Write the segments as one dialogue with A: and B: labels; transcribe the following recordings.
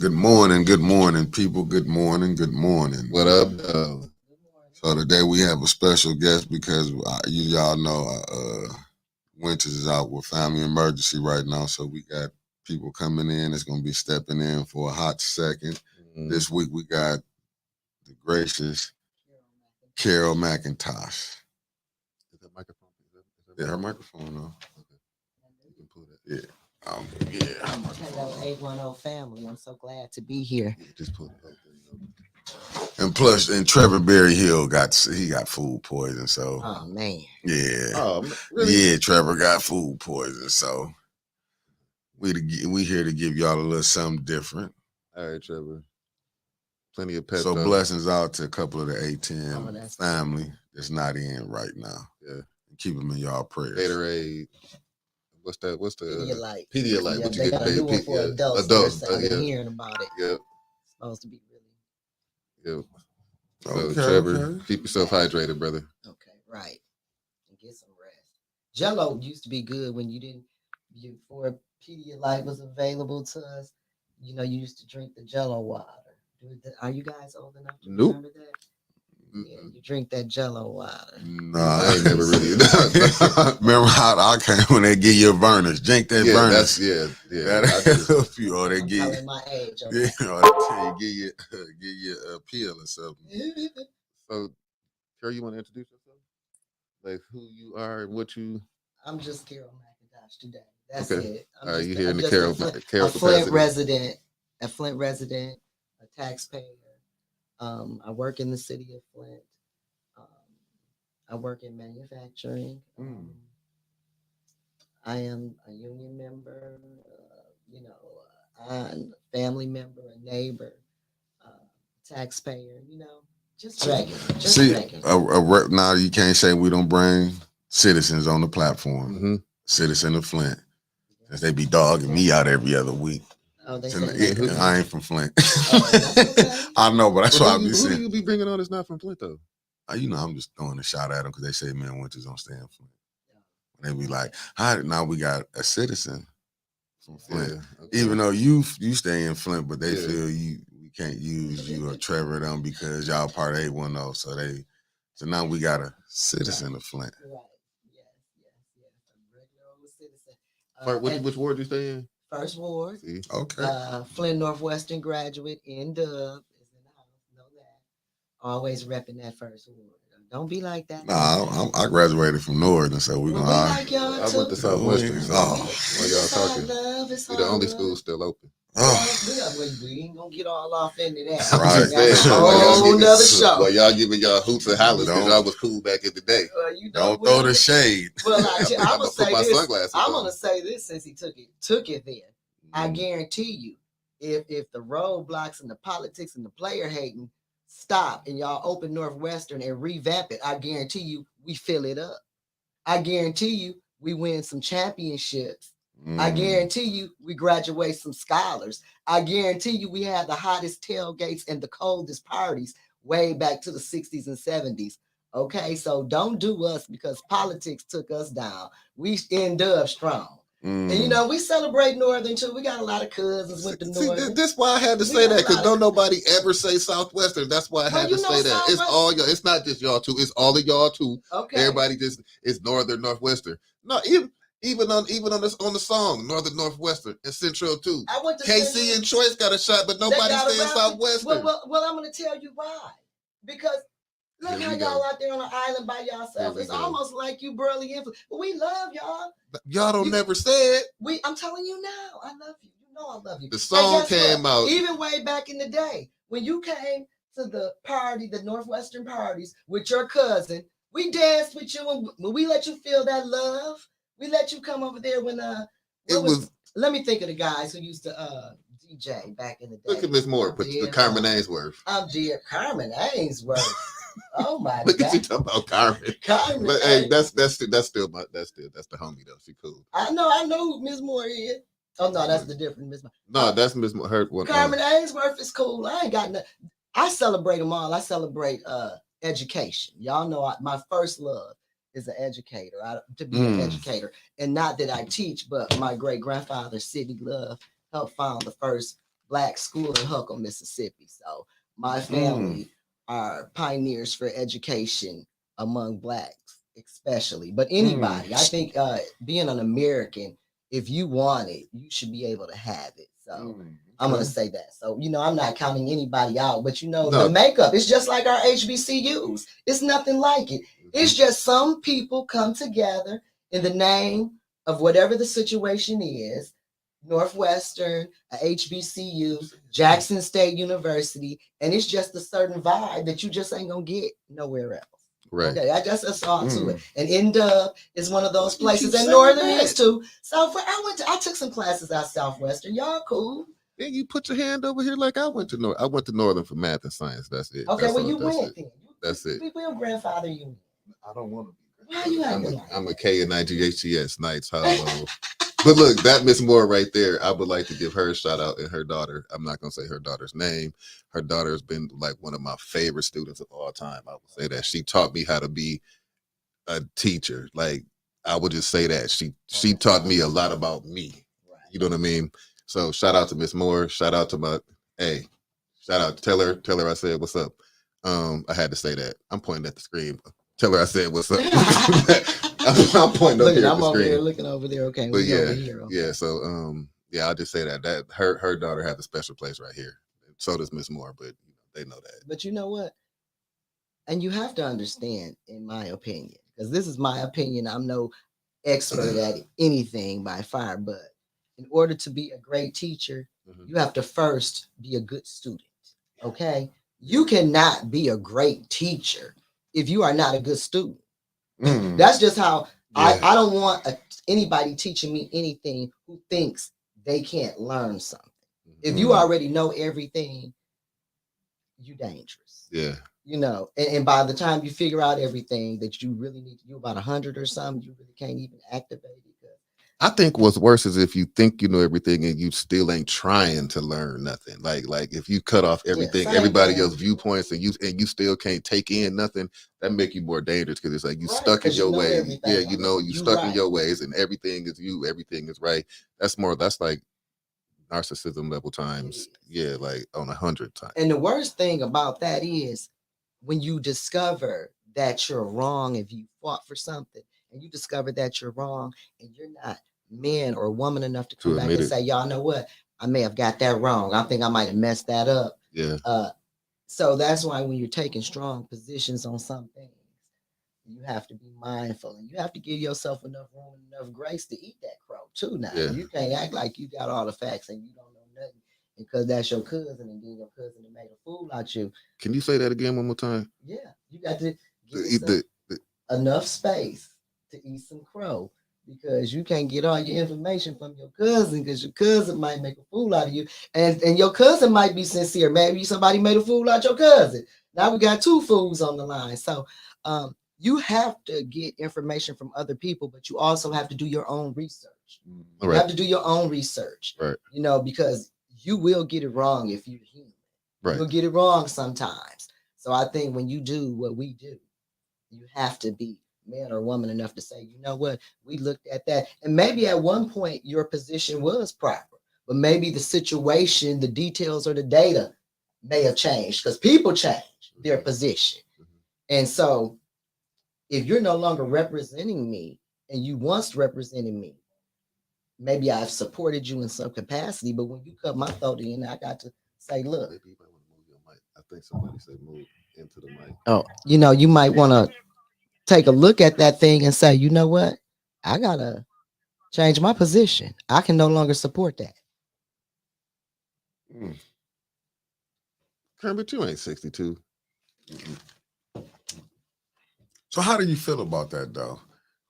A: good morning, people. Good morning.
B: What up?
A: So today we have a special guest because y'all know Winters is out with family emergency right now. So we got people coming in. It's going to be stepping in for a hot second. This week we got the gracious Carol McIntosh.
B: Is that microphone?
A: Yeah, her microphone on.
B: Okay. You can pull that.
A: Yeah.
C: Hello, 810 family. I'm so glad to be here.
B: Yeah, just pull it up.
A: And plus, Trevor Berry Hill got food poison. So,
C: Oh man.
A: Yeah.
B: Oh, really?
A: Yeah, Trevor got food poison. So we here to give y'all a little something different.
B: All right, Trevor. Plenty of pets.
A: So blessings out to a couple of the A10
C: that's
A: family that's not in right now.
B: Yeah.
A: Keep them in y'all prayers.
B: Gatorade. What's the
C: Pedialyte.
B: Pedialyte.
C: Yeah,
B: What you
C: they
B: get?
C: got a new one for adults.
B: Adults.
C: I've been hearing about it.
B: Yep.
C: It's supposed to be really.
B: Yep. So Trevor, keep yourself hydrated, brother.
C: Okay, right. And get some rest. Jello used to be good when before Pedialyte was available to us. You know, you used to drink the Jello water. Are you guys old enough to remember that? Yeah, you drink that Jello water.
A: No,
B: I ain't never really.
A: Remember how I came when they give you a Vernors? Drink that Vernors.
B: That'll
A: help you. Or they
C: I'm
A: give
C: telling my age. Okay.
A: Yeah, or they tell you give you a pill or something.
B: So, Carol, you want to introduce yourself? Like who you are and what you?
C: I'm just Carol McIntosh today. That's
B: okay.
C: it.
B: Are you here in the Carol
C: a Flint resident, a taxpayer. I work in the city of Flint. I work in manufacturing. I am a union member, I'm a family member, a neighbor, taxpayer, just regular.
A: Now you can't say we don't bring citizens on the platform. Citizen of Flint. Since they be dogging me out every other week.
C: Oh,
A: I ain't from Flint. I know, but that's why I be saying.
B: Who do you be bringing on that's not from Flint, though?
A: I'm just throwing a shot at them because they say, man, Winters don't stay in Flint. And they be like, now we got a citizen from Flint. Yeah, okay. Even though you stay in Flint, but they feel we can't use you or Trevor them because y'all part of 810. So now we got a citizen of Flint.
C: Right. Yes. A regular old citizen.
B: Which ward you stay in?
C: First ward.
A: See? Okay.
C: Flint Northwestern graduate in Dub is in the house. Know that. Always repping that first ward. Don't be like that.
A: Nah, I graduated from Northern, so we're gonna.
C: Like y'all
B: I went to Southwestern. While y'all talking, we the only school still open.
C: We ain't gonna get all off into that.
A: Right.
C: That's a whole nother show.
B: Well, y'all giving y'all hoots and hollers because y'all was cool back in the day.
A: Don't throw the shade.
C: Well, I'm gonna say this. I'm gonna say this since he took it then. I guarantee you, if the roadblocks and the politics and the player hating stop and y'all open Northwestern and revamp it, I guarantee you we fill it up. I guarantee you we win some championships. I guarantee you we graduate some scholars. I guarantee you we have the hottest tailgates and the coldest parties way back to the 60s and 70s. Okay, so don't do us because politics took us down. We end up strong. And we celebrate Northern too. We got a lot of cousins with the Northern.
B: That's why I had to say that because don't nobody ever say Southwestern. That's why I had to say that. It's all y'all. It's not just y'all two. It's all of y'all too.
C: Okay.
B: Everybody just is Northern Northwestern. No, even on the song Northern Northwestern and Central too.
C: I went to
B: KC
C: Central.
B: and Choice got a shot, but nobody saying Southwestern.
C: Well, I'm gonna tell you why. Because look how y'all out there on the island by yourself. It's almost like you barely influence. But we love y'all.
B: Y'all don't never say it.
C: I'm telling you now. I love you. You know I love you.
B: The song came out.
C: Even way back in the day. When you came to the party, the Northwestern parties with your cousin, we danced with you and we let you feel that love. We let you come over there when let me think of the guys who used to DJ back in the day.
B: Look at Miss Moore, but the Carmen Ainsworth.
C: I'm dear Carmen Ainsworth. Oh my God!
B: Look at you talking about Carmen. But hey, that's still the homie though. She cool.
C: I know who Miss Moore is. Oh no, that's the different Miss Moore.
B: No, that's Miss Moore. Her one.
C: Carmen Ainsworth is cool. I ain't got nothing. I celebrate them all. I celebrate education. Y'all know my first love is an educator. To be an educator, and not that I teach, but my great grandfather Sidney Love helped found the first Black school in Huckle, Mississippi. So my family are pioneers for education among Blacks, especially. But anybody, I think being an American, if you want it, you should be able to have it. So I'm going to say that. So, I'm not counting anybody out, but the makeup, it's just like our HBCUs. It's nothing like it. It's just some people come together in the name of whatever the situation is. Northwestern, a HBCU, Jackson State University, and it's just a certain vibe that you just ain't gonna get nowhere else.
B: Right.
C: Okay, that's all to it. And NDub is one of those places, and Northern is too. So I took some classes at Southwestern. Y'all cool.
B: Yeah, you put your hand over here like I went to Northern for math and science. That's it.
C: Okay, well you went then.
B: That's it.
C: We'll grandfather you.
A: I don't want to be.
C: Why you
B: I'm a K and IGHTS Knights. Hello. But look, that Miss Moore right there, I would like to give her a shout out, and her daughter. I'm not gonna say her daughter's name. Her daughter has been like one of my favorite students of all time. I would say that she taught me how to be a teacher. Like I would just say that she taught me a lot about me. You know what I mean? So shout out to Miss Moore. Shout out to shout out. Tell her I said what's up. I had to say that. I'm pointing at the screen. Tell her I said what's up. I'm pointing up here.
C: I'm over here looking over there. Okay,
B: but yeah. So I'll just say that her daughter has a special place right here. So does Miss Moore, but they know that.
C: But you know what? And you have to understand, in my opinion, because this is my opinion. I'm no expert at anything by far, but in order to be a great teacher, you have to first be a good student. Okay, you cannot be a great teacher if you are not a good student. That's just how I don't want anybody teaching me anything who thinks they can't learn something. If you already know everything, you're dangerous.
B: Yeah.
C: And by the time you figure out everything that you really need to do, about 100 or something, you really can't even activate it.
B: I think what's worse is if you think you know everything and you still ain't trying to learn nothing. Like if you cut off everything, everybody else's viewpoints, and you still can't take in nothing, that make you more dangerous because it's like you stuck in your ways. Yeah, you stuck in your ways, and everything is you, everything is right. That's like narcissism level times. Yeah, like on 100 times.
C: And the worst thing about that is when you discover that you're wrong, if you fought for something and you discover that you're wrong and you're not man or woman enough to come back and say, y'all know what? I may have got that wrong. I think I might have messed that up.
B: Yeah.
C: So that's why when you're taking strong positions on some things, you have to be mindful and you have to give yourself enough room and enough grace to eat that crow too. Now you can't act like you got all the facts and you don't know nothing because that's your cousin and then your cousin made a fool out you.
B: Can you say that again one more time?
C: Yeah, you got to give enough space to eat some crow because you can't get all your information from your cousin because your cousin might make a fool out of you and your cousin might be sincere. Maybe somebody made a fool out your cousin. Now we got two fools on the line. So you have to get information from other people, but you also have to do your own research. You have to do your own research,
B: right?
C: Because you will get it wrong if you're human. Right. You'll get it wrong sometimes. So I think when you do what we do, you have to be man or woman enough to say, you know what, we looked at that. And maybe at one point your position was proper, but maybe the situation, the details, or the data may have changed because people change their position. And so if you're no longer representing me and you once represented me, maybe I've supported you in some capacity, but when you cut my throat in, I got to say, look.
B: I think somebody said move into the mic.
C: Oh, you might want to take a look at that thing and say, you know what? I got to change my position. I can no longer support that.
B: Kermit, you ain't 62.
A: So how do you feel about that, though,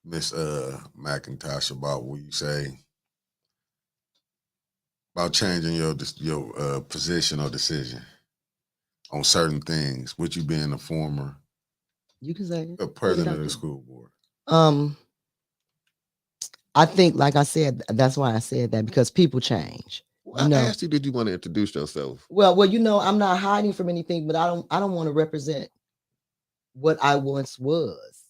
A: Miss McIntosh, about what you say about changing your position or decision on certain things, with you being a former president of the school board?
C: I think, like I said, that's why I said that, because people change.
B: I asked you, did you want to introduce yourself?
C: Well, I'm not hiding from anything, but I don't want to represent what I once was.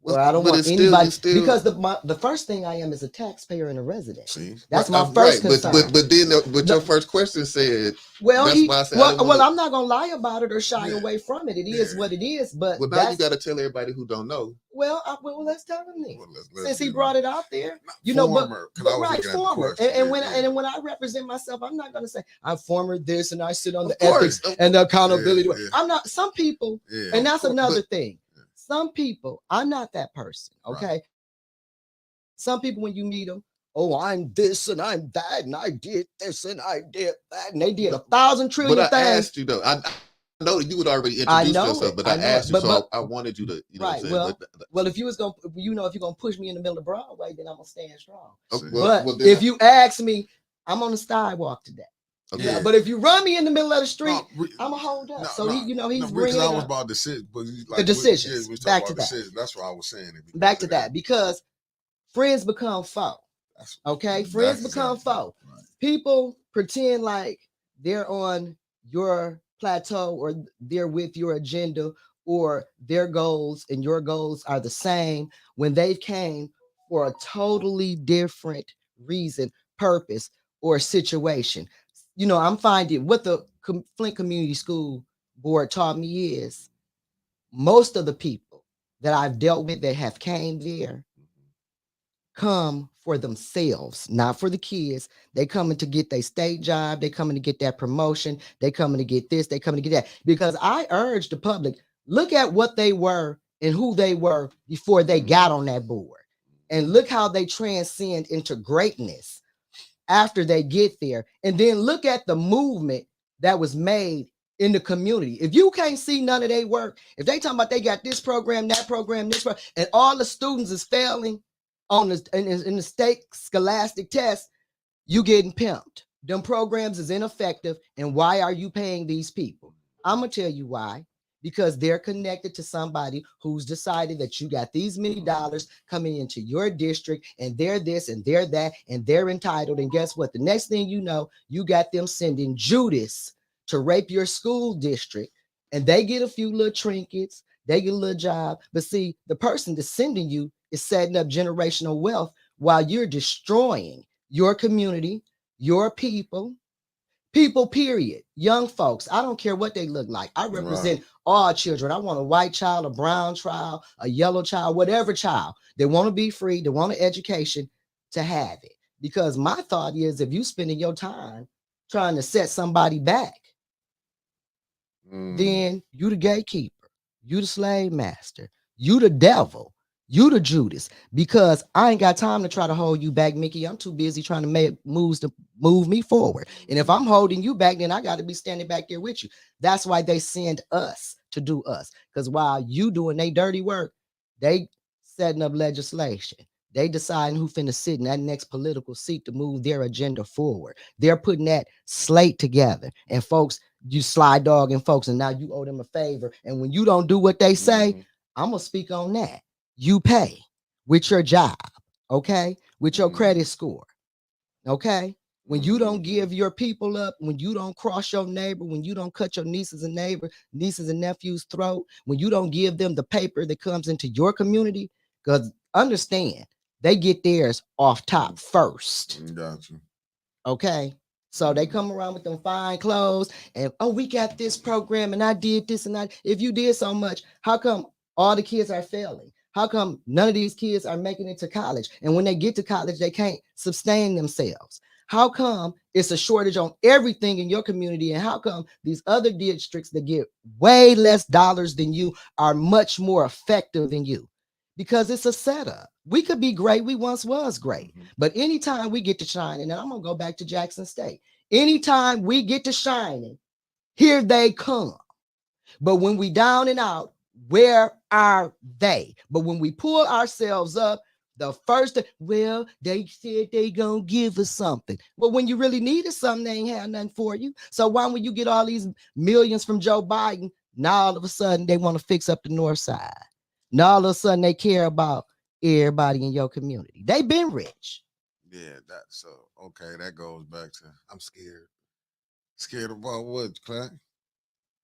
C: Or I don't
B: but
C: want
B: it's
C: anybody
B: still,
C: because the first thing I am is a taxpayer and a resident.
A: See?
C: That's my first concern.
B: But your first question said,
C: well,
B: that's why I said
C: well, I'm not gonna lie about it or shy away from it. It is what it is. But
B: well, now you got to tell everybody who don't know.
C: Well, let's tell him then.
A: Well,
C: Since he brought it out there,
A: former,
C: but right, former. And when I represent myself, I'm not gonna say I'm former this and I sit on the ethics and the accountability. I'm not. Some people, and that's another thing. Some people, I'm not that person. Okay. Right. Some people, when you meet them, oh, I'm this and I'm that, and I did this and I did that, and they did 1,000 trillion things.
B: But I asked you though. I know you would already introduce yourself, but I asked you, so I wanted you to, you know, right?
C: Well, if you was gonna, if you're gonna push me in the middle of Broadway, then I'm gonna stand strong.
B: Okay,
C: but if you ask me, I'm on the sidewalk today. Okay. Yeah, but if you run me in the middle of the street, I'm gonna hold up. He's bringing
A: I was about decision, but
C: the decisions. Back to that.
A: That's what I was saying.
C: Back to that, because friends become foe. Okay, friends become foe. Right. People pretend like they're on your plateau or they're with your agenda or their goals and your goals are the same when they came for a totally different reason, purpose, or situation. You know, I'm finding what the Flint Community School Board taught me is most of the people that I've dealt with that have came there come for themselves, not for the kids. They coming to get their state job. They coming to get that promotion. They coming to get this. They coming to get that. Because I urge the public, look at what they were and who they were before they got on that board. And look how they transcend into greatness after they get there. And then look at the movement that was made in the community. If you can't see none of their work, if they talking about they got this program, that program, this program, and all the students is failing on in the state scholastic test, you getting pimped. Them programs is ineffective. And why are you paying these people? I'm gonna tell you why. Because they're connected to somebody who's decided that you got these many dollars coming into your district and they're this and they're that and they're entitled. And guess what? The next thing you know, you got them sending Judas to rape your school district and they get a few little trinkets, they get a little job. But see, the person that's sending you is setting up generational wealth while you're destroying your community, your people, period. Young folks, I don't care what they look like. I represent all children. I want a white child, a brown child, a yellow child, whatever child. They want to be free, they want an education to have it. Because my thought is if you spending your time trying to set somebody back, then you the gatekeeper, you the slave master, you the devil, you the Judas, because I ain't got time to try to hold you back, Mickey. I'm too busy trying to make moves to move me forward. And if I'm holding you back, then I got to be standing back there with you. That's why they send us to do us. Because while you doing their dirty work, they setting up legislation. They deciding who finna sit in that next political seat to move their agenda forward. They're putting that slate together. And folks, you slide dogging folks, and now you owe them a favor. And when you don't do what they say, I'm going to speak on that. You pay with your job, okay? With your credit score, okay? When you don't give your people up, when you don't cross your neighbor, when you don't cut your nieces and nephews' throat, when you don't give them the paper that comes into your community, because understand, they get theirs off top first.
A: Gotcha.
C: Okay? So they come around with them fine clothes and, oh, we got this program and I did this and that. If you did so much, how come all the kids are failing? How come none of these kids are making it to college? And when they get to college, they can't sustain themselves. How come it's a shortage on everything in your community? And how come these other districts that get way less dollars than you are much more effective than you? Because it's a setup. We could be great. We once was great. But anytime we get to shine, and I'm going to go back to Jackson State. Anytime we get to shining, here they come. But when we down and out, where are they? But when we pull ourselves up, the first, well, they said they gonna give us something. Well, when you really needed something, they ain't had nothing for you. So why when you get all these millions from Joe Biden, now all of a sudden they want to fix up the north side. Now all of a sudden they care about everybody in your community. They've been rich.
A: Yeah, that's so okay. That goes back to I'm scared. Scared about what, Clark?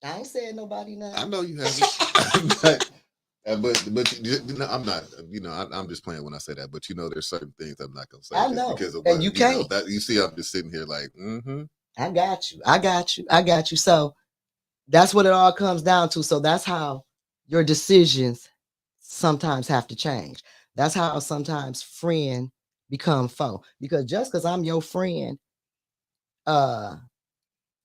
C: I ain't saying nobody now.
B: I know you haven't. I'm not. I'm just playing when I say that. But there's certain things I'm not gonna say.
C: I know,
B: because of
C: and you can't.
B: That you see, I'm just sitting here like,
C: I got you. So that's what it all comes down to. So that's how your decisions sometimes have to change. That's how sometimes friend become foe. Because just because I'm your friend,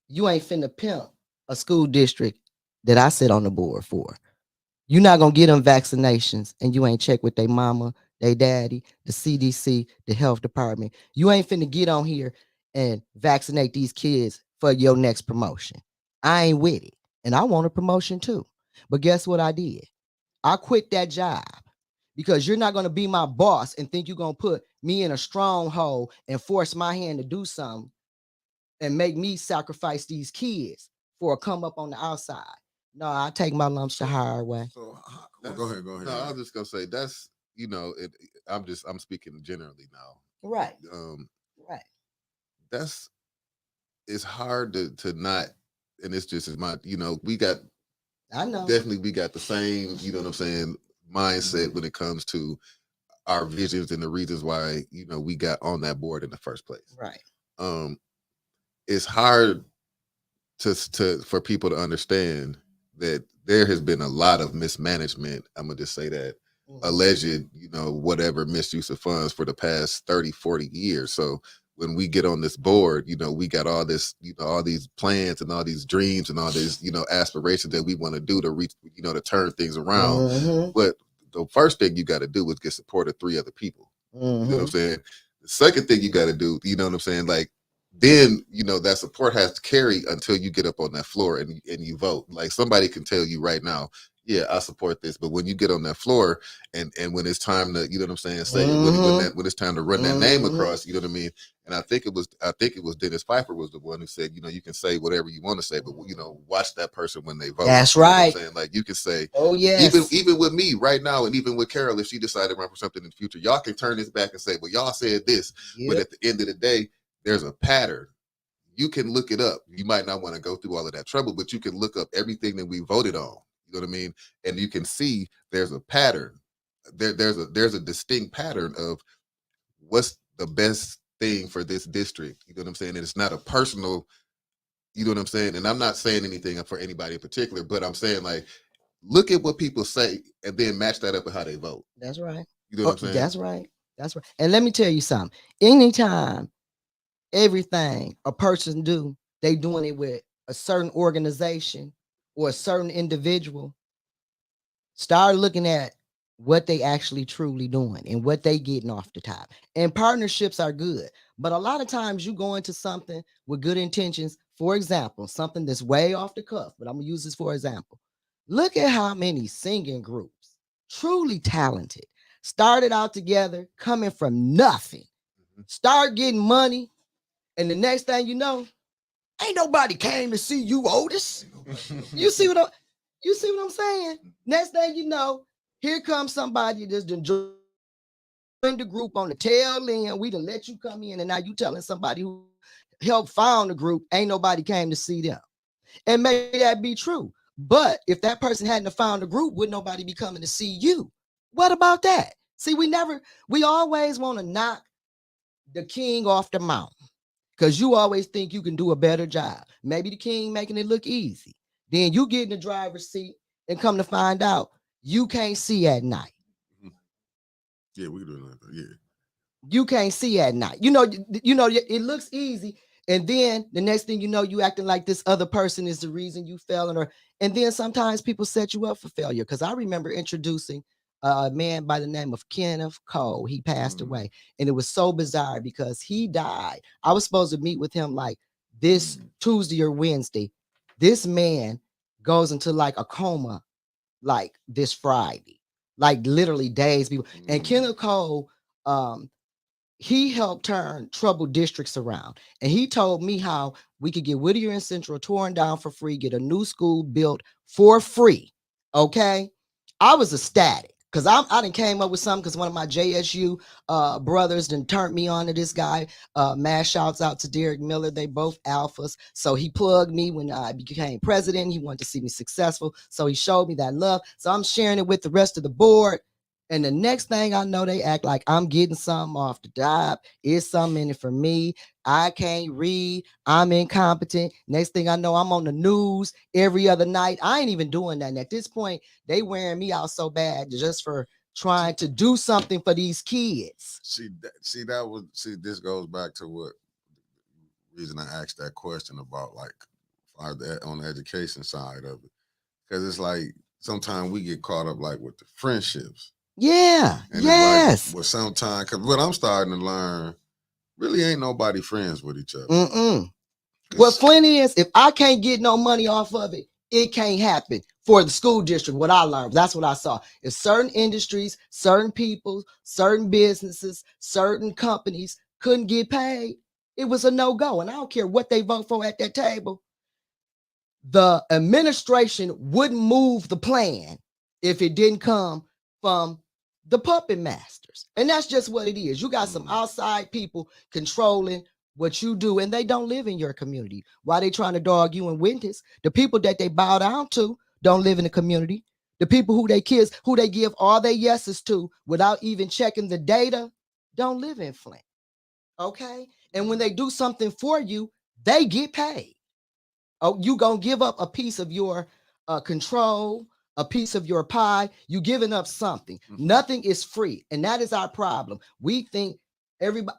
C: you ain't finna pimp a school district that I sit on the board for. You're not gonna get them vaccinations and you ain't check with their mama, their daddy, the CDC, the health department. You ain't finna get on here and vaccinate these kids for your next promotion. I ain't with it. And I want a promotion too. But guess what I did? I quit that job because you're not gonna be my boss and think you're gonna put me in a stronghold and force my hand to do something and make me sacrifice these kids for a come up on the outside. No, I take my lumps the hard way.
A: So go ahead.
B: No, I was just gonna say that's I'm speaking generally now.
C: Right.
B: Right. It's hard to not, and it's just as my we got.
C: I know.
B: Definitely, we got the same. You know what I'm saying? Mindset when it comes to our visions and the reasons why we got on that board in the first place.
C: Right.
B: It's hard for people to understand that there has been a lot of mismanagement. I'm gonna just say that alleged, whatever misuse of funds for the past 30, 40 years. So when we get on this board, we got all this, all these plans and all these dreams and all these, aspirations that we want to do to reach, to turn things around. But the first thing you got to do is get support of 3 other people. You know what I'm saying? The second thing you got to do, you know what I'm saying? Like, then that support has to carry until you get up on that floor and you vote. Like, somebody can tell you right now, yeah, I support this, but when you get on that floor and when it's time to, you know what I'm saying, say when it's time to run that name across, you know what I mean. And I think it was Dennis Pfeiffer was the one who said, you can say whatever you want to say, but watch that person when they vote.
C: That's right.
B: You know what I'm saying? Like, you can say,
C: oh yes,
B: even with me right now, and even with Carol, if she decided to run for something in the future, y'all can turn this back and say, well, y'all said this, but at the end of the day, there's a pattern. You can look it up. You might not want to go through all of that trouble, but you can look up everything that we voted on. You know what I mean? And you can see there's a pattern. There's a distinct pattern of what's the best thing for this district. You know what I'm saying? And it's not a personal, you know what I'm saying? And I'm not saying anything for anybody in particular, but I'm saying, like, look at what people say and then match that up with how they vote.
C: That's right.
B: You know what I'm saying?
C: That's right. That's right. And let me tell you something. Anytime, everything a person do, they doing it with a certain organization or a certain individual, start looking at what they actually truly doing and what they getting off the top. And partnerships are good, but a lot of times you go into something with good intentions. For example, something that's way off the cuff, but I'm gonna use this for example. Look at how many singing groups, truly talented, started out together, coming from nothing, start getting money, and the next thing you know, ain't nobody came to see you, Otis. You see what I'm saying? Next thing you know, here comes somebody that's joined the group on the tail end. We done let you come in, and now you telling somebody who helped found the group, ain't nobody came to see them. And maybe that be true. But if that person hadn't found a group, would nobody be coming to see you? What about that? See, we always want to knock the king off the mountain because you always think you can do a better job. Maybe the king making it look easy. Then you get in the driver's seat and come to find out you can't see at night.
A: Yeah, we can do it like that. Yeah.
C: You can't see at night. It looks easy. And then the next thing you know, you acting like this other person is the reason you fell. And then sometimes people set you up for failure. Because I remember introducing a man by the name of Kenneth Cole. He passed away. And it was so bizarre because he died. I was supposed to meet with him like this Tuesday or Wednesday. This man goes into like a coma like this Friday, like literally days before. And Kenneth Cole, he helped turn troubled districts around. And he told me how we could get Whittier and Central torn down for free, get a new school built for free. Okay. I was ecstatic. Cause I done came up with something because one of my JSU brothers done turned me on to this guy. Mass shouts out to Derek Miller. They both alphas. So he plugged me when I became president. He wanted to see me successful. So he showed me that love. So I'm sharing it with the rest of the board. And the next thing I know, they act like I'm getting something off the job. It's something in it for me. I can't read. I'm incompetent. Next thing I know, I'm on the news every other night. I ain't even doing that. And at this point, they wearing me out so bad just for trying to do something for these kids.
A: This goes back to what reason I asked that question about like on the education side of it. Because it's like sometimes we get caught up like with the friendships.
C: Yeah.
A: And
C: yes.
A: It's like, well, sometimes, because what I'm starting to learn, really ain't nobody friends with each other.
C: What Flint is, if I can't get no money off of it, it can't happen for the school district. What I learned, that's what I saw. If certain industries, certain people, certain businesses, certain companies couldn't get paid, it was a no-go. And I don't care what they vote for at that table. The administration wouldn't move the plan if it didn't come from the puppet masters. And that's just what it is. You got some outside people controlling what you do, and they don't live in your community. Why they trying to dog you and witness? The people that they bow down to don't live in the community. The people who they kiss, who they give all their yeses to without even checking the data, don't live in Flint. Okay? And when they do something for you, they get paid. Oh, you gonna give up a piece of your control, a piece of your pie. You giving up something. Nothing is free, and that is our problem. We think everybody.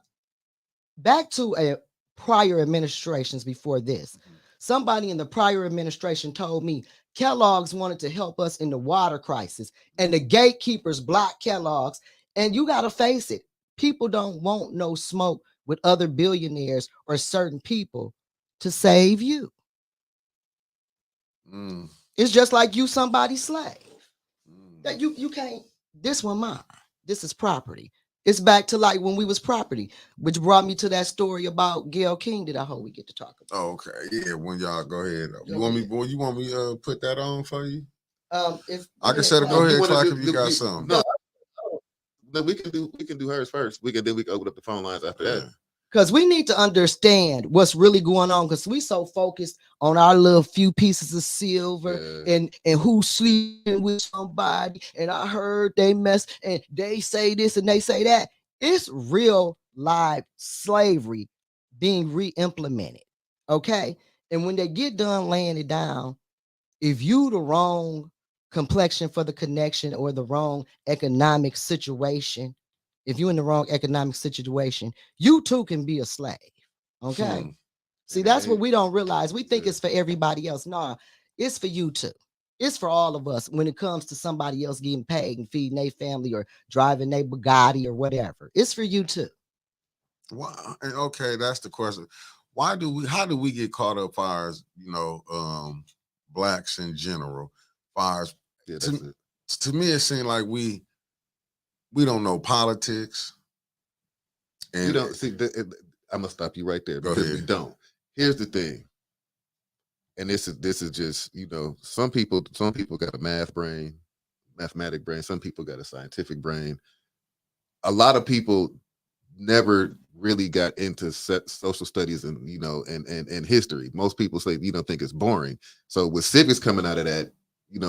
C: Back to a prior administrations before this, somebody in the prior administration told me Kellogg's wanted to help us in the water crisis, and the gatekeepers blocked Kellogg's. And you got to face it, people don't want no smoke with other billionaires or certain people to save you. It's just like you somebody's slave. That you can't, this one mine. This is property. It's back to like when we was property, which brought me to that story about Gayle King that I hope we get to talk about.
A: Oh, okay. Yeah, when y'all go ahead. You want me put that on for you?
C: If
A: I can set it, go ahead, Clark, if you got something.
B: No, we can do hers first. We can open up the phone lines after that.
C: Because we need to understand what's really going on, because we so focused on our little few pieces of silver and who's sleeping with somebody. And I heard they mess and they say this and they say that. It's real live slavery being re-implemented. Okay. And when they get done laying it down, if you the wrong complexion for the connection or the wrong economic situation, if you're in the wrong economic situation, you too can be a slave. Okay. See, that's what we don't realize. We think it's for everybody else. No, it's for you too. It's for all of us when it comes to somebody else getting paid and feeding their family or driving their Bugatti or whatever. It's for you too.
A: Well, okay, that's the question. How do we get caught up as, blacks in general? To me, it seemed like we don't know politics.
B: And you don't see. I'm gonna stop you right there because we don't. Here's the thing, and this is just some people got a mathematic brain. Some people got a scientific brain. A lot of people never really got into social studies and and history. Most people say think it's boring. So with civics coming out of that,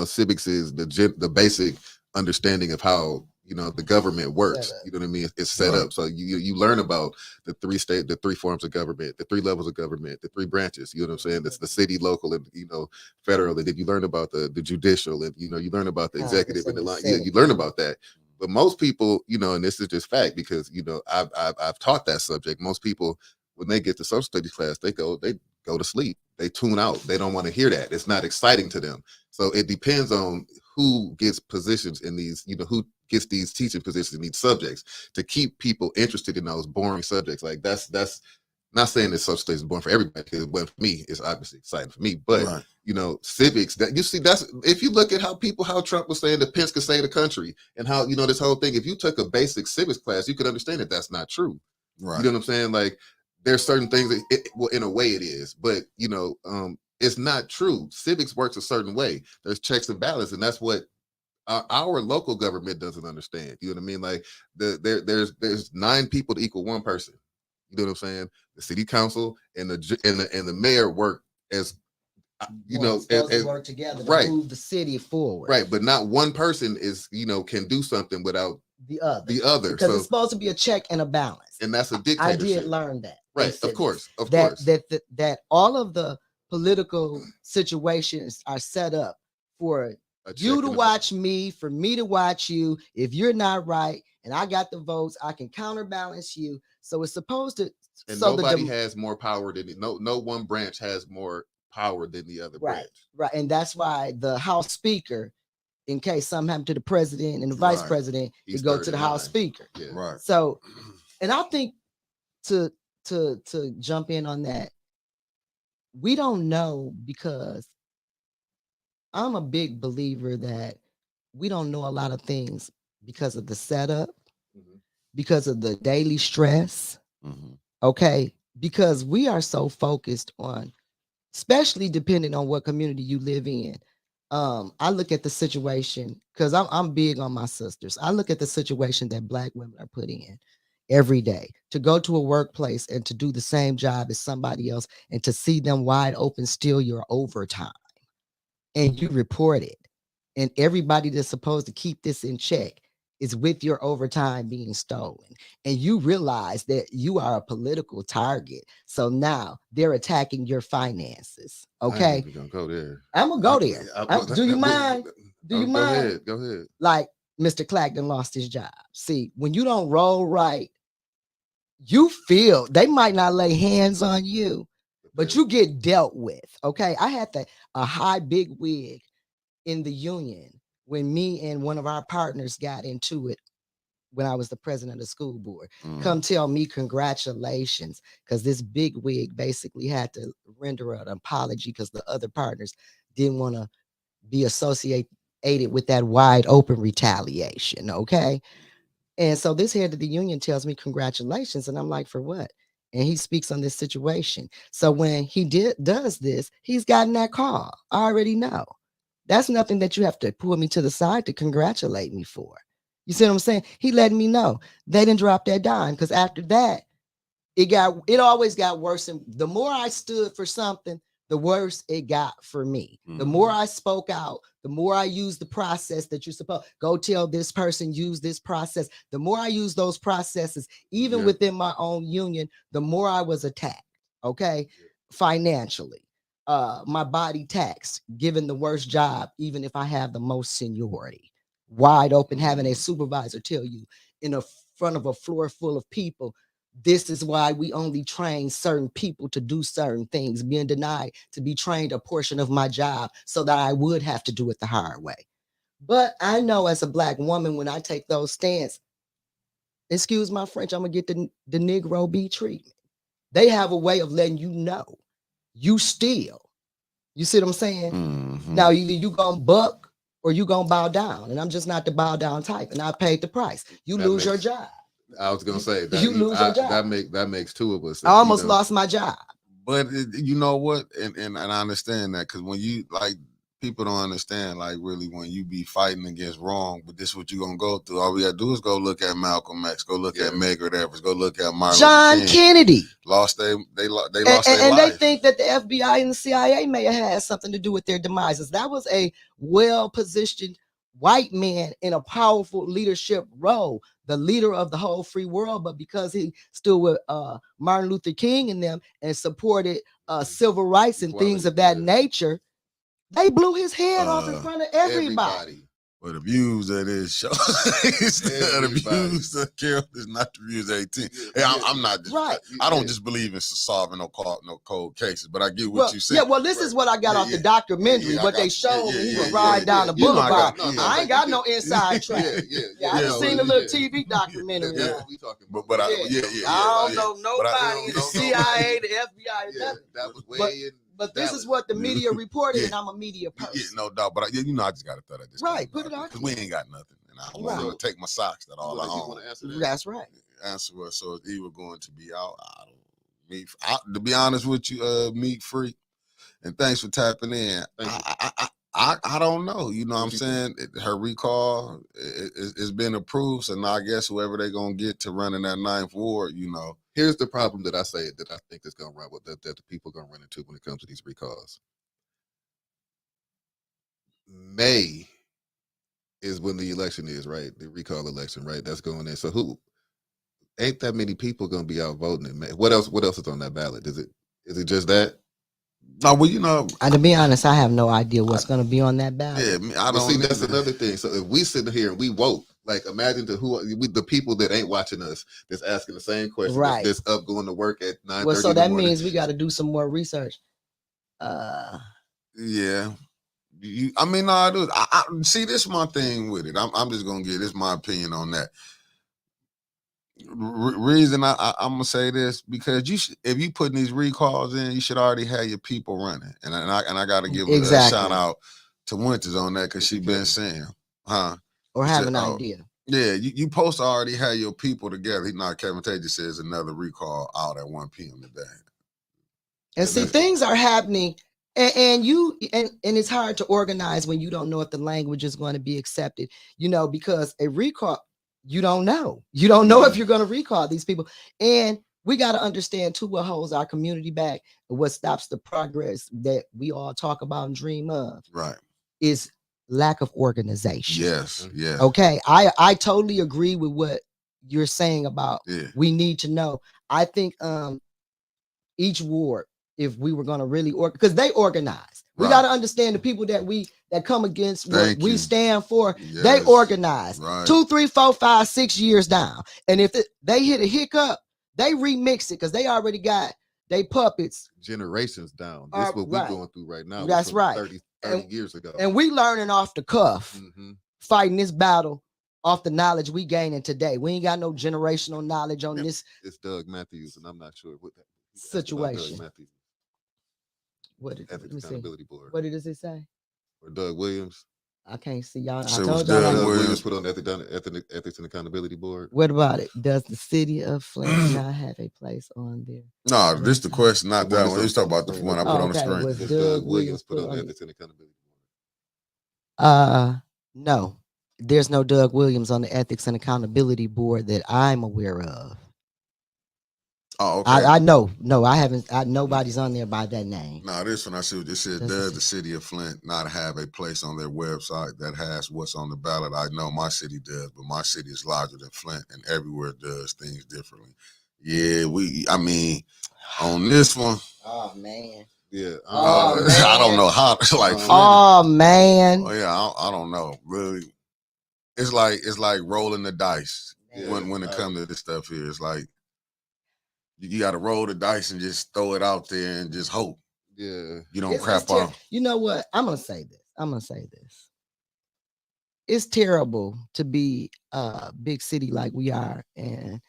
B: civics is the basic understanding of how the government works. You know what I mean? It's set up. So you learn about the three forms of government, the three levels of government, the three branches. You know what I'm saying? That's the city, local, and federal. And then you learn about the judicial, and you learn about the executive and the line. You learn about that. But most people, and this is just fact because I've taught that subject. Most people, when they get to social studies class, they go to sleep. They tune out. They don't want to hear that. It's not exciting to them. So it depends on who gets positions in these, who gets these teaching positions in these subjects to keep people interested in those boring subjects. Like that's not saying that social studies is boring for everybody, because for me, it's obviously exciting for me. But civics, that you see, that's if you look at how Trump was saying that Pence could save the country and how this whole thing. If you took a basic civics class, you could understand that that's not true. Right. You know what I'm saying? Like there's certain things that in a way it is, but it's not true. Civics works a certain way. There's checks and balances, and that's what our local government doesn't understand. You know what I mean? Like there's 9 people to equal 1 person. You know what I'm saying? The city council and the mayor work as
C: as work together to move the city forward.
B: Right, but not one person is can do something without the other.
C: Because it's supposed to be a check and a balance.
B: And that's a dictatorship.
C: I did learn that.
B: Right, of course.
C: That all of the political situations are set up for you to watch me, for me to watch you. If you're not right and I got the votes, I can counterbalance you. So it's supposed to.
B: And nobody has more power than no one branch has more power than the other branch.
C: Right. And that's why the House Speaker, in case something happened to the president and the vice president, you go to the House Speaker.
B: Yeah.
A: Right.
C: So, and I think to jump in on that, we don't know, because I'm a big believer that we don't know a lot of things because of the setup, because of the daily stress. Okay. Because we are so focused on, especially depending on what community you live in. I look at the situation, because I'm big on my sisters. I look at the situation that Black women are put in every day, to go to a workplace and to do the same job as somebody else, and to see them wide open steal your overtime, and you report it, and everybody that's supposed to keep this in check is with your overtime being stolen, and you realize that you are a political target. So now they're attacking your finances. Okay,
B: I'm gonna go there.
C: I'm gonna go there. Do you mind? Do you mind?
B: Go ahead.
C: Like Mr. Clacton lost his job. See, when you don't roll right, you feel they might not lay hands on you, but you get dealt with. Okay, I had a high big wig in the union when me and one of our partners got into it when I was the president of the school board. Come tell me congratulations, because this big wig basically had to render an apology because the other partners didn't want to be associated with that wide open retaliation. Okay. And so this head of the union tells me congratulations, and I'm like, for what? And he speaks on this situation. So when he does this, he's gotten that call. I already know. That's nothing that you have to pull me to the side to congratulate me for. You see what I'm saying? He letting me know they didn't drop that dime, because after that, it always got worse. And the more I stood for something, the worse it got for me. The more I spoke out, the more I used the process that you're supposed go tell this person, use this process. The more I use those processes, even within my own union, the more I was attacked. Okay, financially. My body taxed, given the worst job, even if I have the most seniority. Wide open, having a supervisor tell you in front of a floor full of people, this is why we only train certain people to do certain things, being denied to be trained a portion of my job so that I would have to do it the hard way. But I know as a Black woman, when I take those stands, excuse my French, I'm going to get the Negro B treatment. They have a way of letting you know you steal. You see what I'm saying? Now, either you gonna buck or you gonna bow down, and I'm just not the bow down type, and I paid the price. You lose your job.
B: I was gonna say that
C: you lose your job.
B: That makes 2 of us.
C: I almost lost my job.
A: But you know what, and I understand that, because when you people don't understand, like, really, when you be fighting against wrong, but this is what you're gonna go through. All we gotta do is go look at Malcolm X, go look at Medgar Evers, go look at Martin
C: John Kennedy.
A: Lost they lost their life.
C: And they think that the FBI and the CIA may have had something to do with their demises. That was a well-positioned white man in a powerful leadership role, the leader of the whole free world. But because he stood with Martin Luther King and them and supported civil rights and things of that nature, they blew his head off in front of everybody.
A: But the views of this show, the views of Carol is not the views of 18. Hey, I'm not just, I don't just believe in solving no cold cases, but I get what you said.
C: Yeah, well, this is what I got off the documentary, what they showed me. He was riding down the boulevard. I ain't got no inside track. I just seen a little TV documentary.
A: But I
C: don't know nobody in the CIA, the FBI, or nothing.
B: That was way in.
C: But this is what the media reported, and I'm a media person.
A: Yeah, no doubt. But I just got to throw that.
C: Right, put it out.
A: Because we ain't got nothing. And I don't want to take my socks. That all I own.
C: That's right.
A: Answer was, so if he were going to be out, to be honest with you, Meat Freak, and thanks for tapping in. I don't know. You know what I'm
B: What you
A: saying? Her recall it's been approved, so now I guess whoever they're gonna get to run in that 9th ward, you know.
B: Here's the problem that I think is gonna run with that the people gonna run into when it comes to these recalls. May is when the election is, right? The recall election, right? That's going in. So who ain't that many people gonna be out voting in May? What else is on that ballot? Is it just that?
A: No, well, you know,
C: And to be honest, I have no idea what's going to be on that ballot.
A: yeah, I
B: Well,
A: don't
B: see, that's
A: either.
B: another thing. So if we sit here and we vote, like imagine the people that ain't watching us that's asking the same question,
C: Right.
B: that's up going to work at 9:30.
C: Well, so that means we got to do some more research.
A: Yeah. I mean, no, I do. I see, this is my thing with it. I'm just gonna give this my opinion on that. Reason I'm gonna say this, because if you putting these recalls in, you should already have your people running, and I got to give a shout out to Winters on that, because she been saying,
C: or have an idea.
A: Yeah, you supposed to already have your people together. He not Kevin Tate just says another recall out at 1 p.m. today.
C: And see, things are happening, and it's hard to organize when you don't know if the language is going to be accepted. You know, because a recall, you don't know. You don't know if you're going to recall these people. And we got to understand too what holds our community back and what stops the progress that we all talk about and dream of.
A: Right.
C: Is lack of organization.
A: Yes. Yeah.
C: Okay. I totally agree with what you're saying about we need to know. I think each ward, if we were going to really because they organize. We got to understand the people that come against what we stand for. Yes. They organize 2, 3, 4, 5, 6 years down. And if they hit a hiccup, they remix it because they already got they puppets.
B: Generations down. This is what we're going through right now.
C: That's right.
B: 30 years ago.
C: And we learning off the cuff, fighting this battle off the knowledge we gaining today. We ain't got no generational knowledge on this.
B: It's Doug Matthews, and I'm not sure what that
C: situation.
B: Doug Matthews.
C: What did
B: Accountability Board.
C: What does it say?
B: Or Doug Williams.
C: I can't see y'all.
A: So
C: I told
A: y'all
B: Doug Williams put on the Ethics and Accountability Board.
C: What about it? Does the city of Flint not have a place on there?
A: No, this is the question, not that one. Let's talk about the one I put on the screen.
C: Was
B: Doug Williams put on the Ethics and Accountability
C: Board? No. There's no Doug Williams on the Ethics and Accountability Board that I'm aware of.
A: Oh, okay.
C: I know. No, I haven't. Nobody's on there by that name.
A: No, this one I see what it said. Does the city of Flint not have a place on their website that has what's on the ballot? I know my city does, but my city is larger than Flint, and everywhere does things differently. Yeah, I mean, on this one.
C: Oh man.
B: Yeah.
A: I don't know how. Like.
C: Oh man.
A: Oh yeah, I don't know. Really, it's like rolling the dice when it comes to this stuff here. It's like. You got to roll the dice and just throw it out there and just hope.
B: Yeah.
A: You don't crap off.
C: You know what? I'm going to say this. It's terrible to be a big city like we are and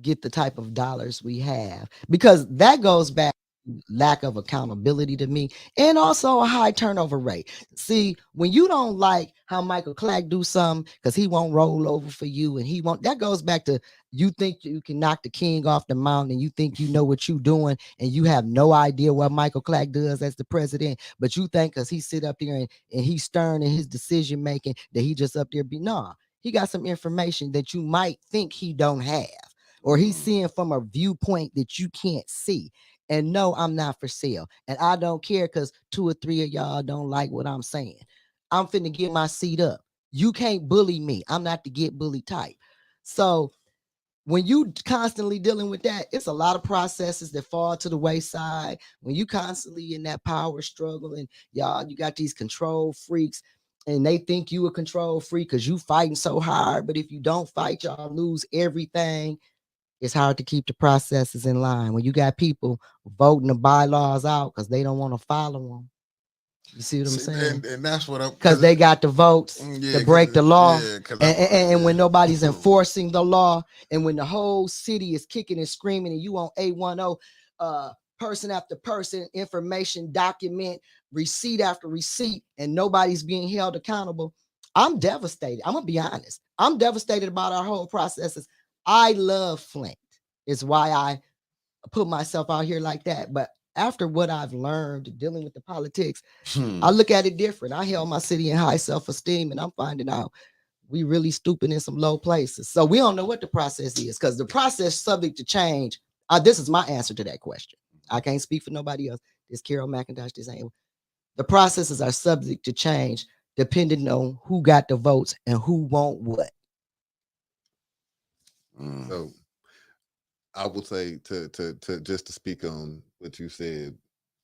C: get the type of dollars we have, because that goes back to lack of accountability to me, and also a high turnover rate. See, when you don't like how Michael Clack do something because he won't roll over for you, and that goes back to you think you can knock the king off the mountain, and you think you know what you're doing, and you have no idea what Michael Clack does as the president, but you think because he sit up there and he's stern in his decision making that he just up there he got some information that you might think he don't have, or he's seeing from a viewpoint that you can't see. And no, I'm not for sale. And I don't care because 2 or 3 of y'all don't like what I'm saying. I'm finna get my seat up. You can't bully me. I'm not the get bully type. So when you constantly dealing with that, it's a lot of processes that fall to the wayside. When you constantly in that power struggle, and y'all, you got these control freaks, and they think you a control freak because you fighting so hard. But if you don't fight, y'all lose everything. It's hard to keep the processes in line when you got people voting the bylaws out because they don't want to follow them. You see what I'm saying?
A: And that's what
C: because they got the votes to break the law. And when nobody's enforcing the law, and when the whole city is kicking and screaming, and you on A10, person after person, information, document, receipt after receipt, and nobody's being held accountable, I'm devastated. I'm gonna be honest. I'm devastated about our whole processes. I love Flint. It's why I put myself out here like that. But after what I've learned dealing with the politics, I look at it different. I held my city in high self-esteem, and I'm finding out we really stupid in some low places. So we don't know what the process is, because the process subject to change. This is my answer to that question. I can't speak for nobody else. This Carol McIntosh, this ain't. The processes are subject to change depending on who got the votes and who want what.
B: So I will say to just to speak on what you said,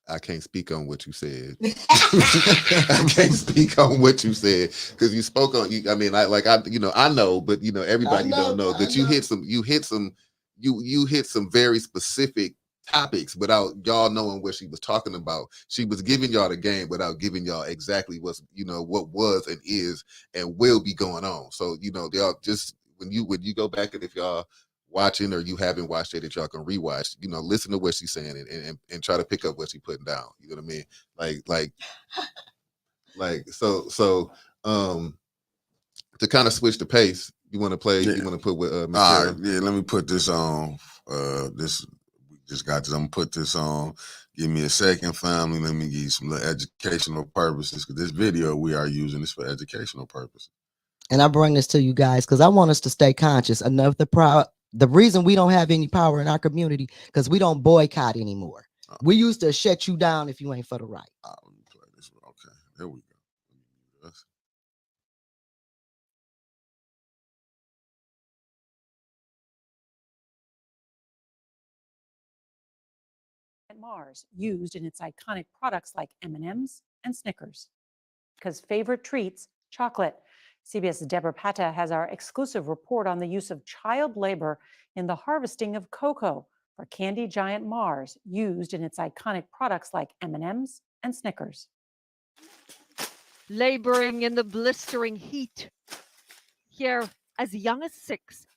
B: I can't speak on what you said. I can't speak on what you said because you spoke on. I mean, I know, but everybody don't know that you hit some very specific topics without y'all knowing what she was talking about. She was giving y'all the game without giving y'all exactly what was and is and will be going on. So y'all just when you go back, and if y'all watching or you haven't watched it, that y'all can rewatch, listen to what she's saying and try to pick up what she's putting down. You know what I mean? So to kind of switch the pace, you want to play, you want to put with Miss Carol?
A: Yeah, let me put this on. This we just got this. I'm gonna put this on. Give me a second, family. Let me give you some little educational purposes, because this video we are using this for educational purposes.
C: And I bring this to you guys because I want us to stay conscious enough. The reason we don't have any power in our community because we don't boycott anymore. We used to shut you down if you ain't for the right.
A: Let me play this one. Okay, there we go.
D: Mars used in its iconic products like M&Ms and Snickers. Because favorite treats, chocolate. CBS's Deborah Pata has our exclusive report on the use of child labor in the harvesting of cocoa for candy giant Mars, used in its iconic products like M&Ms and Snickers.
E: Laboring in the blistering heat, here as young as 6,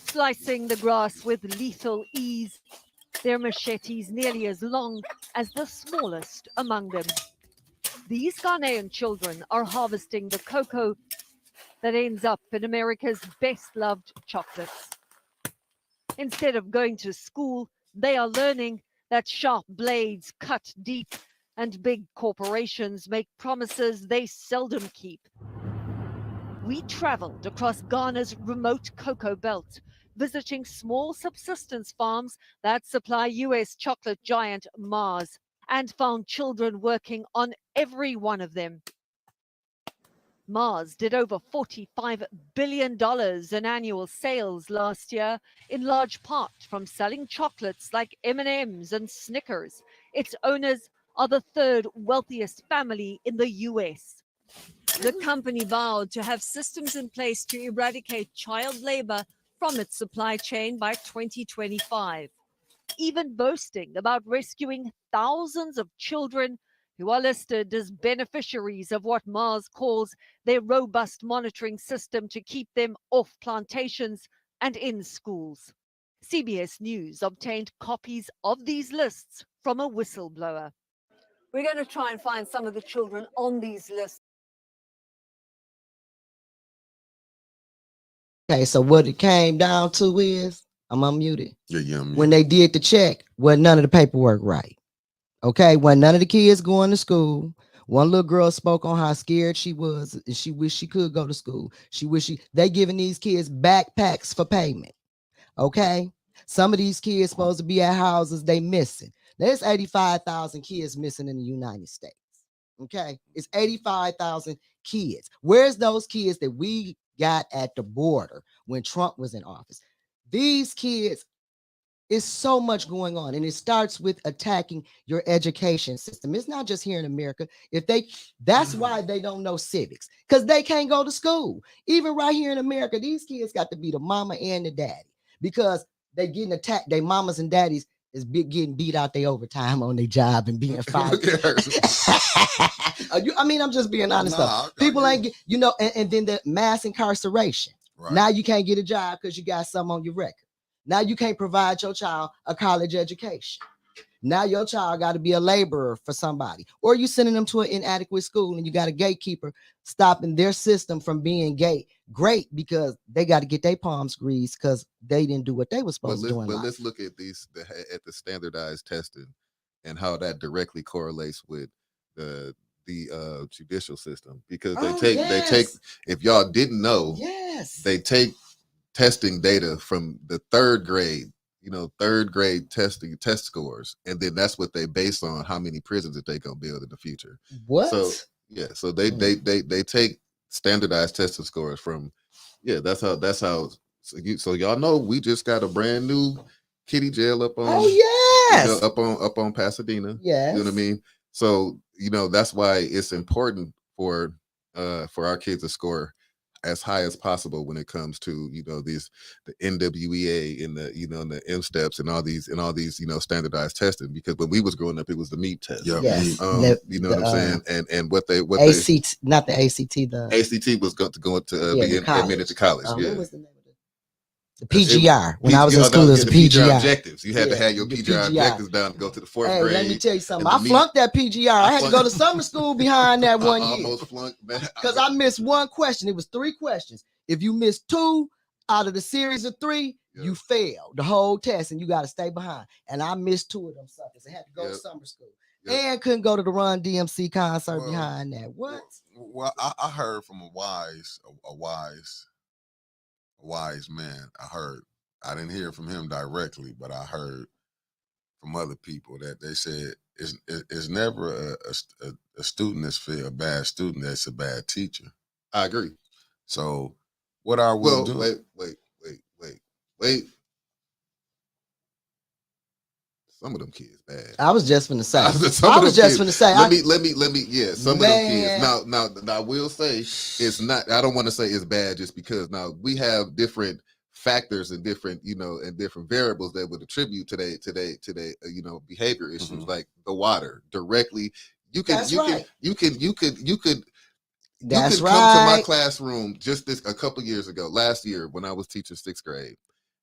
E: slicing the grass with lethal ease, their machetes nearly as long as the smallest among them. These Ghanaian children are harvesting the cocoa that ends up in America's best-loved chocolates. Instead of going to school, they are learning that sharp blades cut deep and big corporations make promises they seldom keep. We traveled across Ghana's remote cocoa belt, visiting small subsistence farms that supply U.S. chocolate giant Mars, and found children working on every one of them. Mars did over $45 billion in annual sales last year, in large part from selling chocolates like M&Ms and Snickers. Its owners are the third wealthiest family in the U.S.
F: The company vowed to have systems in place to eradicate child labor from its supply chain by 2025.
E: Even boasting about rescuing thousands of children who are listed as beneficiaries of what Mars calls their robust monitoring system to keep them off plantations and in schools. CBS News obtained copies of these lists from a whistleblower.
F: We're going to try and find some of the children on these lists.
C: Okay, so what it came down to is, I'm unmuted.
A: Yeah.
C: When they did the check, wasn't none of the paperwork right. Okay, when none of the kids going to school. One little girl spoke on how scared she was, and she wished she could go to school. They giving these kids backpacks for payment. Okay, some of these kids supposed to be at houses they missing. There's 85,000 kids missing in the United States. Okay, it's 85,000 kids. Where's those kids that we got at the border when Trump was in office? These kids. It's so much going on, and it starts with attacking your education system. It's not just here in America. That's why they don't know civics, because they can't go to school. Even right here in America, these kids got to be the mama and the daddy, because they getting attacked. Their mamas and daddies is getting beat out their overtime on their job and being fired. I mean, I'm just being honest. People ain't get, and then the mass incarceration. Right. Now you can't get a job because you got something on your record. Now you can't provide your child a college education. Now your child got to be a laborer for somebody, or you sending them to an inadequate school, and you got a gatekeeper stopping their system from being great because they got to get their palms greased because they didn't do what they were supposed to do.
B: But let's look at the standardized testing and how that directly correlates with the judicial system, because they take, if y'all didn't know, they take testing data from the third grade test scores, and then that's what they base on how many prisons that they gonna build in the future. So they take standardized testing scores from, that's how so y'all know we just got a brand new kitty jail up on up on Pasadena. You know what I mean? So that's why it's important for our kids to score as high as possible when it comes to the NWEA and the M steps and all these standardized testing, because when we was growing up it was the meat test.
A: Yep.
B: You know what I'm saying, and what they
C: ACT, not the ACT, the
B: ACT was going to be admitted to college.
C: What was the name of the PGR? When I was in school, it was PGR
B: objectives. You had to have your PGR objectives down to go to the fourth grade.
C: Let me tell you something. I flunked that PGR. I had to go to summer school behind that one year.
B: Almost flunked, man.
C: Because I missed one question. It was 3 questions. If you missed 2 out of the series of 3, you failed the whole test and you got to stay behind. And I missed 2 of them suckers. I had to go to summer school. And couldn't go to the Run DMC concert behind that. What?
A: Well, I heard from a wise man. I didn't hear from him directly, but I heard from other people that they said it's never a student that's a bad student that's a bad teacher.
B: I agree.
A: So what are we doing?
B: Wait. Some of them kids bad.
C: I was just gonna say.
B: Let me. Yeah, some of them kids. Now, I will say it's not. I don't want to say it's bad just because now we have different factors and different variables that would attribute to the behavior issues, like the water directly. You could come to my classroom a couple years ago, last year when I was teaching 6th grade.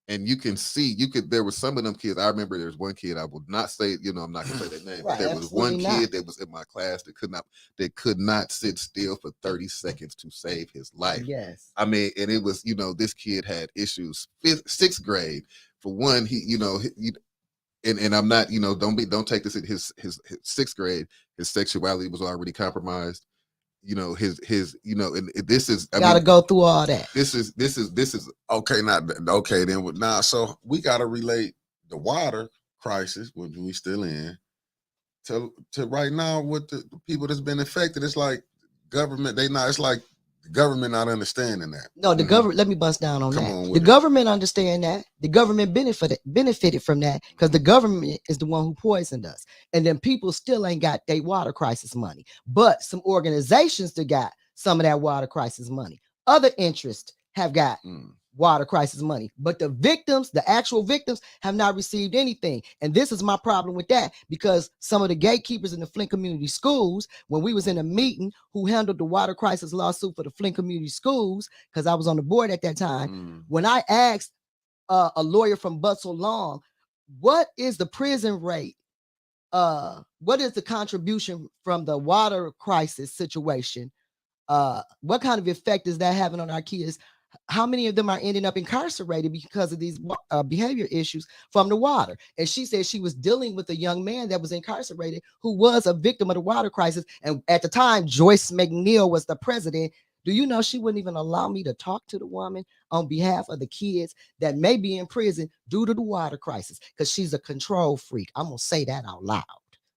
B: And you can see, there was some of them kids. I remember there was one kid, I would not say, I'm not gonna say their name, but there was one kid that was in my class that could not sit still for 30 seconds to save his life.
C: Yes.
B: I mean, and it was, this kid had issues. 6th grade, for one, and I'm not, don't take this in his 6th grade, his sexuality was already compromised. And this is
C: gotta go through all that.
B: This is
A: okay. Now, so we gotta relate the water crisis, which we still in, to right now with the people that's been affected. It's like government. It's like the government not understanding that.
C: No, the government. Let me bust down on that. The government understand that. The government benefited from that because the government is the one who poisoned us, and then people still ain't got their water crisis money. But some organizations that got some of that water crisis money. Other interests have got water crisis money, but the actual victims have not received anything. And this is my problem with that, because some of the gatekeepers in the Flint community schools, when we was in a meeting, who handled the water crisis lawsuit for the Flint community schools, because I was on the board at that time, when I asked a lawyer from Butzel Long, what is the prison rate? What is the contribution from the water crisis situation? What kind of effect is that having on our kids? How many of them are ending up incarcerated because of these behavior issues from the water? And she said she was dealing with a young man that was incarcerated who was a victim of the water crisis. And at the time, Joyce McNeil was the president. Do you know she wouldn't even allow me to talk to the woman on behalf of the kids that may be in prison due to the water crisis? Because she's a control freak. I'm going to say that out loud.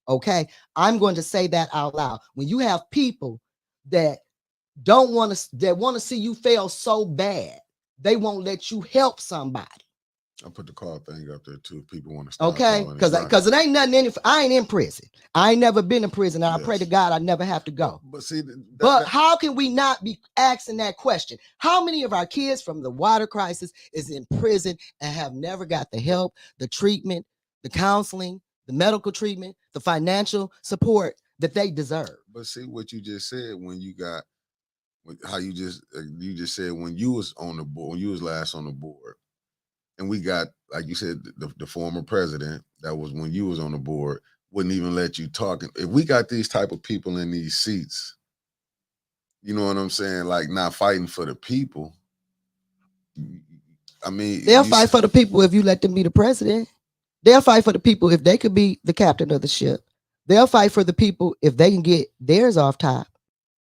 C: Okay? I'm going to say that out loud. When you have people that want to see you fail so bad, they won't let you help somebody.
A: I put the call thing up there too. People want to stop.
C: Okay, because it ain't nothing in it. I ain't in prison. I ain't never been in prison. And I pray to God I never have to go.
A: But see,
C: how can we not be asking that question? How many of our kids from the water crisis is in prison and have never got the help, the treatment, the counseling, the medical treatment, the financial support that they deserve?
A: But see what you just said how you just said when you was on the board, when you was last on the board, and we got, like you said, the former president that was when you was on the board wouldn't even let you talk. If we got these type of people in these seats, you know what I'm saying, like not fighting for the people. I mean,
C: they'll fight for the people if you let them be the president. They'll fight for the people if they could be the captain of the ship. They'll fight for the people if they can get theirs off top.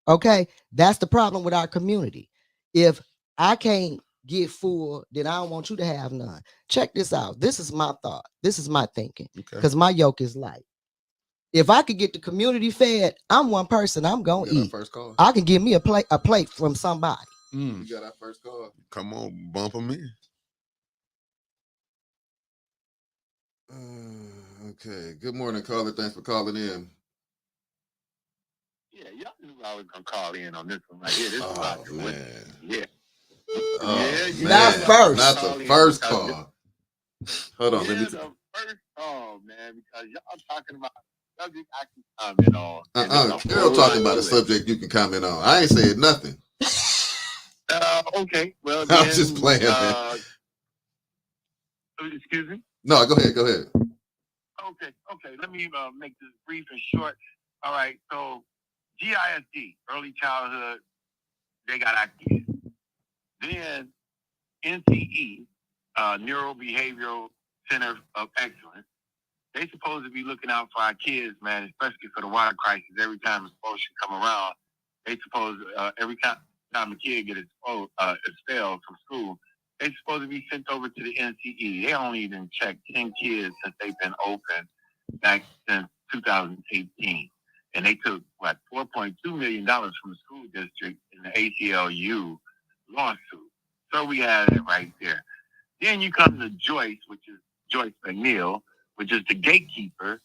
C: Okay, that's the problem with our community. If I can't get full, then I don't want you to have none. Check this out. This is my thought. This is my thinking.
A: Okay.
C: Because my yoke is light. If I could get the community fed, I'm one person. I'm gonna eat.
B: First call.
C: I can give me a plate from somebody.
B: You got our first call.
A: Come on, bump them in.
B: Okay. Good morning, caller. Thanks for calling in.
G: Yeah, y'all knew I was gonna call in on this one right here. This is about to win.
B: Man.
G: Yeah.
C: Not first.
B: Not the first call. Hold on. Let me.
G: The first call, man, because y'all talking about subject I can comment on.
B: Carol talking about a subject you can comment on. I ain't said nothing.
G: Okay. Well,
B: I'm just playing, man.
G: Excuse me?
B: No, go ahead.
G: Okay. Let me make this brief and short. All right. So, GISD, early childhood, they got activism. Then NCE, Neurobehavioral Center of Excellence, they supposed to be looking out for our kids, man, especially for the water crisis. Every time expulsion come around, they supposed every time a kid get expelled from school, they supposed to be sent over to the NCE. They only even checked 10 kids since they've been open back since 2018. And they took, $4.2 million from the school district in the ACLU lawsuit. So we have it right there. Then you come to Joyce, which is Joyce McNeil, which is the gatekeeper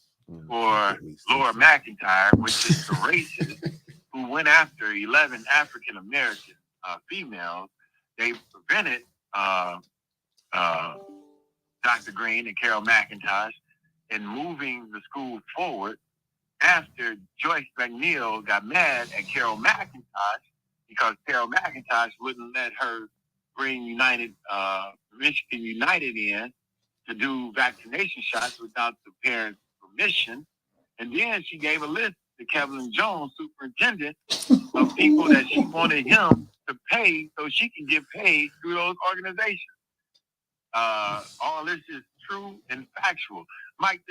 G: for Laura McIntyre, which is the racist who went after 11 African-American females. They prevented Dr. Green and Carol McIntosh in moving the school forward after Joyce McNeil got mad at Carol McIntosh because Carol McIntosh wouldn't let her bring Michigan United in to do vaccination shots without the parents' permission. And then she gave a list to Kevin Jones, superintendent, of people that she wanted him to pay so she can get paid through those organizations. All this is true and factual. Mike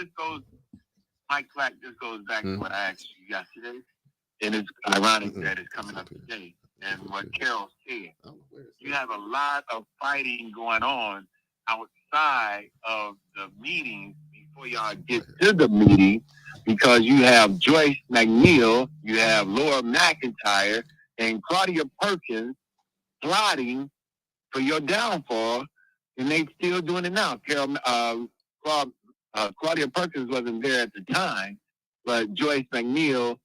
G: Flack, this goes back to what I asked you yesterday. And it's ironic that it's coming up today. And what Carol said, you have a lot of fighting going on outside of the meetings before y'all get to the meeting, because you have Joyce McNeil, you have Laura McIntyre, and Claudia Perkins plotting for your downfall, and they still doing it now. Claudia Perkins wasn't there at the time, but Joyce McNeil,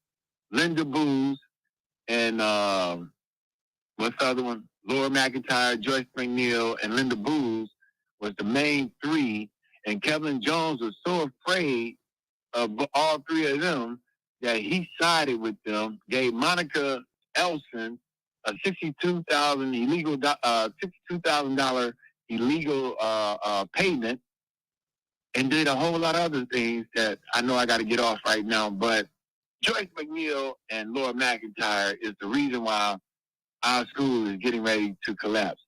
G: Linda Booz, and what's the other one? Laura McIntyre, Joyce McNeil, and Linda Booz was the main three. And Kevin Jones was so afraid of all three of them that he sided with them, gave Monica Elson a $62,000 illegal payment, and did a whole lot of other things that I know I got to get off right now. But Joyce McNeil and Laura McIntyre is the reason why our school is getting ready to collapse.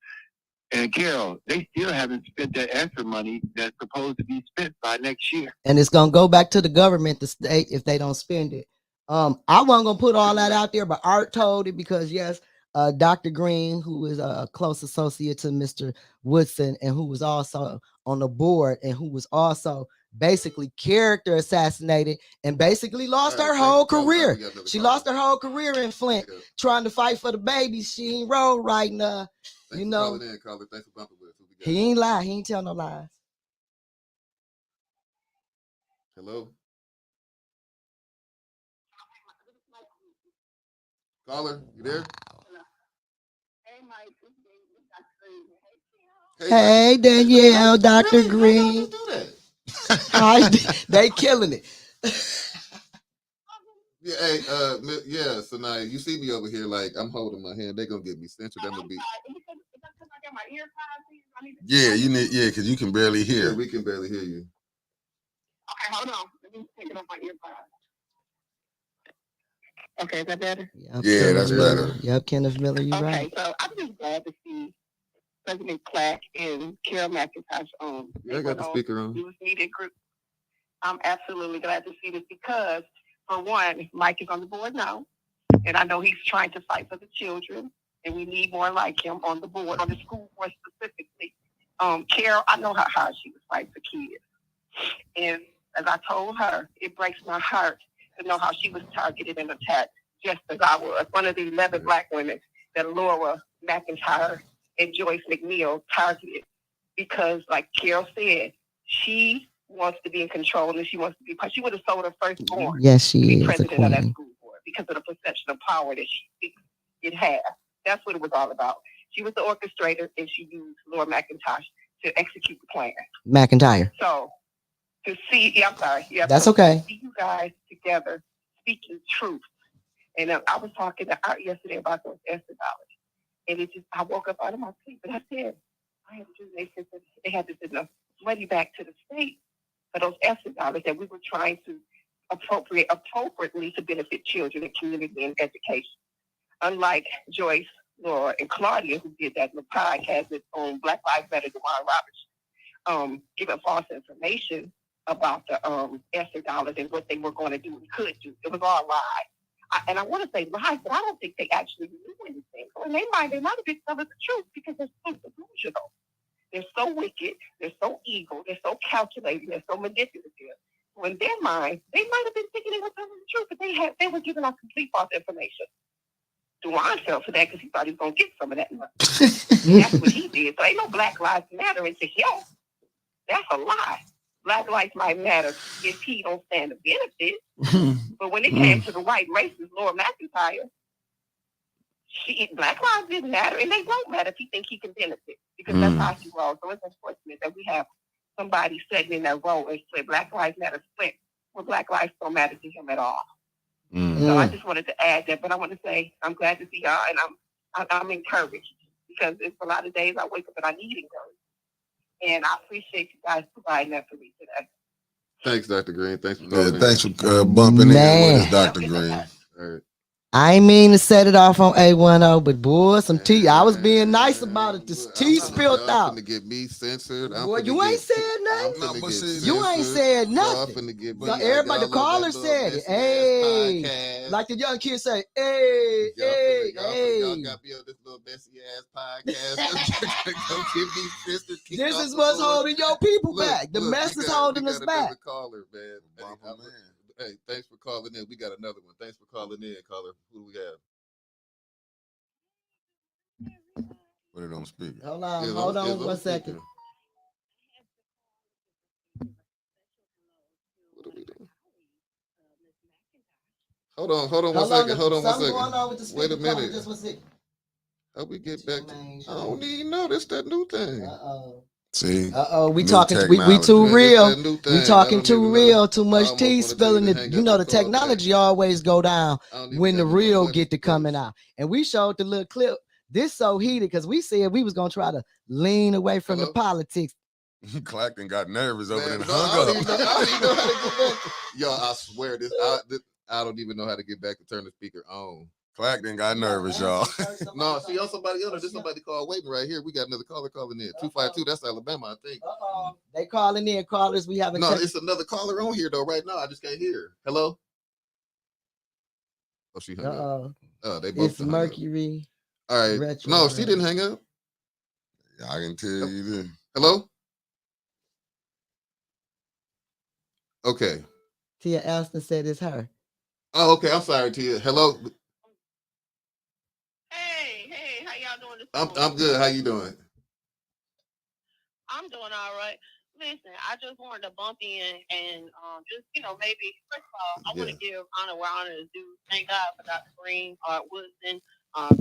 G: And Carol, they still haven't spent that extra money that's supposed to be spent by next year.
C: And it's gonna go back to the government, the state, if they don't spend it. I wasn't gonna put all that out there, but Art told it because yes, Dr. Green, who is a close associate to Mr. Woodson, and who was also on the board, and who was also basically character assassinated and basically lost her whole career. She lost her whole career in Flint trying to fight for the babies. She ain't roll right now. You know,
B: Thanks for bumping with us.
C: he ain't lie. He ain't tell no lies.
B: Hello? Caller, you there?
C: Hey, Danielle, Dr. Green. Hi, they killing it.
B: Yeah, hey, so now you see me over here like I'm holding my hand. They're gonna get me censored. I'm gonna be.
A: Yeah, because you can barely hear.
B: Yeah, we can barely hear you.
G: Okay, hold on. Let me take it off my earpods. Okay, is that better?
C: Yep,
A: Yeah, that's better.
C: Yep, Kenneth Miller, you're right.
G: Okay, so I'm just glad to see President Clark and Carol McIntosh
B: Yeah, I got the speaker on.
G: news media group. I'm absolutely glad to see this because, for one, Mike is on the board now, and I know he's trying to fight for the children, and we need more like him on the board, on the school board specifically. Carol, I know how hard she was fighting for kids, and as I told her, it breaks my heart to know how she was targeted and attacked, just as I was. One of the 11 Black women that Laura McIntyre and Joyce McNeil targeted, because, like Carol said, she wants to be in control, and she wants to be. She would have sold her firstborn.
C: Yes, she
G: to be
C: is
G: president of that school board because of the perception of power that she thinks it has. That's what it was all about. She was the orchestrator, and she used Laura McIntosh to execute the plan.
C: McIntyre.
G: So to see, I'm sorry. Yeah,
C: that's okay.
G: To see you guys together speaking truth, and I was talking to Art yesterday about those ESSA dollars, and it just I woke up out of my sleep, and I said I had to do. They said they had to send the money back to the state for those ESSA dollars that we were trying to appropriate appropriately to benefit children and community and education. Unlike Joyce, Laura, and Claudia, who did that in the podcast on Black Lives Matter, DeMar Roberts, giving false information about the ESSA dollars and what they were going to do and could do. It was all lies. And I want to say lies, but I don't think they actually knew anything. And they might have been telling the truth because they're so delusional. They're so wicked. They're so evil. They're so calculating. They're so manipulative. So in their mind, they might have been thinking they were telling the truth, but they were giving out complete false information. Duane fell for that because he thought he was going to get some of that money. That's what he did. So ain't no Black Lives Matter into him. That's a lie. Black lives might matter if he don't stand to benefit. But when it came to the white racist Laura McIntyre, Black lives didn't matter, and they won't matter if he think he can benefit, because that's how he rolls. So it's unfortunate that we have somebody sitting in that role and split Black Lives Matter split, where Black lives don't matter to him at all. So I just wanted to add that, but I want to say I'm glad to see y'all, and I'm encouraged, because it's a lot of days I wake up and I need encouragement. And I appreciate you guys providing that for me today.
B: Thanks, Dr. Green. Thanks for calling.
A: Thanks for bumping in with us, Dr. Green.
B: All right.
C: I ain't mean to set it off on A10, but boy, some tea. I was being nice about it. This tea spilled out.
B: To get me censored.
C: Boy, you ain't said nothing. You ain't said nothing. Everybody, the caller said it. Hey, like the young kids say, hey.
B: Y'all got me on this little messy ass podcast. Don't give me censored.
C: This is what's holding your people back. The mess is holding us back.
B: Caller, man. Hey, thanks for calling in. We got another one. Thanks for calling in, caller. Who do we have?
A: Put it on speaker.
C: Hold on 1 second.
B: What are we doing? Hold on 1 second. Hold on 1 second.
C: Going on with the
B: Wait a minute.
C: Just 1 second.
B: How we get back to? I don't even know. This that new thing.
A: See?
C: We talking. We too real. We talking too real. Too much tea spilling. You know the technology always go down when the real get to coming out. And we showed the little clip. This so heated because we said we was gonna try to lean away from the politics.
A: Clacton got nervous over there and
B: I
A: hung
B: don't
A: up.
B: even know how to get back. Yo, I swear I don't even know how to get back and turn the speaker on.
A: Clacton got nervous, y'all.
B: No, see, on somebody else. There's somebody called waiting right here. We got another caller calling in. 252. That's Alabama, I think.
C: They calling in callers. We haven't.
B: No, it's another caller on here though. Right now, I just can't hear her. Hello. Oh, she hung up. Oh, they both.
C: It's Mercury.
B: All right. No, she didn't hang up.
A: Yeah, I can tell you this.
B: Hello. Okay.
C: Tia Alston said it's her.
B: Oh, okay. I'm sorry, Tia. Hello.
G: Hey, how y'all doing this
B: I'm
G: morning?
B: good. How you doing?
G: I'm doing all right. Listen, I just wanted to bump in and just, maybe, first of all, I want to give honor where honor is due. Thank God for Dr. Green, Art Woodson,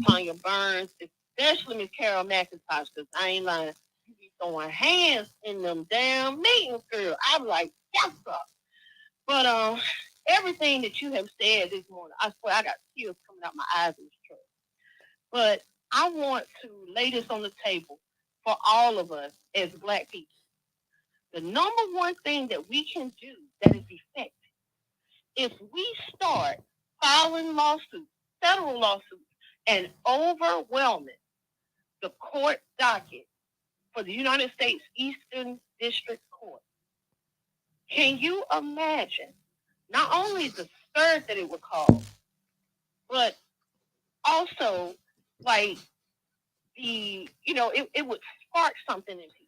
G: Tanya Burns, especially Miss Carol McIntosh, because I ain't lying. You be throwing hands in them damn meetings, girl. I'm like, yes, sir. But everything that you have said this morning, I swear I got tears coming out my eyes in this truck. But I want to lay this on the table for all of us as Black people. The number one thing that we can do that is effective, if we start filing lawsuits, federal lawsuits, and overwhelming the court docket
H: for the United States Eastern District Court. Can you imagine not only the stir that it would cause, but also like it would spark something in people.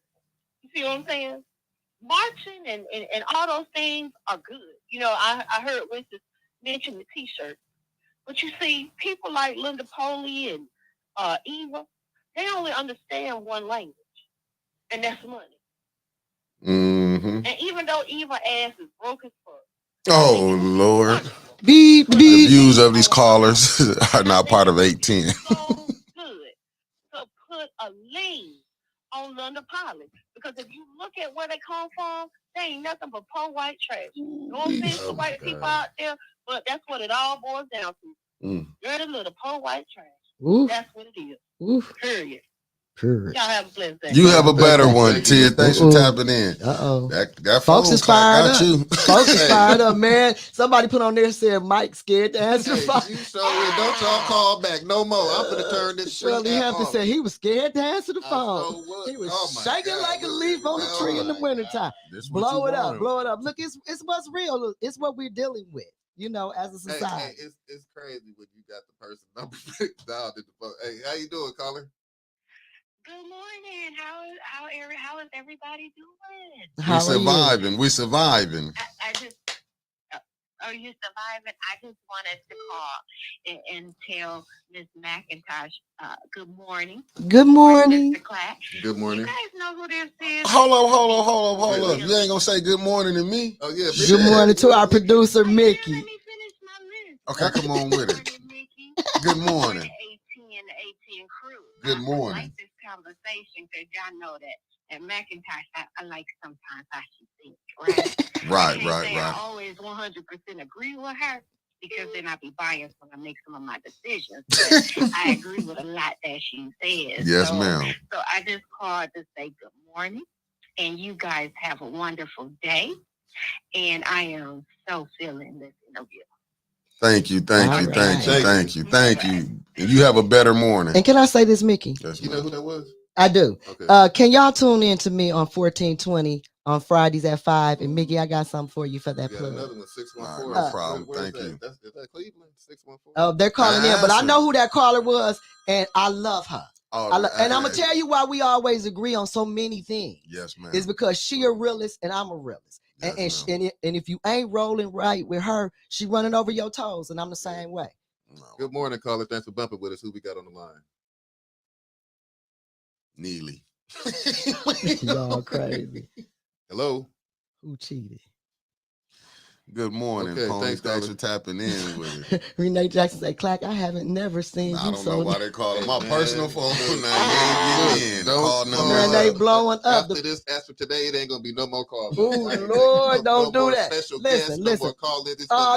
H: You see what I'm saying? Marching and all those things are good. I heard Winston mention the T-shirt. But you see, people like Linda Poley and Eva, they only understand one language, and that's money.
A: Mm-hmm.
H: And even though Eva ass is broke as fuck.
A: Oh, Lord.
C: Beep,
A: The
C: beep.
A: views of these callers are not part of 810.
H: So good to put a lien on Linda Poley. Because if you look at where they come from, they ain't nothing but poor white trash. No offense to white people out there, but that's what it all boils down to. Dirty little poor white trash.
C: Oof.
H: That's what it is.
C: Oof.
H: Period.
C: Period.
H: Y'all have a blessed day.
A: You have a better one, Tia. Thanks for tapping in.
C: Uh-oh.
A: That
C: Folks
A: phone
C: is fired
A: got
C: up.
A: you.
C: Folks is fired up, man. Somebody put on there and said Mike scared to answer the phone.
B: You don't y'all call back no more. I'm gonna turn this
C: Shirley Hampton said he was scared to answer the
B: I
C: phone.
B: sure was.
C: He was
B: Oh my
C: shaking
B: God.
C: like a leaf on a tree in the wintertime. Blow it up, blow it up. Look, it's what's real. Look, it's what we're dealing with, as a society.
B: Hey, it's crazy when you got the person number down at the phone. Hey, how you doing, caller?
H: Good morning. How is everybody doing?
A: We're surviving. We're surviving.
H: I just are you surviving? I just wanted to call and tell Ms. McIntosh good morning.
C: Good morning.
H: Mr. Clack.
B: Good morning.
H: You guys know who this is?
A: Hold up. You ain't gonna say good morning to me?
B: Oh yeah.
C: Good morning to our producer Mickey.
H: Let me finish my list.
A: Okay, come on with it. Good morning.
H: 18 crew.
A: Good morning.
H: I like this conversation because y'all know that at McIntosh, I like sometimes how she thinks, right? I always 100% agree with her because then I be biased when I make some of my decisions. But I agree with a lot that she says.
A: Yes, ma'am.
H: So I just called to say good morning, and you guys have a wonderful day. And I am so feeling this interview.
A: Thank you. And you have a better morning.
C: And can I say this, Mickey?
A: Yes,
B: you know who that was?
C: I do.
B: Okay.
C: Can y'all tune in to me on 1420 on Fridays at 5? And Mickey, I got something for you for that plug.
B: Another one, 614.
A: No problem. Thank you.
B: Is that Cleveland? 614.
C: Oh, they're calling in, but I know who that caller was, and I love her. And I'm gonna tell you why we always agree on so many things.
A: Yes, ma'am.
C: It's because she a realist and I'm a realist.
A: Yes,
C: and if you ain't rolling right with her, she running over your toes, and I'm the same way.
A: No.
B: Good morning, caller. Thanks for bumping with us. Who we got on the line?
A: Neely.
C: Y'all crazy.
B: Hello.
C: Who cheated?
A: Good morning,
B: Okay,
A: Pony.
B: thanks,
A: Thanks for tapping in with it.
C: Renee Jackson said, "Clack, I haven't never seen
A: I
C: you
A: don't
C: so."
A: know why they call it my personal phone.
C: Man, they blowing up.
B: After this, after today, it ain't gonna be no more calls.
C: Oh Lord, don't do that. Listen.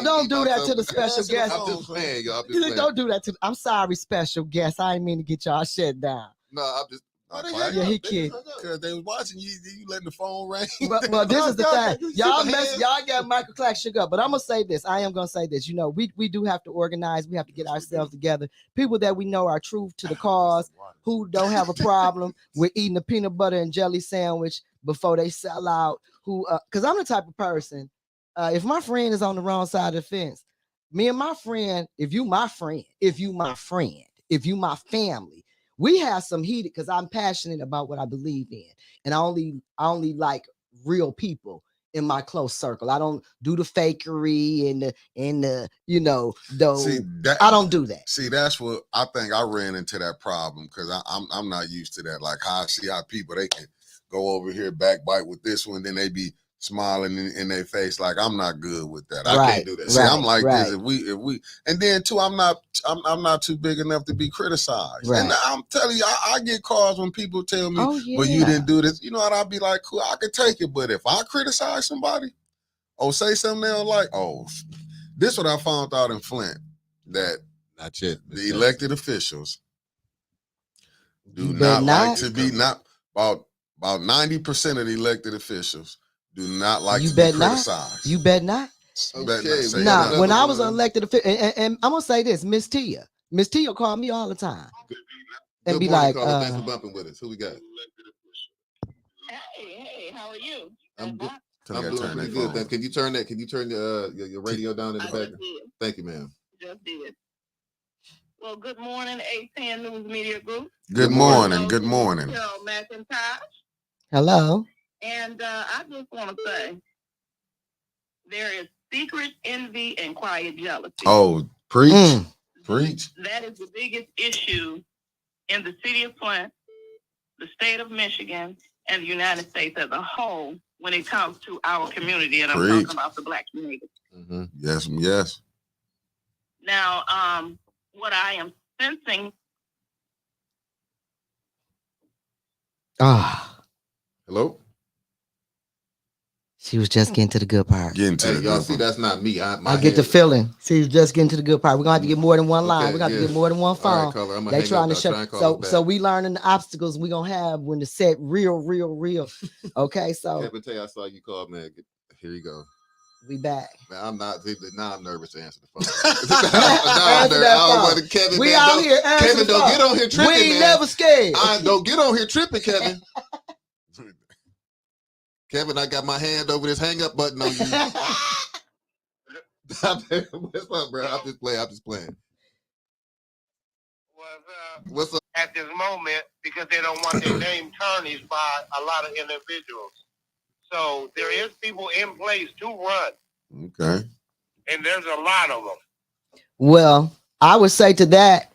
C: Don't do that to the special guest.
B: I'm just playing, y'all.
C: Don't do that to. I'm sorry, special guest. I didn't mean to get y'all shut down.
B: No, I'm just.
C: Yeah, he kid.
A: Because they was watching you letting the phone ring.
C: But this is the thing. Y'all got Michael Clack shook up. But I'm gonna say this. I am gonna say this. We do have to organize. We have to get ourselves together. People that we know are true to the cause, who don't have a problem with eating a peanut butter and jelly sandwich before they sell out. Because I'm the type of person. If my friend is on the wrong side of the fence, me and my friend, if you my family. We have some heated because I'm passionate about what I believe in, and I only like real people in my close circle. I don't do the fakery and the I don't do that.
A: See, that's what I think I ran into that problem because I'm not used to that. Like how I see how people they can go over here backbite with this one, then they be smiling in their face like I'm not good with that. I can't do that. See, I'm like this. If we and then too, I'm not too big enough to be criticized.
C: Right.
A: And I'm telling you, I get calls when people tell me, well, you didn't do this. You know what? I'll be like, cool, I could take it. But if I criticize somebody or say something they'll like, this is what I found out in Flint, that
B: not yet.
A: The elected officials do not like to be about 90% of the elected officials do not like to be criticized.
C: You bet not.
B: Okay.
C: Now, when I was an elected official, and I'm gonna say this, Miss Tia called me all the time and be like,
B: "Thanks for bumping with us. Who we got?"
H: Hey, how are you?
B: I'm good.
A: Tell
B: I'm
A: me I
B: doing
A: turn
B: pretty
A: that
B: good.
A: phone.
B: Can you turn that? Can you turn your radio down in the
H: I
B: back?
H: just did.
B: Thank you, ma'am.
H: Just did. Well, good morning, A10 News Media Group.
A: Good morning. Good morning.
H: Carol McIntosh.
C: Hello.
H: And I just want to say there is secret envy and quiet jealousy.
A: Oh, preach. Preach.
H: That is the biggest issue in the city of Flint, the state of Michigan, and the United States as a whole when it comes to our community. And I'm talking about the Black community.
B: Mm-hmm.
A: Yes, yes.
H: Now, what I am sensing.
B: Hello?
C: She was just getting to the good part.
A: Getting to
B: Hey,
A: the
B: y'all
A: good
B: see,
A: part.
B: that's not me.
C: I get the feeling. She was just getting to the good part. We're gonna have to get more than one line.
B: Okay,
C: We're gonna have to
B: yeah.
C: get more than one phone.
B: All right, caller, I'm gonna
C: They
B: hang
C: trying
B: up
C: to
B: now. Try and
C: show.
B: call us
C: So
B: back.
C: we learning the obstacles we gonna have when the set real. Okay, so
B: Kevin, tell you I saw you call, man. Here you go.
C: we back.
B: Man, I'm not. Now I'm nervous to answer the phone.
C: Answer that phone.
B: Kevin,
C: We
B: man,
C: out here.
B: Kevin, don't get on here tripping,
C: we ain't
B: man.
C: never scared.
B: Don't get on here tripping, Kevin. Kevin, I got my hand over this hang up button on you. What's up, bro? I'm just playing. What's up?
G: At this moment, because they don't want their name tarnished by a lot of individuals. So there is people in place to run.
A: Okay.
G: And there's a lot of them.
C: Well, I would say to that,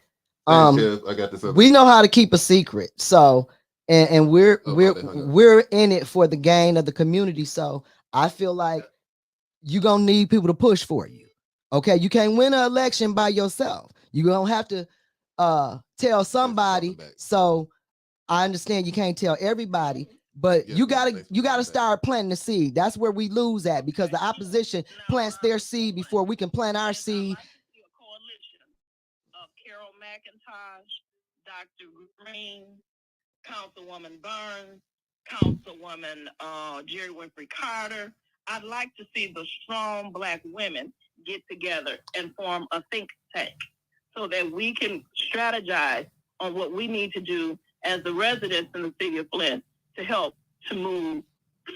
B: Thanks, Kev. I got this up.
C: we know how to keep a secret. So and we're in it for the gain of the community. So I feel like you're gonna need people to push for you. Okay, you can't win an election by yourself. You're gonna have to tell somebody. So I understand you can't tell everybody, but you gotta start planting the seed. That's where we lose at, because the opposition plants their seed before we can plant our seed.
H: Coalition of Carol McIntosh, Dr. Green, Councilwoman Burns, Councilwoman Jerry Winfrey Carter. I'd like to see the strong Black women get together and form a think tank so that we can strategize on what we need to do as the residents in the city of Flint to help to move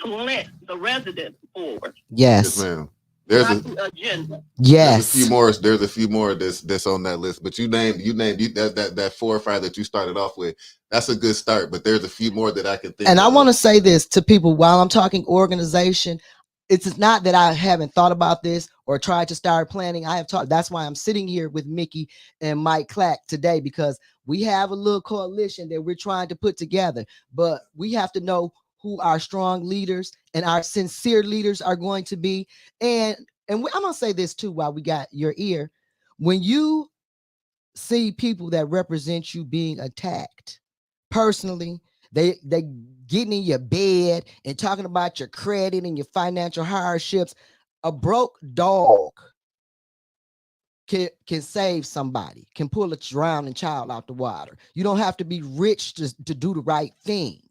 H: Flint, the residents, forward.
C: Yes,
B: ma'am.
H: There's the agenda.
C: Yes.
B: There's a few more that's on that list. But you named that 4 or 5 that you started off with. That's a good start. But there's a few more that I can think.
C: And I want to say this to people while I'm talking organization. It's not that I haven't thought about this or tried to start planning. I have taught. That's why I'm sitting here with Mickey and Mike Clack today, because we have a little coalition that we're trying to put together. But we have to know who our strong leaders and our sincere leaders are going to be. And I'm gonna say this too while we got your ear. When you see people that represent you being attacked personally, they getting in your bed and talking about your credit and your financial hardships. A broke dog can save somebody, can pull a drowning child out the water. You don't have to be rich to do the right thing.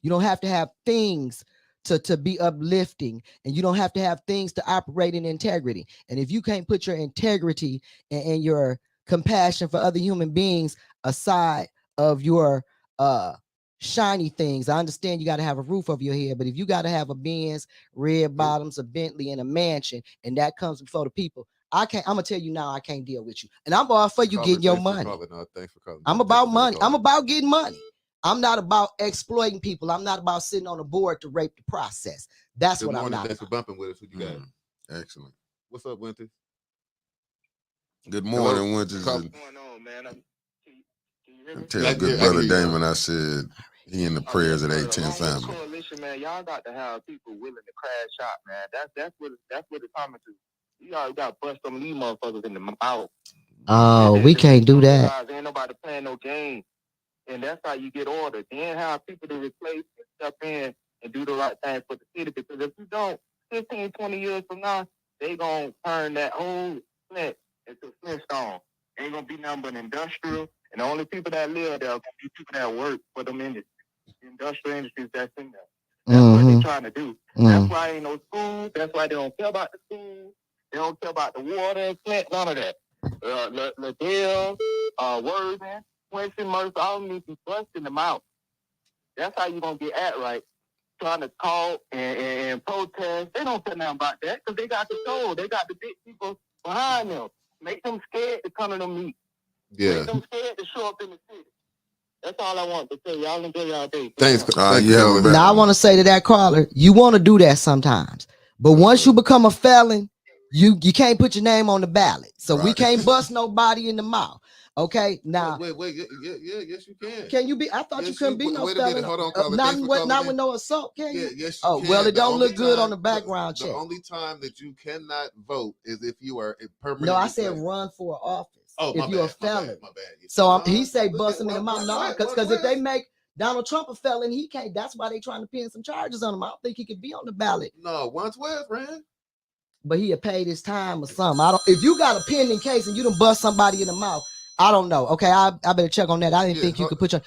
C: You don't have to have things to be uplifting, and you don't have to have things to operate in integrity. And if you can't put your integrity and your compassion for other human beings aside of your shiny things, I understand you got to have a roof over your head, but if you got to have a Benz, red bottoms, a Bentley, and a mansion, and that comes before the people, I'm gonna tell you now, I can't deal with you. And I'm all for you getting your money.
B: Thanks for calling.
C: I'm about money. I'm about getting money. I'm not about exploiting people. I'm not about sitting on a board to rape the process. That's what I'm not.
B: Thanks for bumping with us. What you got?
A: Excellent.
B: What's up, Winter?
A: Good morning, Winters.
G: What's going on, man?
A: Tell good brother Damon I said he in the prayers at 810 family.
G: Coalition, man, y'all got to have people willing to crash out, man. That's what it's coming to. You all got to bust some of these motherfuckers in the mouth.
C: Oh, we can't do that.
G: Ain't nobody playing no game. And that's how you get order. Then have people to replace and step in and do the right thing for the city. Because if you don't, 15, 20 years from now, they going to turn that whole Flint into Flintstone. Ain't going to be nothing but industrial. And the only people that live there are going to be people that work for them industrial industries that's in there. That's what they're trying to do. That's why ain't no schools. That's why they don't care about the schools. They don't care about the water and Flint, none of that. Liddell, Worthing, Quincy, Murphy, all of them need to be busting them out. That's how you're going to get at right. trying to call and protest. They don't say nothing about that because they got control. They got the big people behind them. Make them scared to come to them meetings.
B: Yeah.
G: Make them scared to show up in the city. That's all I want to say. Y'all enjoy y'all day.
B: Thanks.
C: Now I want to say to that caller, you want to do that sometimes, but once you become a felon, you can't put your name on the ballot. So we can't bust nobody in the mouth. Okay, now
B: wait, yes you can.
C: Can you be? I thought you couldn't be no
B: wait a
C: felon.
B: minute, hold on, caller.
C: Not with no assault, can you?
B: Yes, you can.
C: Well, it
B: The
C: don't
B: only
C: look good on
B: time-
C: the background check.
B: The only time that you cannot vote is if you are permanently.
C: No, I said run for office.
B: Oh,
C: if you're a felon.
B: My bad.
C: So he say bust him in the mouth. No, because if they make Donald Trump a felon, he can't. That's why they trying to pin some charges on him. I don't think he could be on the ballot.
B: No, once West ran.
C: But he had paid his time or something. I don't. If you got a pending case and you done bust somebody in the mouth, I don't know. Okay, I better check on that. I didn't think you could put your.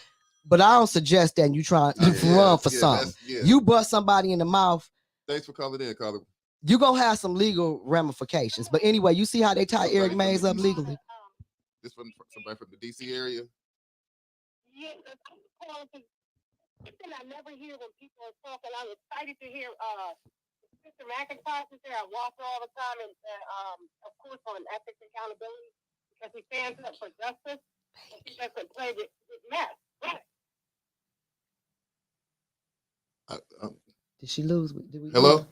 C: But I don't suggest that you try to run for something. You bust somebody in the mouth.
B: Thanks for calling in, caller.
C: You gonna have some legal ramifications. But anyway, you see how they tie Eric Mays up legally.
B: This from somebody from the DC area.
H: Yeah, I never hear when people are talking. I'm excited to hear Mr. McIntosh is there. I watch her all the time, and of course on ethics and accountability because he stands up for justice. And he doesn't play with mess. Right.
C: Did she lose? Did we
B: Hello?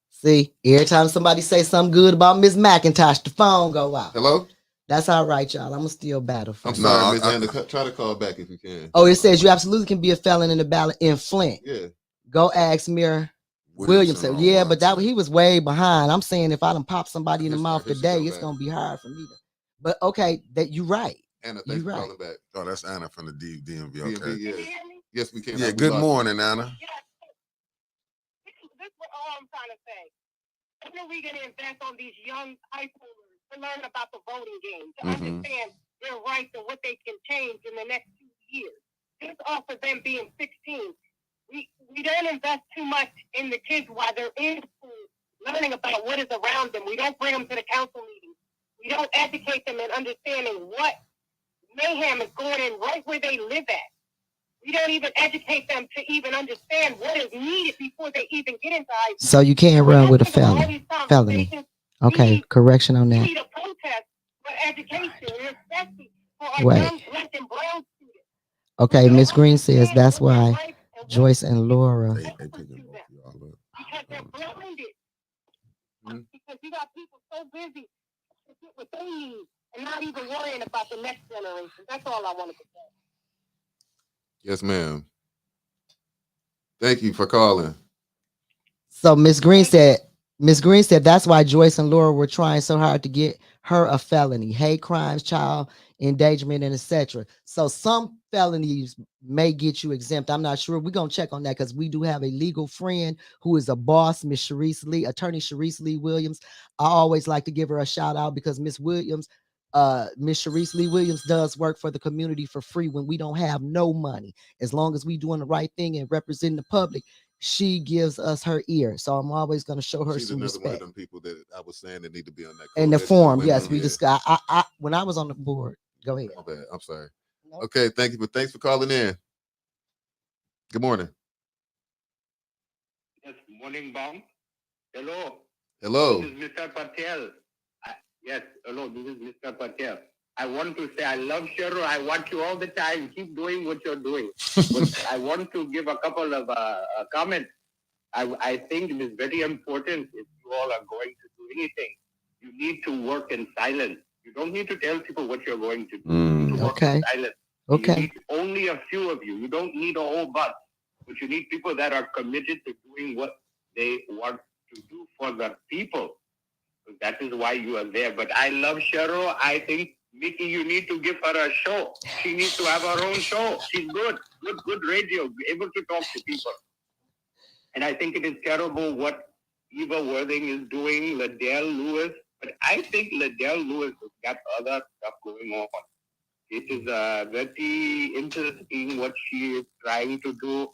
C: See, every time somebody say something good about Miss McIntosh, the phone go out.
B: Hello?
C: That's all right, y'all. I'm gonna still battle for
B: I'm sorry, Miss Anna. Try to call back if you can.
C: Oh, it says you absolutely can be a felon in the ballot in Flint.
B: Yeah.
C: Go ask Mayor Williamson. Yeah, but he was way behind. I'm saying if I done pop somebody in the mouth today, it's gonna be hard for me to. But okay, that you right.
B: Anna, thanks for calling back.
A: Oh, that's Anna from the DMV. Okay.
B: DMV, yeah. Yes, we can.
A: Yeah. Good morning, Anna.
H: This is all I'm trying to say. When are we going to invest on these young high schoolers to learn about the voting game, to understand their rights and what they can change in the next 2 years? Just off of them being 16. We don't invest too much in the kids while they're in school, learning about what is around them. We don't bring them to the council meetings. We don't educate them in understanding what mayhem is going in right where they live at. We don't even educate them to even understand what is needed before they even get into high school. So
C: you can't run with a felony. Okay, correction on that.
H: We need a protest for education, especially for our young black and brown students.
C: Okay, Miss Green says that's why Joyce and Laura.
A: They picking both y'all up.
H: Because they're blinded. Because you got people so busy to get what they need and not even worrying about the next generation. That's all I wanted to say.
B: Yes, ma'am. Thank you for calling.
C: So Miss Green said that's why Joyce and Laura were trying so hard to get her a felony, hate crimes, child endangerment, and etc. So some felonies may get you exempt. I'm not sure. We're gonna check on that because we do have a legal friend who is a boss, Miss Sharice Lee, attorney Sharice Lee Williams. I always like to give her a shout out because Miss Williams, Miss Sharice Lee Williams does work for the community for free when we don't have no money. As long as we doing the right thing and representing the public, she gives us her ear. So I'm always going to show her some respect.
B: One of them people that I was saying that need to be on that.
C: In the forum, yes, we discussed. I when I was on the board. Go ahead.
B: My bad. I'm sorry. Nope. Okay, thanks for calling in. Good morning.
G: Yes, morning, Bong. Hello.
B: Hello.
G: This is Mr. Patel. Yes, hello, this is Mr. Patel. I want to say I love Cheryl. I want you all the time. Keep doing what you're doing. But I want to give a couple of comments. I think it is very important if you all are going to do anything. You need to work in silence. You don't need to tell people what you're going to do. You need to work in silence.
C: Okay.
G: You need only a few of you. You don't need a whole bunch. But you need people that are committed to doing what they want to do for the people. That is why you are there. But I love Cheryl. I think, Mickey, you need to give her a show. She needs to have her own show. She's good radio, able to talk to people. And I think it is terrible what Eva Worthing is doing, Liddell Lewis. But I think Liddell Lewis has got other stuff going on. It is very interesting what she is trying to do.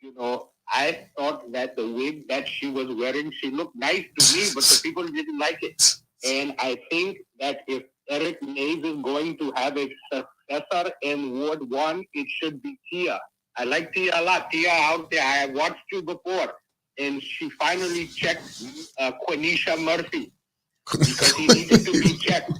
G: You know, I thought that the wig that she was wearing, she looked nice to me, but the people didn't like it. And I think that if Eric Mays is going to have a successor in Ward 1, it should be Tia. I like Tia a lot. Tia out there, I have watched you before, and she finally checked Quenisha Murphy because he needed to be checked.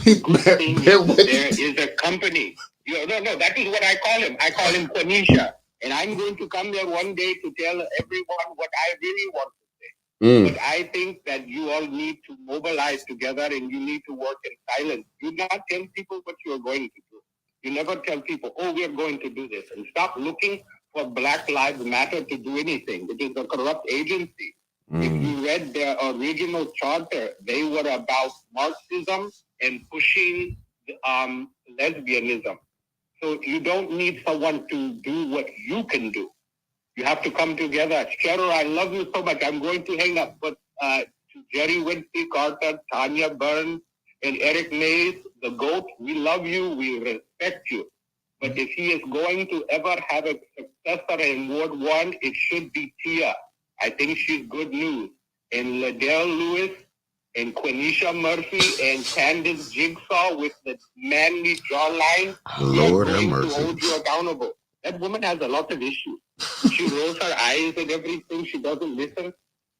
G: Good thing is there is a company. No, that is what I call him. I call him Quenisha. And I'm going to come there one day to tell everyone what I really want to say. But I think that you all need to mobilize together and you need to work in silence. Do not tell people what you are going to do. You never tell people, oh, we are going to do this. And stop looking for Black Lives Matter to do anything. It is a corrupt agency. If you read their original charter, they were about Marxism and pushing lesbianism. So you don't need someone to do what you can do. You have to come together. Cheryl, I love you so much. I'm going to hang up. But to Jerry Winston Carter, Tanya Burns, and Eric Mays, the GOAT, we love you. We respect you. But if he is going to ever have a successor in Ward 1, it should be Tia. I think she's good news. And Liddell Lewis and Quenisha Murphy and Candace Jigsaw with the manly jawline.
A: Lord have
G: to
A: mercy.
G: hold you accountable. That woman has a lot of issues. She rolls her eyes and everything. She doesn't listen.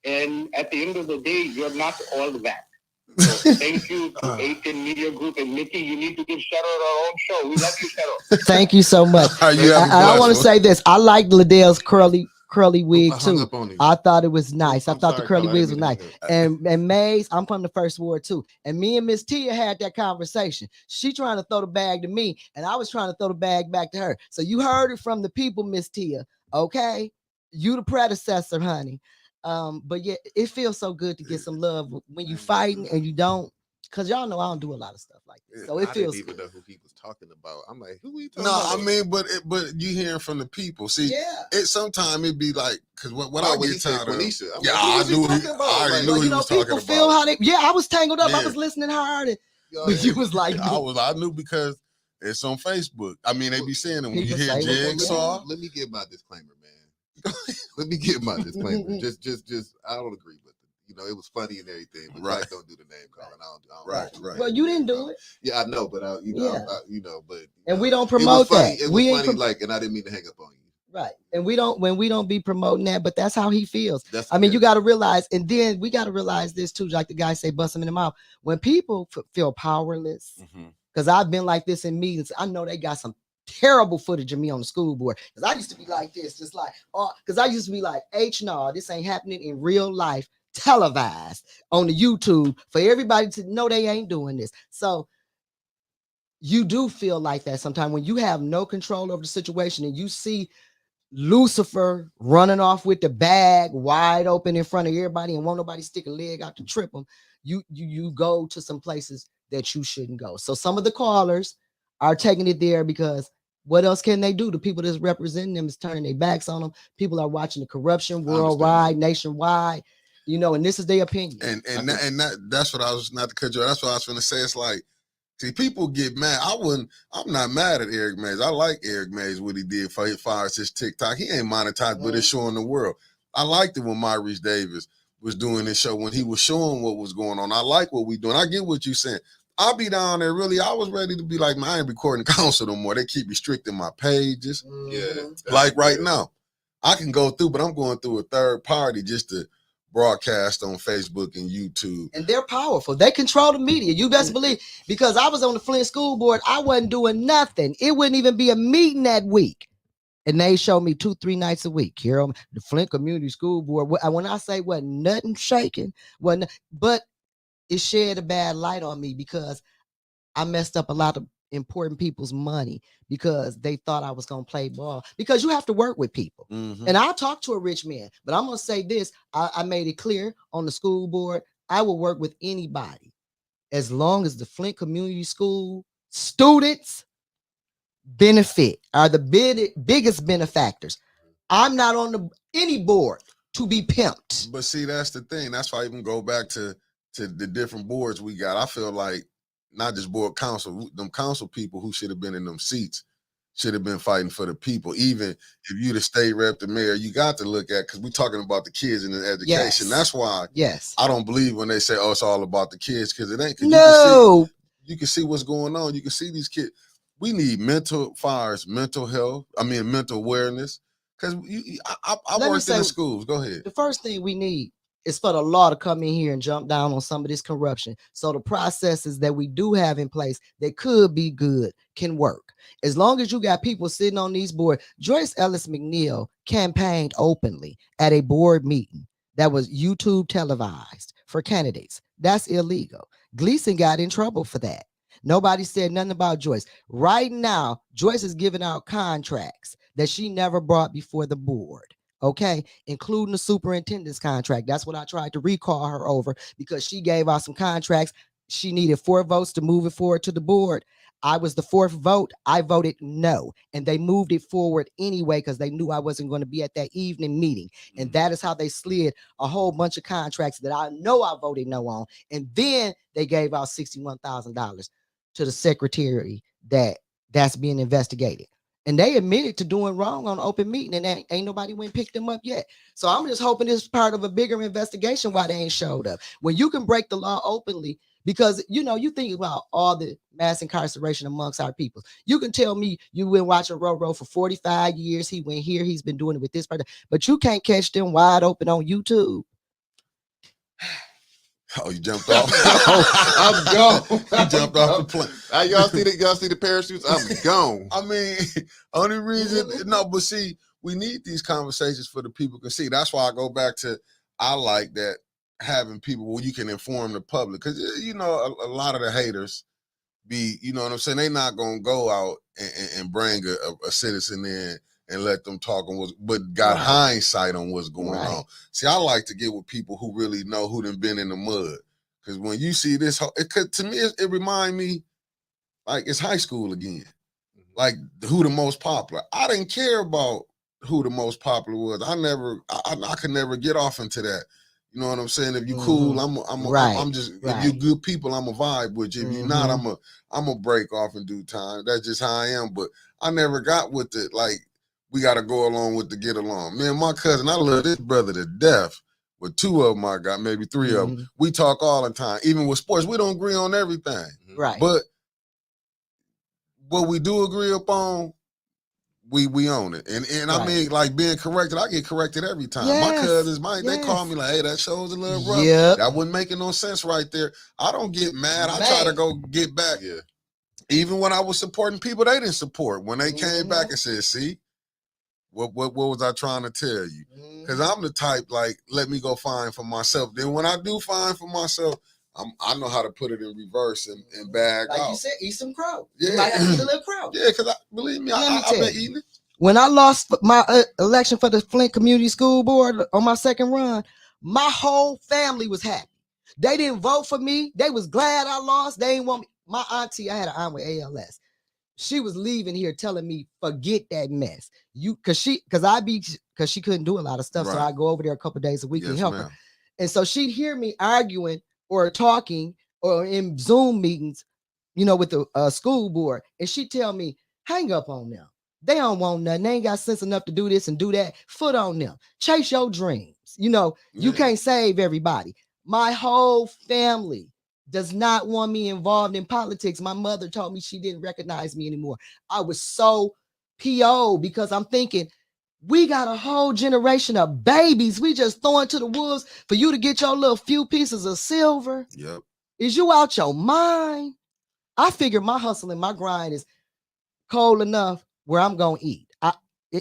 G: And at the end of the day, you're not all that. So thank you to 18 Media Group. And Nikki, you need to give Cheryl her own show. We love you, Cheryl.
C: Thank you so much.
A: You have a
C: I want to
A: blessing.
C: say this. I like Liddell's curly wig too.
B: On
C: I thought it was nice. I
B: I'm
C: thought
B: sorry,
C: the curly
B: Carla, I
C: wigs
B: didn't
C: was
B: mean
C: nice.
B: to
C: And Maze, I'm from the first ward too. And me and Miss Tia had that conversation. She trying to throw the bag to me, and I was trying to throw the bag back to her. So you heard it from the people, Miss Tia. Okay, you the predecessor, honey. But yeah, it feels so good to get some love when you fighting and you don't. Cause y'all know I don't do a lot of stuff like this, so it
B: I
C: feels
B: didn't even
C: good.
B: know who he was talking about. I'm like, who are you talking
A: No,
B: about?
A: I mean, but you hearing from the people. See,
C: Yeah.
A: it sometimes it be like, because what I
B: when he
A: get
B: said
A: tired of.
B: Quenisha, I'm
A: Yeah,
B: like, who
A: I
B: is he
A: knew
B: talking about?
A: I already
B: Like,
A: knew
C: Well,
A: he
C: you know,
A: was talking
C: people
A: about.
C: feel how they. Yeah, I was tangled up. I
A: Yeah.
C: was listening hard, and
B: Yo,
C: but you was like,
A: I knew because it's on Facebook. I mean, they be saying it when you
C: People
A: hear
C: say, well,
A: Jigsaw.
B: let me get my disclaimer, man. Let me get my disclaimer. just I don't agree with it. You know, it was funny and everything, but
A: Right.
B: Jack don't do the name calling. I don't
A: Right.
C: well, you didn't do it,
B: Yeah, I know, but but
C: and we don't
B: it was
C: promote
B: funny.
C: that.
B: It
C: We
B: was
C: ain't
B: funny, like, and I didn't mean to hang up on you.
C: right, and we don't be promoting that, but that's how he feels.
B: That's
C: I mean,
B: yeah.
C: you got to realize, and then we got to realize this too, like the guy say, bust him in the mouth. When people feel powerless, because I've been like this in meetings, I know they got some terrible footage of me on the school board. Because I used to be like this, just like, because I used to be like, no, this ain't happening in real life, televised on the YouTube for everybody to know they ain't doing this. So you do feel like that sometimes when you have no control over the situation and you see Lucifer running off with the bag wide open in front of everybody and won't nobody stick a leg out to trip them. You go to some places that you shouldn't go. So some of the callers are taking it there because what else can they do? The people that's representing them is turning their backs on them. People are watching the corruption worldwide, nationwide, you know, and this is their opinion.
A: And that's what I was, not to cut you off, that's what I was going to say. It's like, see, people get mad. I'm not mad at Eric Mays. I like Eric Mays, what he did for far as his TikTok. He ain't monetized, but it's showing the world. I liked it when Maurice Davis was doing this show, when he was showing what was going on. I like what we doing. I get what you're saying. I'll be down there, really. I was ready to be like, man, I ain't recording council no more. They keep restricting my pages.
B: Yeah.
A: Like right now, I can go through, but I'm going through a third party just to broadcast on Facebook and YouTube.
C: And they're powerful. They control the media. You best believe, because I was on the Flint school board, I wasn't doing nothing. It wouldn't even be a meeting that week. And they showed me 2-3 nights a week here on the Flint Community School Board. When I say wasn't nothing shaking, but it shed a bad light on me because I messed up a lot of important people's money because they thought I was going to play ball, because you have to work with people. And I'll talk to a rich man, but I'm going to say this. I made it clear on the school board. I will work with anybody as long as the Flint Community School students benefit, are the biggest benefactors. I'm not on any board to be pimped.
A: But see, that's the thing. That's why I even go back to the different boards we got. I feel like not just board council, them council people who should have been in them seats should have been fighting for the people. Even if you the state rep, the mayor, you got to look at, because we're talking about the kids and the education.
C: Yes.
A: That's why I don't believe when they say, oh, it's all about the kids, because it ain't.
C: No.
A: You can see what's going on. You can see these kids. we need mental health. I mean, mental awareness. Because I worked in the schools. Go ahead.
C: The first thing we need is for the law to come in here and jump down on some of this corruption. So the processes that we do have in place that could be good can work. As long as you got people sitting on these boards. Joyce Ellis McNeil campaigned openly at a board meeting that was YouTube televised for candidates. That's illegal. Gleason got in trouble for that. Nobody said nothing about Joyce. Right now, Joyce is giving out contracts that she never brought before the board. Okay, including the superintendent's contract. That's what I tried to recall her over, because she gave out some contracts. She needed 4 votes to move it forward to the board. I was the 4th vote. I voted no, and they moved it forward anyway because they knew I wasn't going to be at that evening meeting. And that is how they slid a whole bunch of contracts that I know I voted no on. And then they gave out $61,000 to the secretary that's being investigated. And they admitted to doing wrong on open meeting, and ain't nobody went and picked them up yet. So I'm just hoping this is part of a bigger investigation why they ain't showed up. When you can break the law openly, because, you think about all the mass incarceration amongst our people. You can tell me you been watching Roro for 45 years. He went here. He's been doing it with this person. But you can't catch them wide open on YouTube.
A: Oh, you jumped off. I'm gone. You jumped off the plane.
B: Y'all see the parachutes? I'm gone.
A: I mean, only reason, no, but see, we need these conversations for the people to see. That's why I go back to, I like that, having people where you can inform the public. Because, a lot of the haters be, you know what I'm saying? They not going to go out and bring a citizen in and let them talk on but got hindsight on what's going on. See, I like to get with people who really know, who done been in the mud. Because when you see this, to me, it remind me, like, it's high school again. Like, who the most popular. I didn't care about who the most popular was. I could never get off into that. You know what I'm saying? If you cool, I'm just, if you good people, I'm a vibe with you. If you're not, I'm a break off in due time. That's just how I am. But I never got with it. Like, we got to go along with the get along. Me and my cousin, I love this brother to death. With 2 of them, I got maybe 3 of them. We talk all the time. Even with sports, we don't agree on everything.
C: Right.
A: But what we do agree upon, we own it. And I mean, like, being corrected, I get corrected every time. My cousins, they call me like, hey, that show's a little rough. That wasn't making no sense right there. I don't get mad. I try to go get back. Yeah. Even when I was supporting people they didn't support. When they came back and said, see, what was I trying to tell you? Because I'm the type, like, let me go find for myself. Then when I do find for myself, I know how to put it in reverse and bag out.
C: Like you said, eat some crow.
A: Yeah.
C: You might have to eat a little crow.
A: Yeah, because believe me, I've been eating it.
C: When I lost my election for the Flint Community School Board on my second run, my whole family was happy. They didn't vote for me. They was glad I lost. They didn't want me. My auntie, I had an aunt with ALS. She was leaving here telling me, forget that mess. Because she couldn't do a lot of stuff. So I go over there a couple days a week and help her. And so she'd hear me arguing or talking or in Zoom meetings, with the school board. And she'd tell me, hang up on them. They don't want nothing. They ain't got sense enough to do this and do that. Foot on them. Chase your dreams. You can't save everybody. My whole family does not want me involved in politics. My mother told me she didn't recognize me anymore. I was so PO because I'm thinking, we got a whole generation of babies we just throwing to the wolves for you to get your little few pieces of silver.
A: Yep.
C: Is you out your mind? I figure my hustle and my grind is cold enough where I'm going to eat.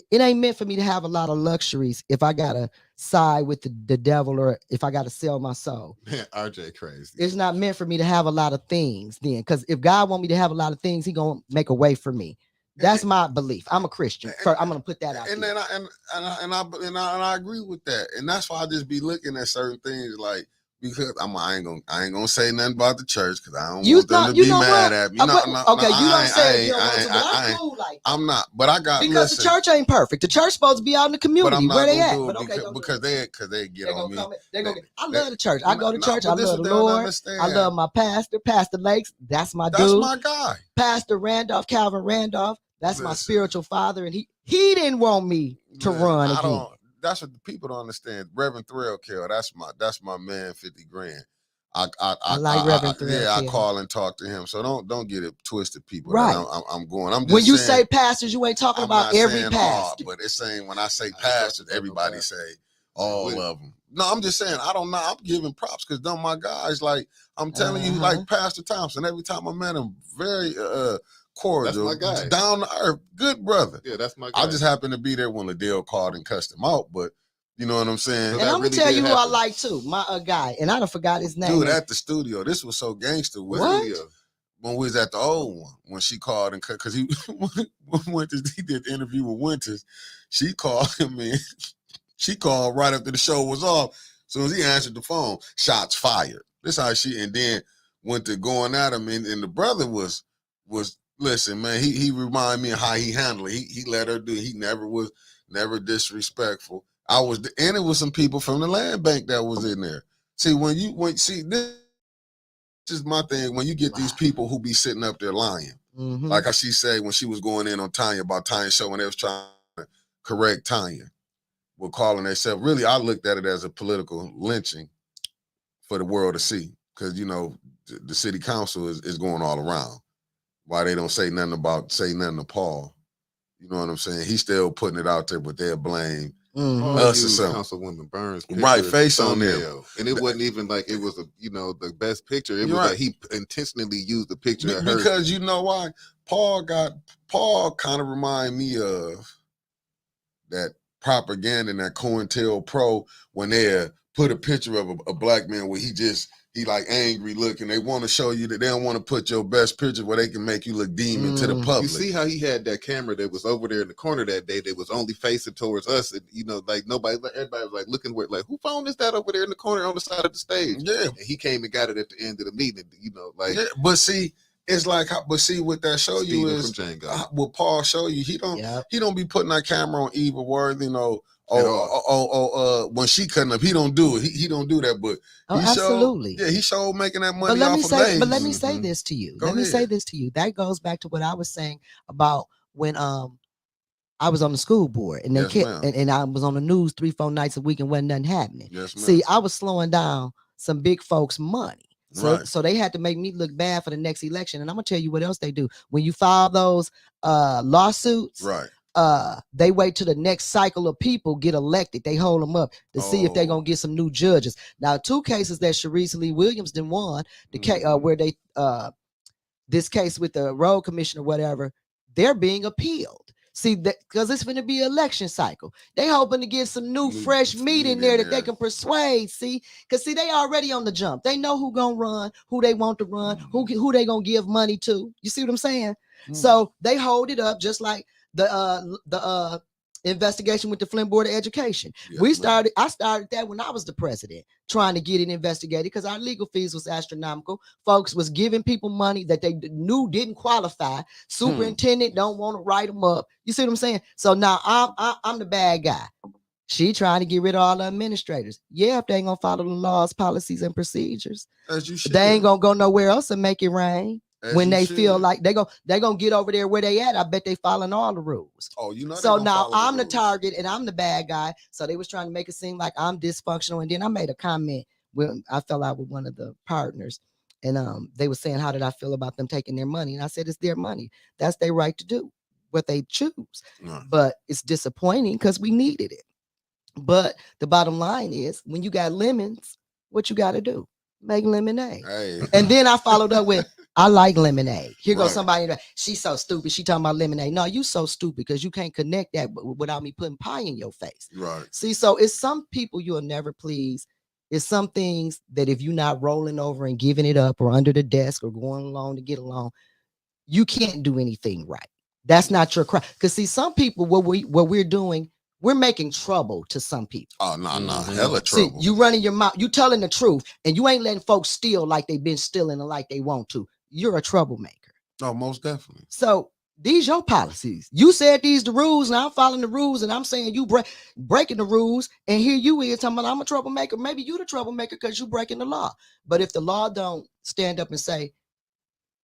C: It ain't meant for me to have a lot of luxuries if I got to side with the devil or if I got to sell my soul.
B: Man, RJ crazy.
C: It's not meant for me to have a lot of things then, because if God want me to have a lot of things, he going to make a way for me. That's my belief. I'm a Christian. I'm going to put that out
A: and
C: there.
A: Then I agree with that. And that's why I just be looking at certain things like, because I ain't gonna say nothing about the church because I don't want them to be mad at me.
C: You don't say it. I'm not,
A: but I got
C: because the church ain't perfect. The church supposed to be out in the community where they at.
A: Because they get on me.
C: I love the church. I go to church. I love the Lord. I love my pastor, Pastor Lakes. That's my dude.
A: That's my guy.
C: Pastor Randolph, Calvin Randolph. That's my spiritual father, and he didn't want me to run again.
A: That's what the people don't understand. Reverend Thrill Kill, that's my man, 50 grand.
C: I like Reverend Thrill.
A: I call and talk to him. So don't get it twisted, people.
C: Right.
A: I'm going. I'm just
C: when you
A: saying,
C: say pastors, you ain't talking about every pastor.
A: But it's saying when I say pastors, everybody say all of them. No, I'm just saying I don't know. I'm giving props because my guys, like I'm telling you, like Pastor Thompson. Every time I met him, very cordial,
B: that's my guy.
A: Down to earth, good brother.
B: Yeah, that's my guy.
A: I just happened to be there when Liddell called and cussed him out, but. You know what I'm saying?
C: And I'm gonna tell you who I like too, my guy, and I done forgot his name.
A: Dude, at the studio, this was so gangster.
C: What?
A: When we was at the old one, when she called and because he Winters, he did the interview with Winters, she called him in. She called right after the show was off. As soon as he answered the phone, shots fired. This how and then went to going at him, and the brother was listen, man. He reminded me of how he handled it. He let her do. He never disrespectful. And it was some people from the land bank that was in there. See, this is my thing. When you get these people who be sitting up there lying, like how she said when she was going in on Tanya about Tanya show when they was trying to correct Tanya, were calling themselves. Really, I looked at it as a political lynching for the world to see, because the city council is going all around. Why they don't say nothing to Paul? You know what I'm saying? He's still putting it out there, but they'll blame. Us or something.
B: Councilwoman Burns,
A: right? Face on there,
B: and it wasn't even like it was the best picture. It was like he intentionally used the picture of her
A: because you know why Paul kind of remind me of that propaganda in that COINTELPRO when they put a picture of a black man where he like angry looking. They want to show you that they don't want to put your best picture where they can make you look demon to the public.
B: You see how he had that camera that was over there in the corner that day that was only facing towards us, and like everybody was like looking where, like, who phone is that over there in the corner on the side of the stage?
A: Yeah,
B: and he came and got it at the end of the meeting.
A: But see, it's like, what that show
B: Steven
A: you is what Paul show you. He don't be putting that camera on Eva Worthy, when she cutting up, he don't do it. He don't do that, but
C: absolutely.
A: He showed making that money
C: But let me say this to you. Say this to you. That goes back to what I was saying about when I was on the school board and they and I was on the news 3-4 nights a week and wasn't nothing happening.
A: Yes,
C: see, I was slowing down some big folks' money. So they had to make me look bad for the next election. And I'm gonna tell you what else they do. When you file those lawsuits, they wait till the next cycle of people get elected. They hold them up to see if they're gonna get some new judges. Now, 2 cases that Sharice Lee Williams done won, the case where they this case with the road commissioner, whatever, they're being appealed. See, that because it's going to be an election cycle. They hoping to get some new fresh meat in there that they can persuade. See, because they already on the jump. They know who gonna run, who they want to run, who they gonna give money to. You see what I'm saying? So they hold it up just like the investigation with the Flint Board of Education. I started that when I was the president, trying to get it investigated because our legal fees was astronomical. Folks was giving people money that they knew didn't qualify. Superintendent don't want to write them up. You see what I'm saying? So now I'm the bad guy. She trying to get rid of all the administrators. Yeah, if they ain't gonna follow the laws, policies, and procedures, they ain't gonna go nowhere else and make it rain. When they feel like they gonna get over there where they at, I bet they following all the rules. So now I'm the target and I'm the bad guy. So they was trying to make it seem like I'm dysfunctional. And then I made a comment when I fell out with one of the partners, and they were saying, how did I feel about them taking their money? And I said, it's their money. That's their right to do what they choose. But it's disappointing because we needed it. But the bottom line is, when you got lemons, what you got to do? Make lemonade. And then I followed up with, I like lemonade. Here goes somebody, she's so stupid. She talking about lemonade. No, you so stupid because you can't connect that without me putting pie in your face. See, so it's some people you'll never please. It's some things that if you're not rolling over and giving it up or under the desk or going along to get along, you can't do anything right. That's not your crime. Because see, some people, what we're doing, we're making trouble to some people.
A: Oh, no, hella trouble.
C: See, you running your mouth, you telling the truth, and you ain't letting folks steal like they've been stealing and like they want to. You're a troublemaker.
A: Oh, most definitely.
C: So these your policies. You said these the rules, and I'm following the rules, and I'm saying you breaking the rules, and here you is talking about I'm a troublemaker. Maybe you the troublemaker because you breaking the law. But if the law don't stand up and say,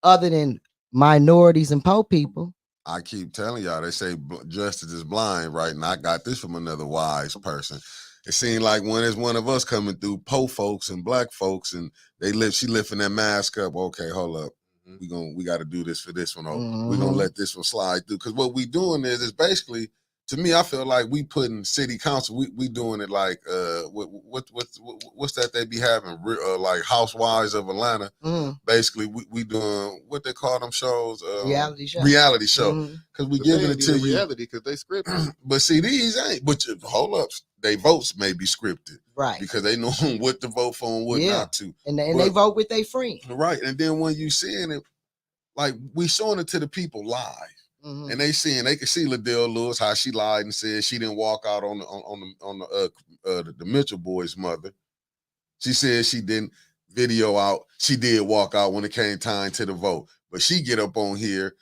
C: other than minorities and poor people,
A: I keep telling y'all, they say justice is blind, right? And I got this from another wise person. it seemed like when it's one of us coming through, poor folks and black folks, and she lifting that mask up. Okay, hold up. We got to do this for this one. We're going to let this one slide through. Because what we doing is basically, to me, I feel like we putting city council, we doing it like, what's that they be having? Like Housewives of Atlanta. Basically, we doing what they call them shows?
C: Reality show.
A: Reality show. Because we giving it to you.
B: Reality because they scripted.
A: But see, these ain't. But hold up. They votes may be scripted.
C: Right.
A: Because they know what to vote for and what not to.
C: And they vote with their friend.
A: Right. And then when you seeing it, like we showing it to the people live. And they can see Liddell Lewis, how she lied and said she didn't walk out on the Mitchell boys' mother. She said she didn't video out. She did walk out when it came time to the vote. But she get up on here.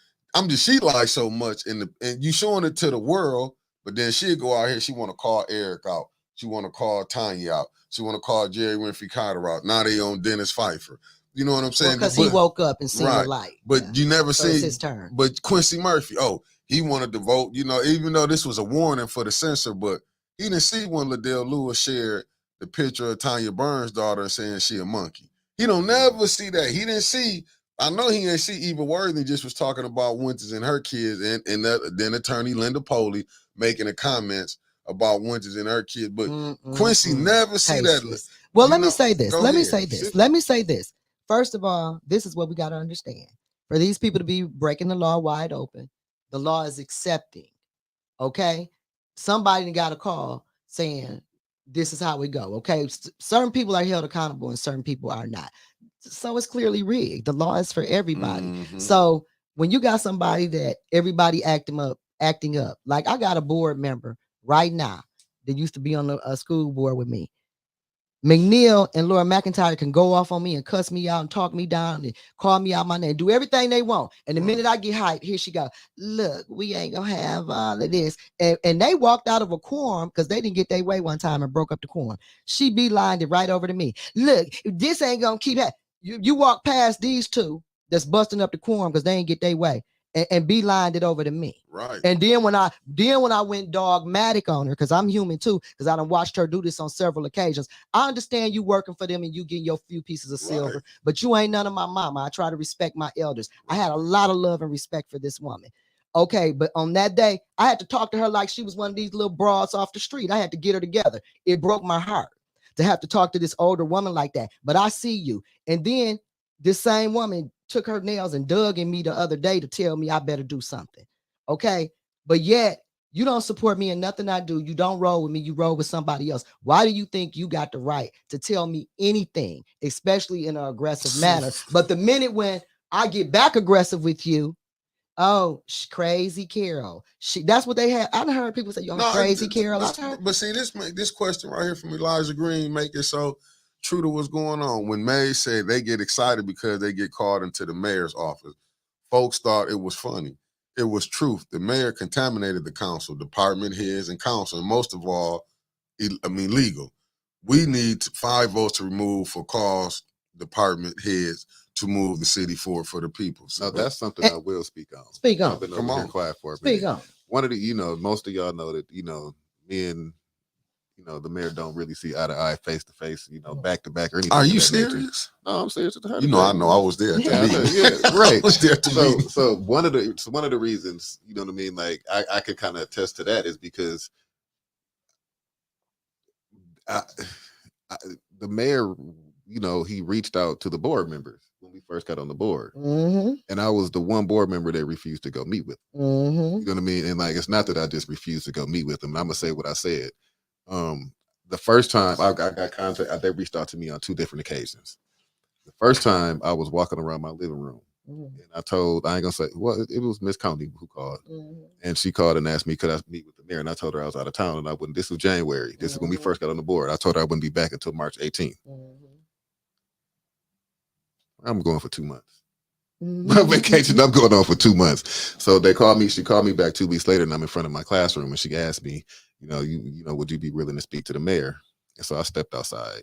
A: She lied so much and you showing it to the world, but then she'll go out here. She want to call Eric out. She want to call Tanya out. She want to call Jerry Winfrey Carter out. Now they on Dennis Pfeiffer. You know what I'm saying?
C: Because he woke up and seen the light.
A: But you never see
C: his turn.
A: But Quincy Murphy, he wanted to vote. You know, even though this was a warning for the censor, but he didn't see when Liddell Lewis shared the picture of Tanya Burns' daughter and saying she a monkey. He don't never see that. He didn't see. I know he didn't see Eva Worthing just was talking about Winters and her kids, and then attorney Linda Poley making the comments about Winters and her kids. But Quincy never see that.
C: Well, let me say this. Let me say this. First of all, this is what we got to understand. For these people to be breaking the law wide open, the law is accepting. Okay? Somebody got a call saying, this is how we go. Okay? Certain people are held accountable and certain people are not. So it's clearly rigged. The law is for everybody. So when you got somebody that everybody acting up, like I got a board member right now that used to be on a school board with me. McNeil and Laura McIntyre can go off on me and cuss me out and talk me down and call me out my name, do everything they want. And the minute I get hyped, here she go, look, we ain't gonna have all of this. And they walked out of a quorum because they didn't get their way one time and broke up the quorum. She beelined it right over to me. Look, this ain't gonna keep happening. You walk past these two that's busting up the quorum because they ain't get their way. And beelined it over to me.
A: Right.
C: And then when I went dogmatic on her, because I'm human too, because I done watched her do this on several occasions. I understand you working for them and you getting your few pieces of silver, but you ain't none of my mama. I try to respect my elders. I had a lot of love and respect for this woman. Okay, but on that day, I had to talk to her like she was one of these little broads off the street. I had to get her together. It broke my heart to have to talk to this older woman like that. But I see you. And then this same woman took her nails and dug in me the other day to tell me I better do something. Okay. But yet you don't support me in nothing I do. You don't roll with me. You roll with somebody else. Why do you think you got the right to tell me anything, especially in an aggressive manner? But the minute when I get back aggressive with you, crazy Carol. That's what they have. I done heard people say, crazy Carol.
A: But see, this question right here from Elijah Green make it so true to what's going on. When May said they get excited because they get called into the mayor's office, folks thought it was funny. It was truth. The mayor contaminated the council, department heads, and council, and most of all, legal. We need 5 votes to remove for cause department heads to move the city forward for the people.
B: So that's something I will speak on.
C: Speak on.
B: I've been over here quiet for a
C: minute.
B: Speak on. One of the, most of y'all know that, me and the mayor don't really see eye to eye, face to face, back to back or anything.
A: Are you serious?
B: No, I'm serious.
A: I know. I was there.
B: Right. I was there so one of the reasons, like I could kind of attest to that is because the mayor, he reached out to the board members when we first got on the board, and I was the one board member that refused to go meet with him. You know what I mean? And like, it's not that I just refused to go meet with him. I'm gonna say what I said. The first time I got contact, they reached out to me on 2 different occasions. The first time I was walking around my living room, and I ain't gonna say, it was Miss Coney who called, and she called and asked me, could I meet with the mayor? And I told her I was out of town and I wouldn't. This was January. This is when we first got on the board. I told her I wouldn't be back until March 18th. I'm going for 2 months. My vacation, I'm going on for 2 months. So they called me. She called me back 2 weeks later, and I'm in front of my classroom, and she asked me, would you be willing to speak to the mayor? And so I stepped outside,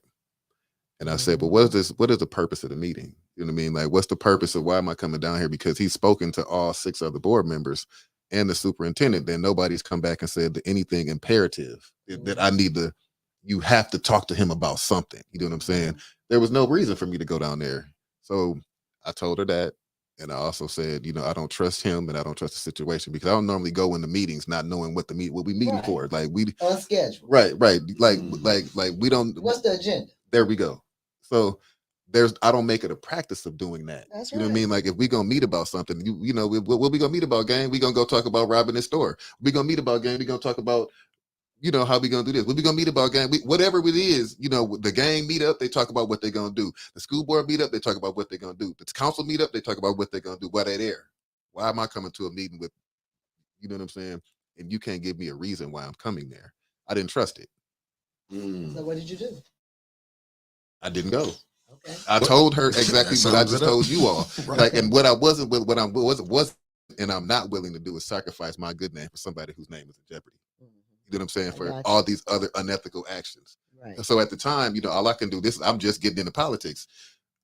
B: and I said, "But what is the purpose of the meeting? You know what I mean? Like, what's the purpose of why am I coming down here? Because he's spoken to all 6 other board members and the superintendent. Then nobody's come back and said anything imperative that I need to, you have to talk to him about something. You know what I'm saying? There was no reason for me to go down there. So I told her that. And I also said, I don't trust him and I don't trust the situation because I don't normally go into meetings not knowing what we meeting for. Like we
C: unscheduled.
B: Right. Like we don't.
C: What's the agenda?
B: There we go. So I don't make it a practice of doing that.
C: That's
B: you know what I mean? Like if we gonna meet about something, what we gonna meet about, gang? We gonna go talk about robbing this store. We gonna meet about, gang? We gonna talk about, how we gonna do this? What we gonna meet about, gang? Whatever it is, the gang meet up, they talk about what they're gonna do. The school board meet up, they talk about what they're gonna do. The council meet up, they talk about what they're gonna do. Why they there? Why am I coming to a meeting with, you know what I'm saying? And you can't give me a reason why I'm coming there. I didn't trust it.
C: So what did you do?
B: I didn't go.
C: Okay.
B: I told her exactly what I just told you all.
A: Right.
B: Like, and what I wasn't, what I wasn't, and I'm not willing to do is sacrifice my good name for somebody whose name is in jeopardy. You know what I'm saying? For all these other unethical actions.
C: Right.
B: And so at the time, all I can do this. I'm just getting into politics.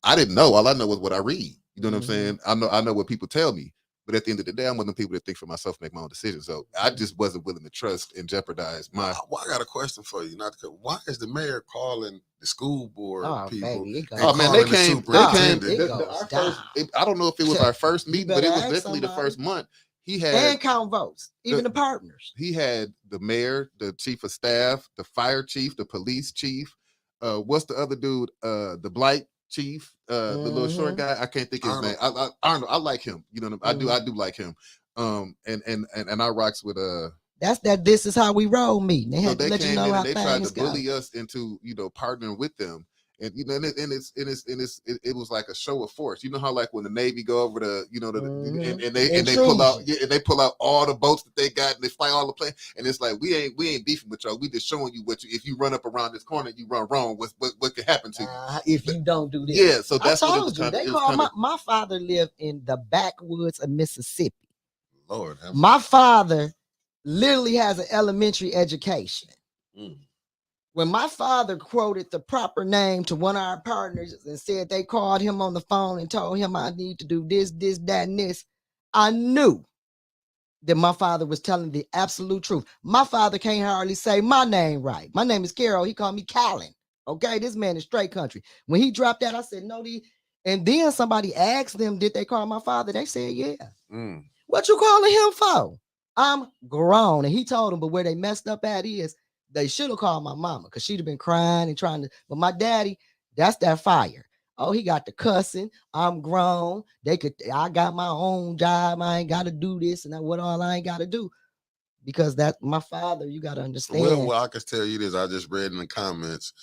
B: I didn't know. All I know was what I read. You know what I'm saying? I know what people tell me. But at the end of the day, I'm one of the people that think for myself, make my own decisions. So I just wasn't willing to trust and jeopardize my.
A: Well, I got a question for you. Why is the mayor calling the school board people?
C: Baby,
B: they came. I don't know if it was our first meeting, but it was definitely the first month. He had
C: and count votes, even the partners.
B: He had the mayor, the chief of staff, the fire chief, the police chief. What's the other dude? The blight chief, the little short guy. I can't think of his name. Arnold. I like him. I do like him. And I rocks with
C: That's that. This is how we roll. Meeting. They had to let
B: came
C: you know
B: in
C: how
B: and they tried to
C: go.
B: bully us into partnering with them. And it was like a show of force. You know how like when the Navy go over to and they pull out all the boats that they got and they fly all the planes, and it's like we ain't beefing with y'all. We just showing you if you run up around this corner, you run wrong. What could happen to you
C: if you don't do this?
B: Yeah, so that's
C: I told
B: what it was
C: you. They called my father lived in the backwoods of Mississippi.
A: Lord,
C: my father literally has an elementary education. When my father quoted the proper name to one of our partners and said they called him on the phone and told him I need to do this, that, and this, I knew that my father was telling the absolute truth. My father can't hardly say my name right. My name is Carol. He called me Callan. Okay, this man is straight country. When he dropped that, I said, no, and then somebody asked them, did they call my father? They said, yeah. What you calling him for? I'm grown. And he told them, but where they messed up at is they should have called my mama because she'd have been crying and trying to, but my daddy, that's that fire. Oh, he got the cussing. I'm grown. I got my own job. I ain't got to do this and what all I ain't got to do. Because that's my father, you got to understand.
A: Well, I can tell you this. I just read in the comments.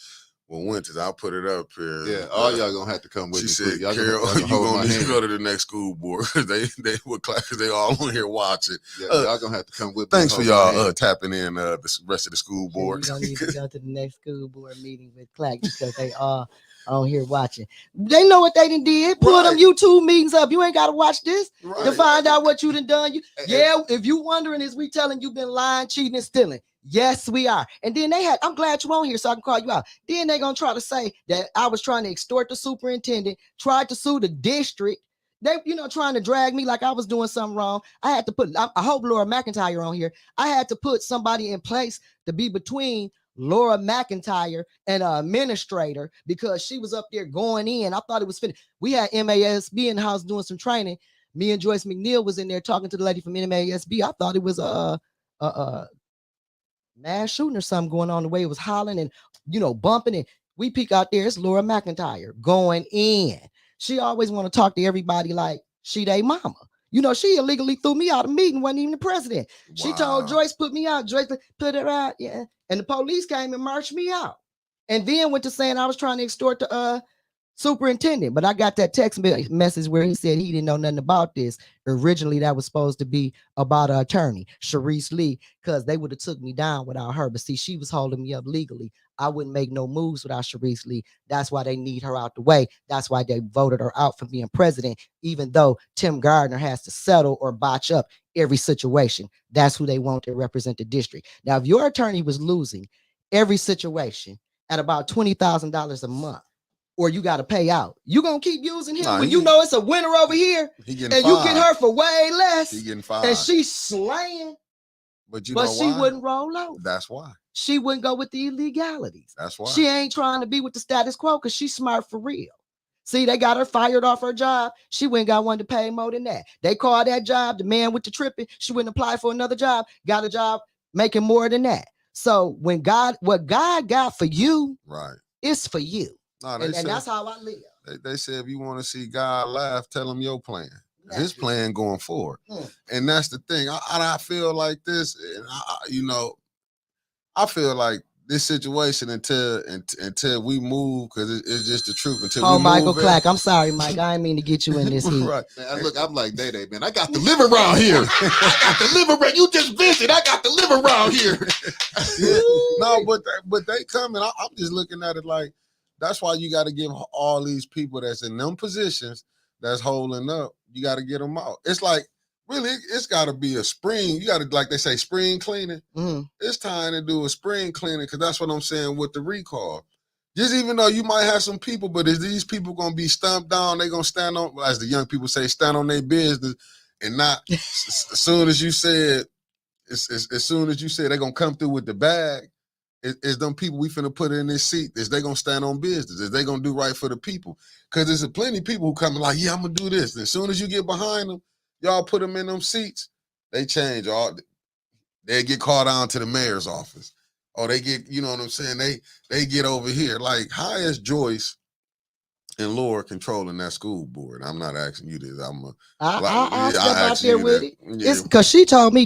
A: Well, Winters, I'll put it up here.
B: Yeah, all y'all gonna have to come with me.
A: She said,
B: y'all
A: Carol, you gonna need to go to the next school board because they all on here watching.
B: Yeah, y'all gonna have to come with me.
A: Thanks for y'all tapping in the rest of the school board.
C: You don't need to go to the next school board meeting with Clark because they are on here watching. They know what they done did. Pull them YouTube meetings up. You ain't got to watch this to find out what you done. If you wondering, is we telling you been lying, cheating, and stealing? Yes, we are. And then I'm glad you on here so I can call you out. Then they gonna try to say that I was trying to extort the superintendent, tried to sue the district. They, trying to drag me like I was doing something wrong. I had to I hope Laura McIntyre on here. I had to put somebody in place to be between Laura McIntyre and an administrator because she was up there going in. I thought it was finished. We had MASB in the house doing some training. Me and Joyce McNeil was in there talking to the lady from MASB. I thought it was a mass shooting or something going on, the way it was hollering and bumping, and we peek out there, it's Laura McIntyre going in. She always want to talk to everybody like she they mama. She illegally threw me out of meeting, wasn't even the president. Wow. She told Joyce, put me out. Joyce put her out, yeah. And the police came and marched me out. And then went to saying I was trying to extort the superintendent, but I got that text message where he said he didn't know nothing about this. Originally, that was supposed to be about an attorney, Sharice Lee, because they would have took me down without her. But see, she was holding me up legally. I wouldn't make no moves without Sharice Lee. That's why they need her out the way. That's why they voted her out from being president, even though Tim Gardner has to settle or botch up every situation. That's who they want to represent the district. Now, if your attorney was losing every situation at about $20,000 a month, or you got to pay out, you gonna keep using him when you know it's a winner over here, and you get her for way less,
A: He getting fired,
C: and she's slaying,
A: but
C: she wouldn't roll over.
A: That's why
C: she wouldn't go with the illegalities.
A: That's why.
C: She ain't trying to be with the status quo because she's smart for real. See, they got her fired off her job. She went and got one to pay more than that. They called that job, the man with the tripping. She wouldn't apply for another job, got a job making more than that. So what God got for you,
A: right,
C: it's for you.
A: No,
C: and that's how I live.
A: They said if you want to see God laugh, tell him your plan. His plan going forward. And that's the thing. I feel like this, and I feel like this situation until we move, because it's just the truth. Until we
C: Michael
A: move
C: Clack, I'm sorry, Mike. I didn't mean to get you in this heat.
B: Right. Man, look, I'm like Day, man. I got to live around here. I got to live around. You just visit. I got to live around here.
A: Yeah. No, but they coming. I'm just looking at it like that's why you got to give all these people that's in them positions that's holding up. You got to get them out. It's like, really, it's got to be a spring. You got to, like they say, spring cleaning. It's time to do a spring cleaning, because that's what I'm saying with the recall. Just even though you might have some people, but is these people going to be stumped down? They going to stand on, as the young people say, stand on their business and not, as soon as you said they're going to come through with the bag, is them people we finna put in this seat, is they gonna stand on business? Is they gonna do right for the people? Because there's plenty of people who come like, yeah, I'm gonna do this. And as soon as you get behind them, y'all put them in them seats, they change. They get called down to the mayor's office. Or they get, you know what I'm saying? They get over here. Like, how is Joyce and Laura controlling that school board? I'm not asking you this.
C: I'll step out there with it. Yeah. It's because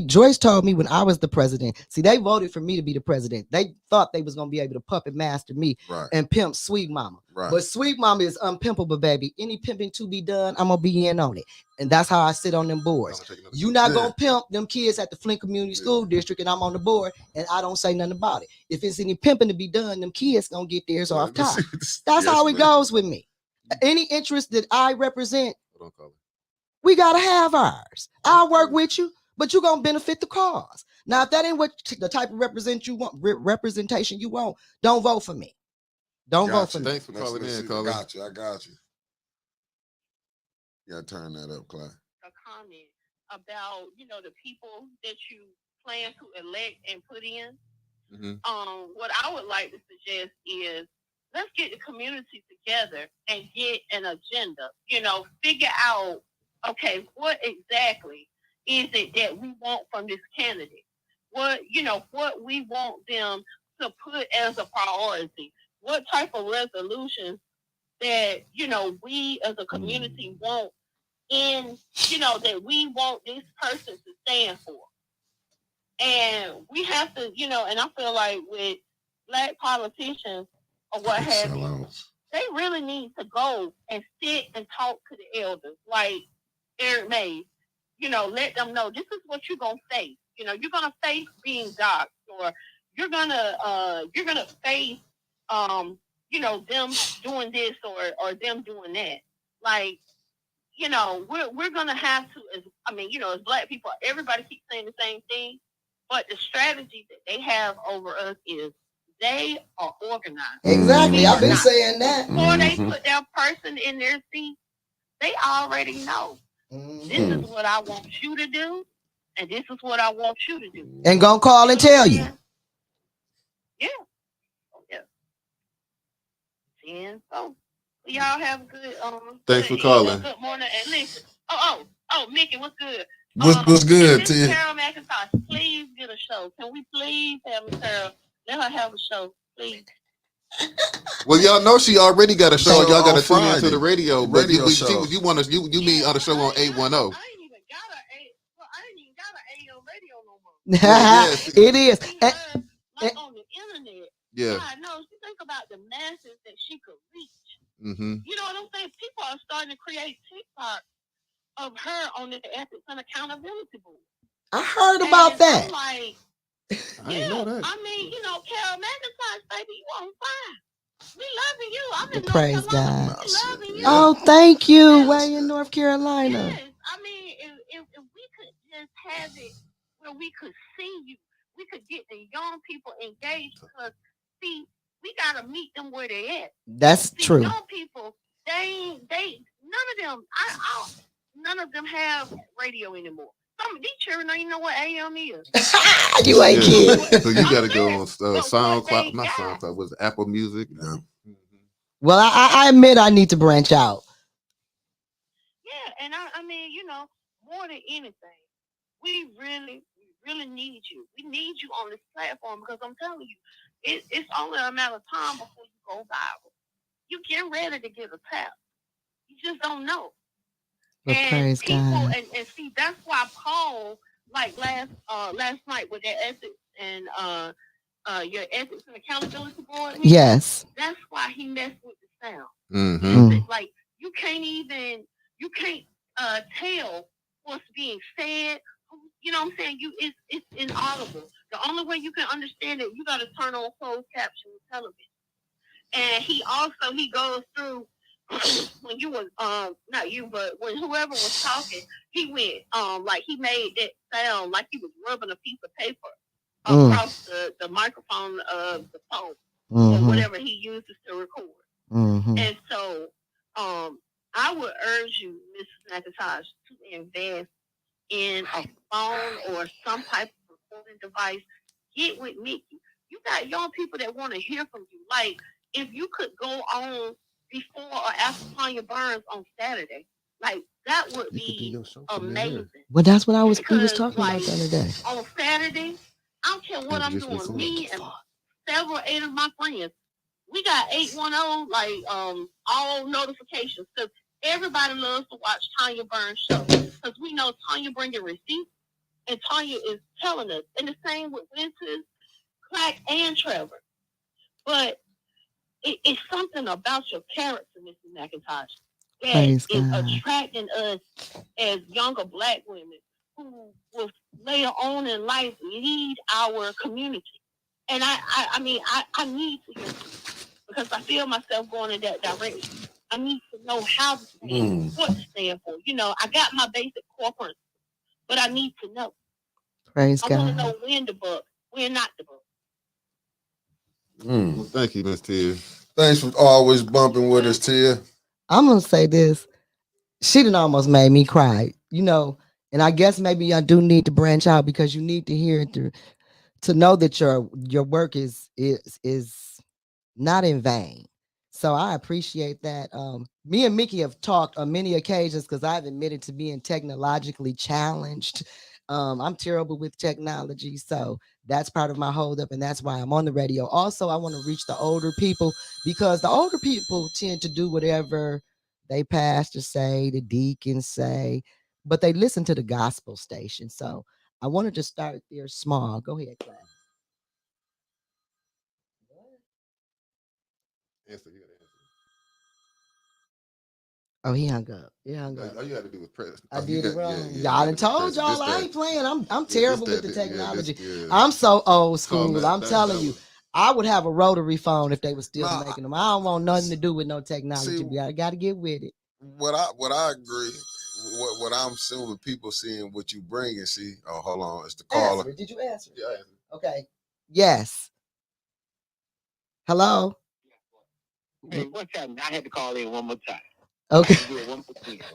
C: Joyce told me when I was the president. See, they voted for me to be the president. They thought they was gonna be able to puppet master me and pimp Sweet Mama. Right. But Sweet Mama is unpimpable, baby. Any pimping to be done, I'm gonna be in on it. And that's how I sit on them boards. You not gonna pimp them kids at the Flint Community School District, and I'm on the board, and I don't say nothing about it. If it's any pimping to be done, them kids gonna get theirs off top. That's how it goes with me. Any interest that I represent, we gotta have ours. I'll work with you, but you're gonna benefit the cause. Now, if that ain't what the type of representation you want, don't vote for me. Don't vote for me.
B: Thanks for calling in, Colin.
A: I got you. Yeah, turn that up, Clyde.
H: A comment about the people that you plan to elect and put in. What I would like to suggest is, let's get the community together and get an agenda. Figure out, okay, what exactly is it that we want from this candidate? What we want them to put as a priority? What type of resolutions that, we as a community want that we want this person to stand for? And we have to, and I feel like with Black politicians, or what have you, they really need to go and sit and talk to the elders, like Eric Mays. Let them know this is what you're gonna face. You're gonna face being doxxed, or you're gonna face them doing this or them doing that. Like, we're gonna have to, as Black people, everybody keeps saying the same thing, but the strategy that they have over us is they are organized.
C: Exactly. I've been saying that.
H: Before they put that person in their seat, they already know. This is what I want you to do, and this is what I want you to do.
C: And gonna call and tell you.
H: Yeah. And so y'all have a good
B: thanks for calling.
H: Good morning. And listen. Oh, Mickey, what's good?
A: What's good, Tim?
H: Carol McIntosh, please get a show. Can we please have Miss Carol? Let her have a show, please.
B: Well, y'all know she already got a show. Y'all got to tune into the radio. But you need on the show on 810.
H: I ain't even got an AM radio no more.
C: It is.
H: Like on the internet.
B: Yeah.
H: I know. She think about the masses that she could reach.
B: Mm-hmm.
H: You know what I'm saying? People are starting to create TikTok of her on the Ethics and Accountability Board.
C: I heard about that.
H: I'm like,
B: I didn't know that.
H: Carol McIntosh, baby, you on fire. We loving you. I'm in
C: Praise
H: North Carolina.
C: God.
H: We loving you.
C: Oh, thank you. Way in North Carolina.
H: Yes. If we could just have it where we could see you, we could get the young people engaged, because see, we gotta meet them where they at.
C: That's true.
H: Young people, none of them have radio anymore. Some these children don't even know what AM is.
C: You ain't kidding.
B: So you got to go on
H: But
B: SoundCloud,
H: what
B: not
H: they
B: SoundCloud, was it Apple Music?
A: Yeah.
C: Well, I admit I need to branch out.
H: Yeah, and I mean, you know, more than anything, we really need you. We need you on this platform because I'm telling you, it's only a matter of time before you go viral. You get ready to get attacked. You just don't know.
C: But
H: And
C: praise
H: people
C: God.
H: and see that's why Paul, like last night with that ethics and your ethics and accountability board.
C: Yes.
H: That's why he messed with the sound.
B: Mm-hmm.
H: Like you can't tell what's being said. You know what I'm saying? It's inaudible. The only way you can understand it, you got to turn on closed caption television. And he goes through when you was not you, but when whoever was talking, he went like he made that sound like he was rubbing a piece of paper across the microphone of the phone or whatever he uses to record. And so I would urge you, Mrs. McIntosh, to invest in a phone or some type of recording device. Get with Mickey. You got young people that want to hear from you. Like, if you could go on before or after Tanya Burns on Saturday, like, that would be amazing.
C: Well, that's what we was
H: Because,
C: talking about the other day.
H: On Saturday, I don't care what I'm doing. Me and several 8 of my friends, we got 810 like all notifications because everybody loves to watch Tanya Burns' show because we know Tanya bringing receipts and Tanya is telling us. And the same with Vincent, Clack, and Trevor. But it's something about your character, Mrs. McIntosh, that is attracting us as younger Black women who will later on in life lead our community. And I mean, I need to hear from you because I feel myself going in that direction. I need to know how to stand, what to stand for. You know, I got my basic core principles, but I need to know.
C: Praise God.
H: I want to know when to book, when not to book.
B: Well, thank you, Miss Tia.
A: Thanks for always bumping with us, Tia.
C: I'm gonna say this. She done almost made me cry, you know, and I guess maybe I do need to branch out because you need to hear it to know that your work is not in vain. So I appreciate that. Me and Mickey have talked on many occasions because I've admitted to being technologically challenged. I'm terrible with technology, so that's part of my holdup, and that's why I'm on the radio. Also, I want to reach the older people because the older people tend to do whatever they pastors say, the deacons say, but they listen to the gospel station. So I wanted to start there small. Go ahead, Clay.
B: Answer, you gotta answer.
C: Oh, he hung up. He hung up.
B: All you had to do was press.
C: I did it wrong.
B: Yeah,
C: Y'all done told y'all I ain't playing. I'm terrible with the technology.
B: Yeah,
C: I'm so old school. I'm
B: that
C: telling you. I would have a rotary phone if they were still making them. I don't want nothing to do with no technology. I got to get with it.
A: What I agree. What I'm assuming people seeing what you bring and see. Oh, hold on, it's the caller.
C: Did you answer?
B: Yeah, I answered.
C: Okay. Yes. Hello.
G: Hey, what's happening? I had to call in one more time.
C: Okay.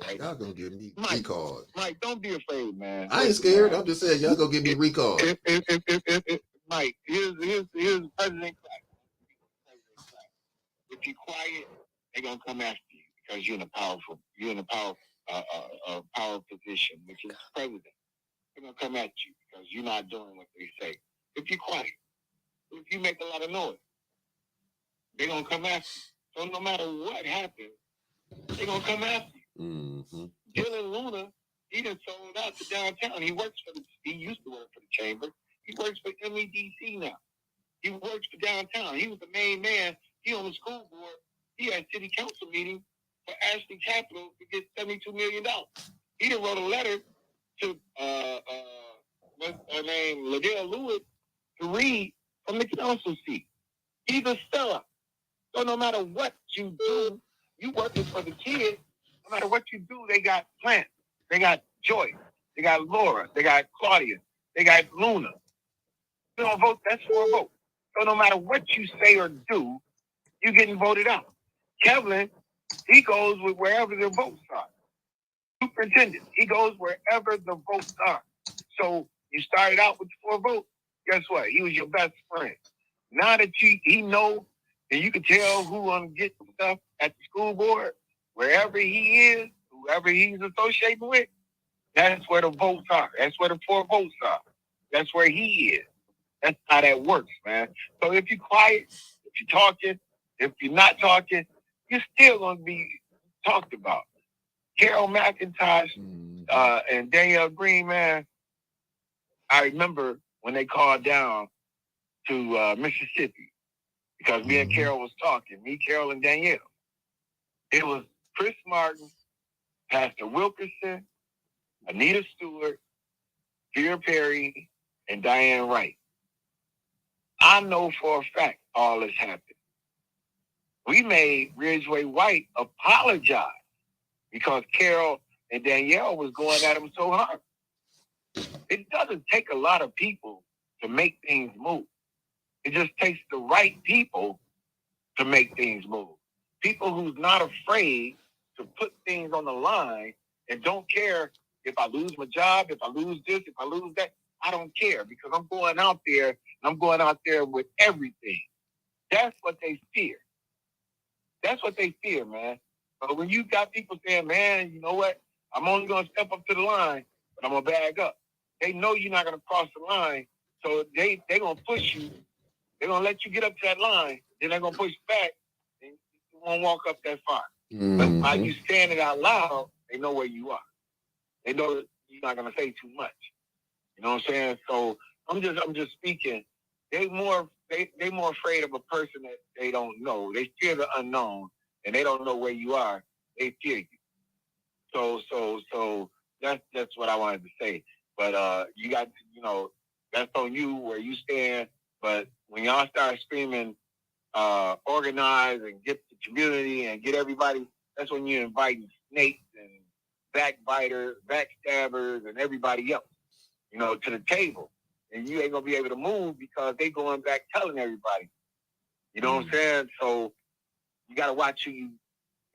B: Right? Y'all gonna get me recalled.
G: Mike, don't be afraid, man.
B: I ain't scared. I'm just saying y'all gonna get me recalled.
G: Mike, here's President Clark. If you're quiet, they're gonna come after you because you're in a power position, which is president. They're gonna come at you because you're not doing what they say. If you're quiet, if you make a lot of noise, they're gonna come after you. So no matter what happens, they're gonna come after you. Dylan Luna, he done sold out to downtown. He used to work for the chamber. He works for MEDC now. He works for downtown. He was the main man. He on the school board. He had city council meeting for Ashley Capital to get $72 million. He done wrote a letter to what's her name, Liddell Lewis, to read from the council seat. He's a seller. So no matter what you do, you working for the kids. No matter what you do, they got Flint, they got Joyce, they got Laura, they got Claudia, they got Luna. You don't vote, that's for a vote. So no matter what you say or do, you're getting voted out. Kevlin, he goes with wherever the votes are. Superintendent, he goes wherever the votes are. So you started out with the 4 votes. Guess what? He was your best friend. Now that he know, and you can tell who get stuff at the school board, wherever he is, whoever he's associated with, that's where the votes are. That's where the 4 votes are. That's where he is. That's how that works, man. So if you're quiet, if you're talking, if you're not talking, you're still going to be talked about. Carol McIntosh and Danielle Green, man, I remember when they called down to Mississippi because me and Carol was talking, me, Carol, and Danielle. It was Chris Martin, Pastor Wilkerson, Anita Stewart, Vera Perry, and Diane Wright. I know for a fact all this happened. We made Ridgeway White apologize because Carol and Danielle was going at him so hard. It doesn't take a lot of people to make things move. It just takes the right people to make things move. People who's not afraid to put things on the line and don't care if I lose my job, if I lose this, if I lose that. I don't care because I'm going out there and I'm going out there with everything. That's what they fear. That's what they fear, man. But when you got people saying, man, you know what? I'm only going to step up to the line, but I'm going to bag up. They know you're not going to cross the line, so they going to push you. They're going to let you get up to that line, then they're going to push back, and you won't walk up that far. But by you standing out loud, they know where you are. They know that you're not going to say too much. You know what I'm saying? So I'm just speaking. They more afraid of a person that they don't know. They fear the unknown, and they don't know where you are. They fear you. So that's what I wanted to say. But you got, that's on you where you stand. But when y'all start screaming, organize and get the community and get everybody, that's when you're inviting snakes and backbiters, backstabbers, and everybody else, to the table. And you ain't going to be able to move because they going back telling everybody. You know what I'm saying? So you got to watch who you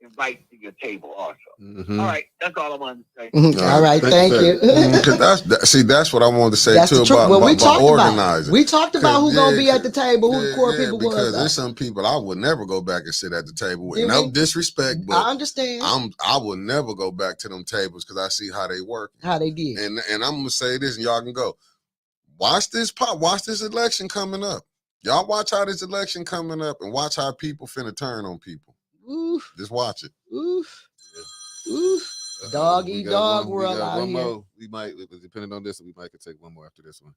G: invite to your table also. All right. That's all I wanted to say.
C: All right. Thank you.
A: That's what I wanted to say
C: that's
A: too about organizing.
C: We talked about who's going to be at the table, who the core people was.
A: Because there's some people I would never go back and sit at the table with. No disrespect, but
C: I understand.
A: I will never go back to them tables because I see how they work.
C: How they did.
A: And I'm going to say this and y'all can go. Watch this election coming up. Y'all watch how this election coming up and watch how people finna turn on people. Oof. Just watch it.
C: Oof. Oof. Dog eat dog world out here.
B: More. We might, depending on this, we might could take one more after this one.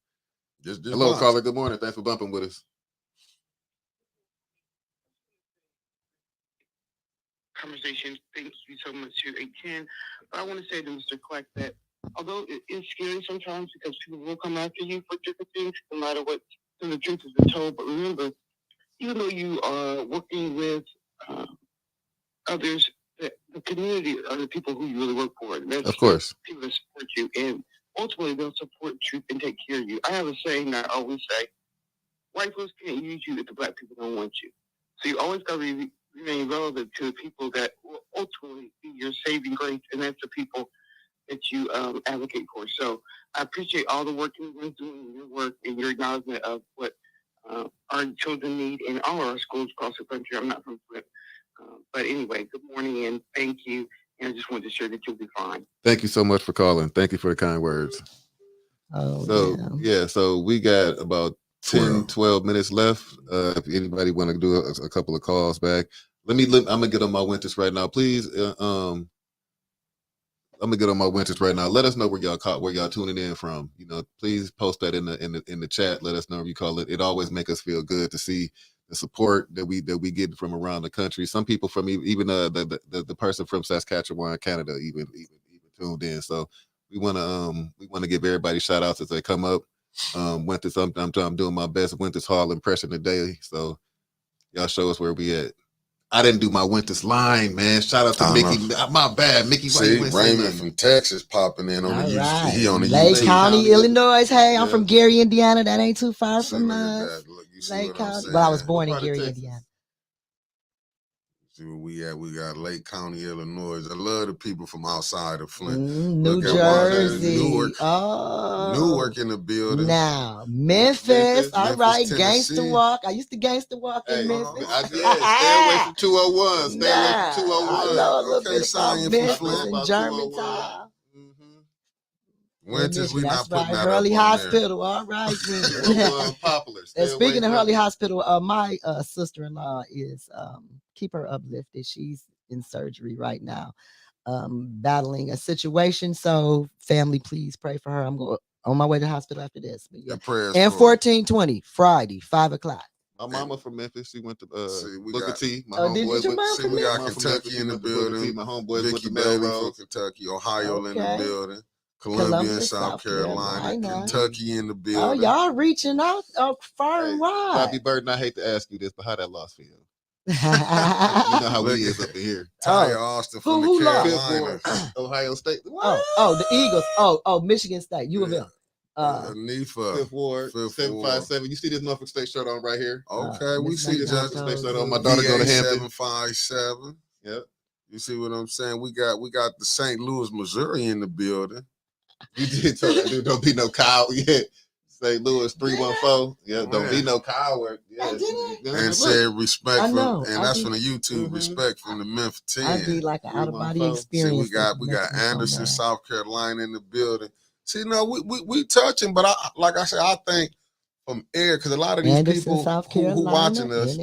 A: Just
B: hello,
A: watch.
B: Caller. Good morning. Thanks for bumping with us.
I: Conversation. Thank you so much to 810. But I want to say to Mr. Clark that although it is scary sometimes because people will come after you for different things, no matter what the truth has been told. But remember, even though you are working with others, the community are the people who you really work for. That's
B: of course.
I: People that support you, and ultimately they'll support you and take care of you. I have a saying that I always say, white folks can't use you if the black people don't want you. So you always got to remain relevant to the people that will ultimately be your saving grace, and that's the people that you advocate for. So I appreciate all the work you're doing, your work and your acknowledgement of what our children need in all our schools across the country. I'm not from Flint. But anyway, good morning and thank you. And I just wanted to share that you'll be fine.
B: Thank you so much for calling. Thank you for the kind words. So we got about 12 minutes left. If anybody want to do a couple of calls back, I'm gonna get on my winters right now. Please, I'm gonna get on my winters right now. Let us know where y'all tuning in from. Please post that in the chat. Let us know where you call it. It always make us feel good to see the support that we get from around the country. Some people from even the person from Saskatchewan, Canada, even tuned in. So we want to give everybody shout outs as they come up. Winters, I'm doing my best Winters Hall impression today. So y'all show us where we at. I didn't do my Winters line, man. Shout out to Mickey. My bad, Mickey.
A: See, Raymond from Texas popping in on the YouTube. He on the
C: Lake
A: YouTube.
C: County, Illinois. Hey, I'm from Gary, Indiana. That ain't too far from us. Lake County. But I was born in Gary, Indiana.
A: See where we at. We got Lake County, Illinois. I love the people from outside of Flint.
C: New
A: Look at
C: Jersey.
A: Newark in the building.
C: Now, Memphis. All
A: Memphis,
C: right,
A: Tennessee.
C: gangster walk. I used to gangster walk in Memphis.
B: Stay away from 201. Stay away from 201.
C: I know a little bit about
A: Zion
C: Memphis
A: from Flint.
C: and Germantown.
A: Winters, we not putting that
C: Hurley
A: up on
C: Hospital. All right.
B: Popular.
C: And speaking of Hurley Hospital, my sister-in-law is keep her uplifted. She's in surgery right now, battling a situation. So family, please pray for her. I'm going on my way to the hospital after this. But yeah. And 1420 Friday, 5:00.
B: My mama from Memphis. She went to
A: Booker
B: T. My
A: homeboys. We got Kentucky in the building.
B: My homeboys
A: Vicky Bailey from Kentucky, Ohio in the building. Columbia, South Carolina, Kentucky in the building.
C: Oh, y'all reaching out far and wide.
B: Bobby Burton, I hate to ask you this, but how that loss feel? You know how we is up in here.
A: Tyler Austin from the Carolinas.
B: Ohio State.
C: Oh, the Eagles. Oh, Michigan State. U of M.
A: NEFA.
B: Fifth Ward, 757. You see this Norfolk State shirt on right here?
A: Okay, we see the
B: State shirt on. My daughter go to Hampton.
A: 757.
B: Yep.
A: You see what I'm saying? We got the St. Louis, Missouri in the building.
B: You did tell that dude, don't be no coward. Yeah. St. Louis 314. Yeah, don't be no coward. Yeah.
A: And said respect from, and that's from the YouTube, respect from the Memphis team.
C: I'd be like an out-of-body experience.
A: See, we got Anderson, South Carolina in the building. See, no, we touching, but like I said, I think from Eric, because a lot of these people who watching us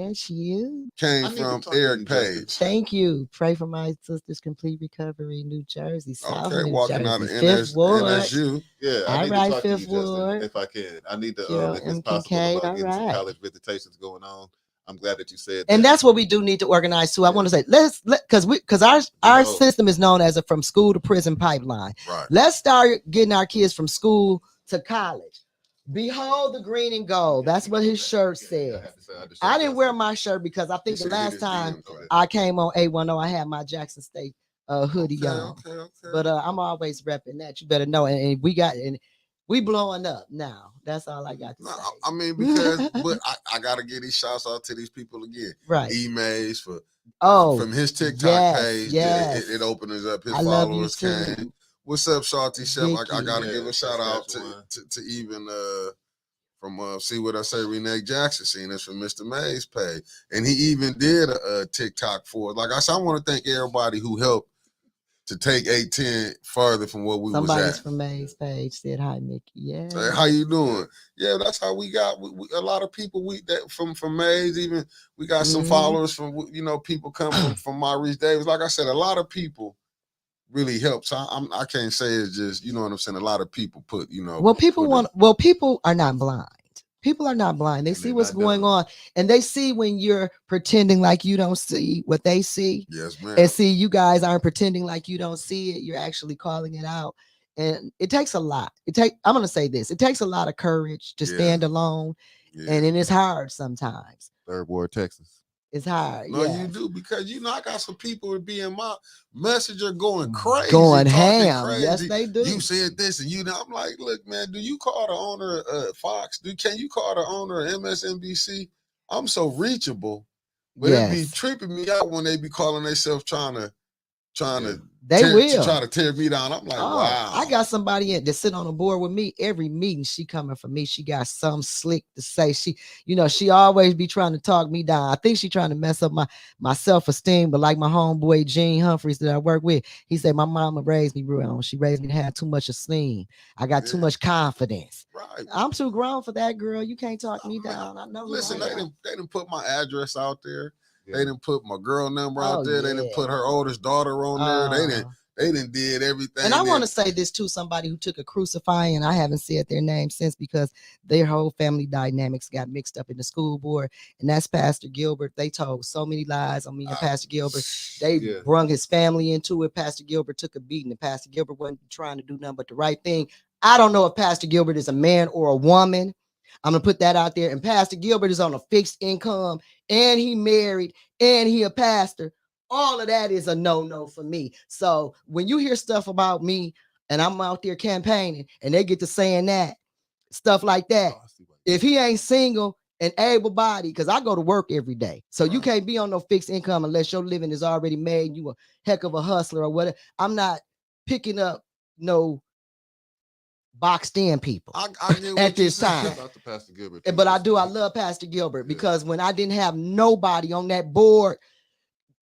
A: came from Eric Page.
C: Thank you. Pray for my sister's complete recovery, New Jersey. South
A: okay,
C: New
A: walking
C: Jersey.
A: out of
C: NSU.
B: Yeah, I need
C: right,
B: to talk
C: Fifth
B: to you,
C: Ward.
B: Justin, if I can. I need to, if it's possible, about getting some college visitations going on. I'm glad that you said that.
C: And that's what we do need to organize too. I want to say, because our system is known as a from school to prison pipeline.
A: Right.
C: Let's start getting our kids from school to college. Behold the green and gold. That's what his shirt says. I didn't wear my shirt because I think the last time I came on A10, I had my Jackson State hoodie on. Okay. But I'm always repping that. You better know. And we blowing up now. That's all I got to say.
A: I mean, because but I gotta give these shouts out to these people again.
C: Right.
A: Emails from his TikTok page.
C: Yes.
A: It opens up. His followers came. What's up, Salty Chef? I gotta give a shout out to even from See What I Say, Renee Jackson, seeing this from Mr. Mays' page. And he even did a TikTok for it. Like I said, I want to thank everybody who helped to take 810 farther from what we was at.
C: Somebody's from Mays' page said hi, Mickey. Yeah.
A: Hey, how you doing? Yeah, that's how we got a lot of people from Mays. Even we got some followers from people come from Maurice Davis. Like I said, a lot of people really helps. So I can't say it's just, you know what I'm saying. A lot of people put,
C: people are not blind. People are not blind. They see what's going on, and they see when you're pretending like you don't see what they see.
A: Yes, ma'am.
C: And see, you guys aren't pretending like you don't see it. You're actually calling it out, and it takes a lot. I'm gonna say this: it takes a lot of courage to stand alone, and it is hard sometimes.
B: Third Ward, Texas.
C: It's hard.
A: No, you do, because I got some people would be in my messenger going crazy,
C: going ham.
A: Crazy.
C: Yes, they do.
A: You said this, and I'm like, look, man, do you call the owner of Fox? Can you call the owner of MSNBC? I'm so reachable, but it be tripping me out when they be calling themselves trying to try to tear me down. I'm like, wow.
C: I got somebody that sit on the board with me every meeting. She coming for me. She got some slick to say. She always be trying to talk me down. I think she trying to mess up my self-esteem. But like my homeboy Gene Humphreys that I work with, he said my mama raised me wrong. She raised me to have too much esteem. I got too much confidence.
A: Right.
C: I'm too grown for that, girl. You can't talk me down. I know.
A: Listen, they didn't put my address out there. Yeah. They didn't put my girl number out there. They didn't put her oldest daughter on there. They didn't did everything.
C: And I want to say this too, somebody who took a crucifying, and I haven't said their name since because their whole family dynamics got mixed up in the school board, and that's Pastor Gilbert. They told so many lies on me and Pastor Gilbert. They brung his family into it. Pastor Gilbert took a beating, and Pastor Gilbert wasn't trying to do nothing but the right thing. I don't know if Pastor Gilbert is a man or a woman. I'm going to put that out there. And Pastor Gilbert is on a fixed income, and he married, and he a pastor. All of that is a no-no for me. So when you hear stuff about me and I'm out there campaigning and they get to saying that, stuff like that, if he ain't single and able-bodied, because I go to work every day. So you can't be on no fixed income unless your living is already made and you a heck of a hustler or whatever. I'm not picking up no boxed in people
A: I get
C: at
A: what you
C: this time.
B: Shout out to Pastor Gilbert.
C: But I love Pastor Gilbert because when I didn't have nobody on that board,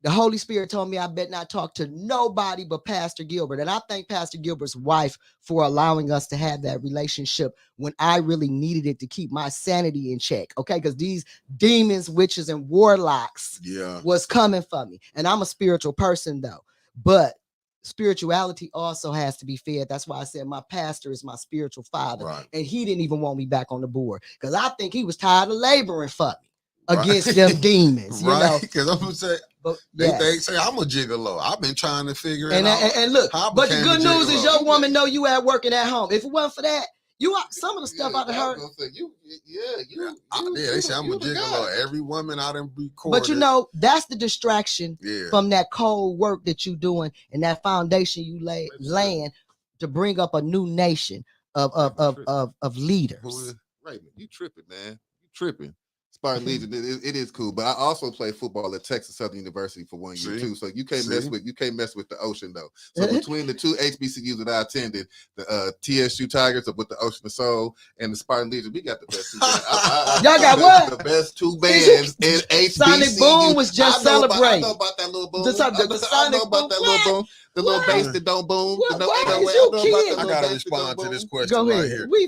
C: the Holy Spirit told me I better not talk to nobody but Pastor Gilbert. And I thank Pastor Gilbert's wife for allowing us to have that relationship when I really needed it to keep my sanity in check. Okay, because these demons, witches, and warlocks was coming for me. And I'm a spiritual person though. But spirituality also has to be fed. That's why I said my pastor is my spiritual father.
A: Right.
C: And he didn't even want me back on the board because I think he was tired of laboring for me against them demons. You know?
A: Because I'm gonna say,
C: but
A: they say I'm a gigolo. I've been trying to figure it out.
C: And look,
A: how I
C: but the
A: became
C: good
A: a
C: news is
A: gigolo.
C: your woman know you at work and at home. If it wasn't for that, you are some of the stuff I've heard.
A: They say I'm a gigolo. Every woman I done recorded.
C: But you know, that's the distraction from that cold work that you doing and that foundation you laying to bring up a new nation of leaders.
B: Right, you tripping, man. You tripping. Spartan Legion, it is cool, but I also played football at Texas Southern University for 1 year too. So you can't mess with the ocean though. So between the two HBCUs that I attended, the TSU Tigers with the Ocean of Soul and the Spartan Legion, we got the best two bands.
C: Y'all got what?
B: The best two bands in HBCU.
C: Sonic Boom was just celebrating.
B: I know about that little boom. I know about that little boom. The little bass that don't boom.
A: I gotta respond to this question.
C: Go ahead.
A: Right here.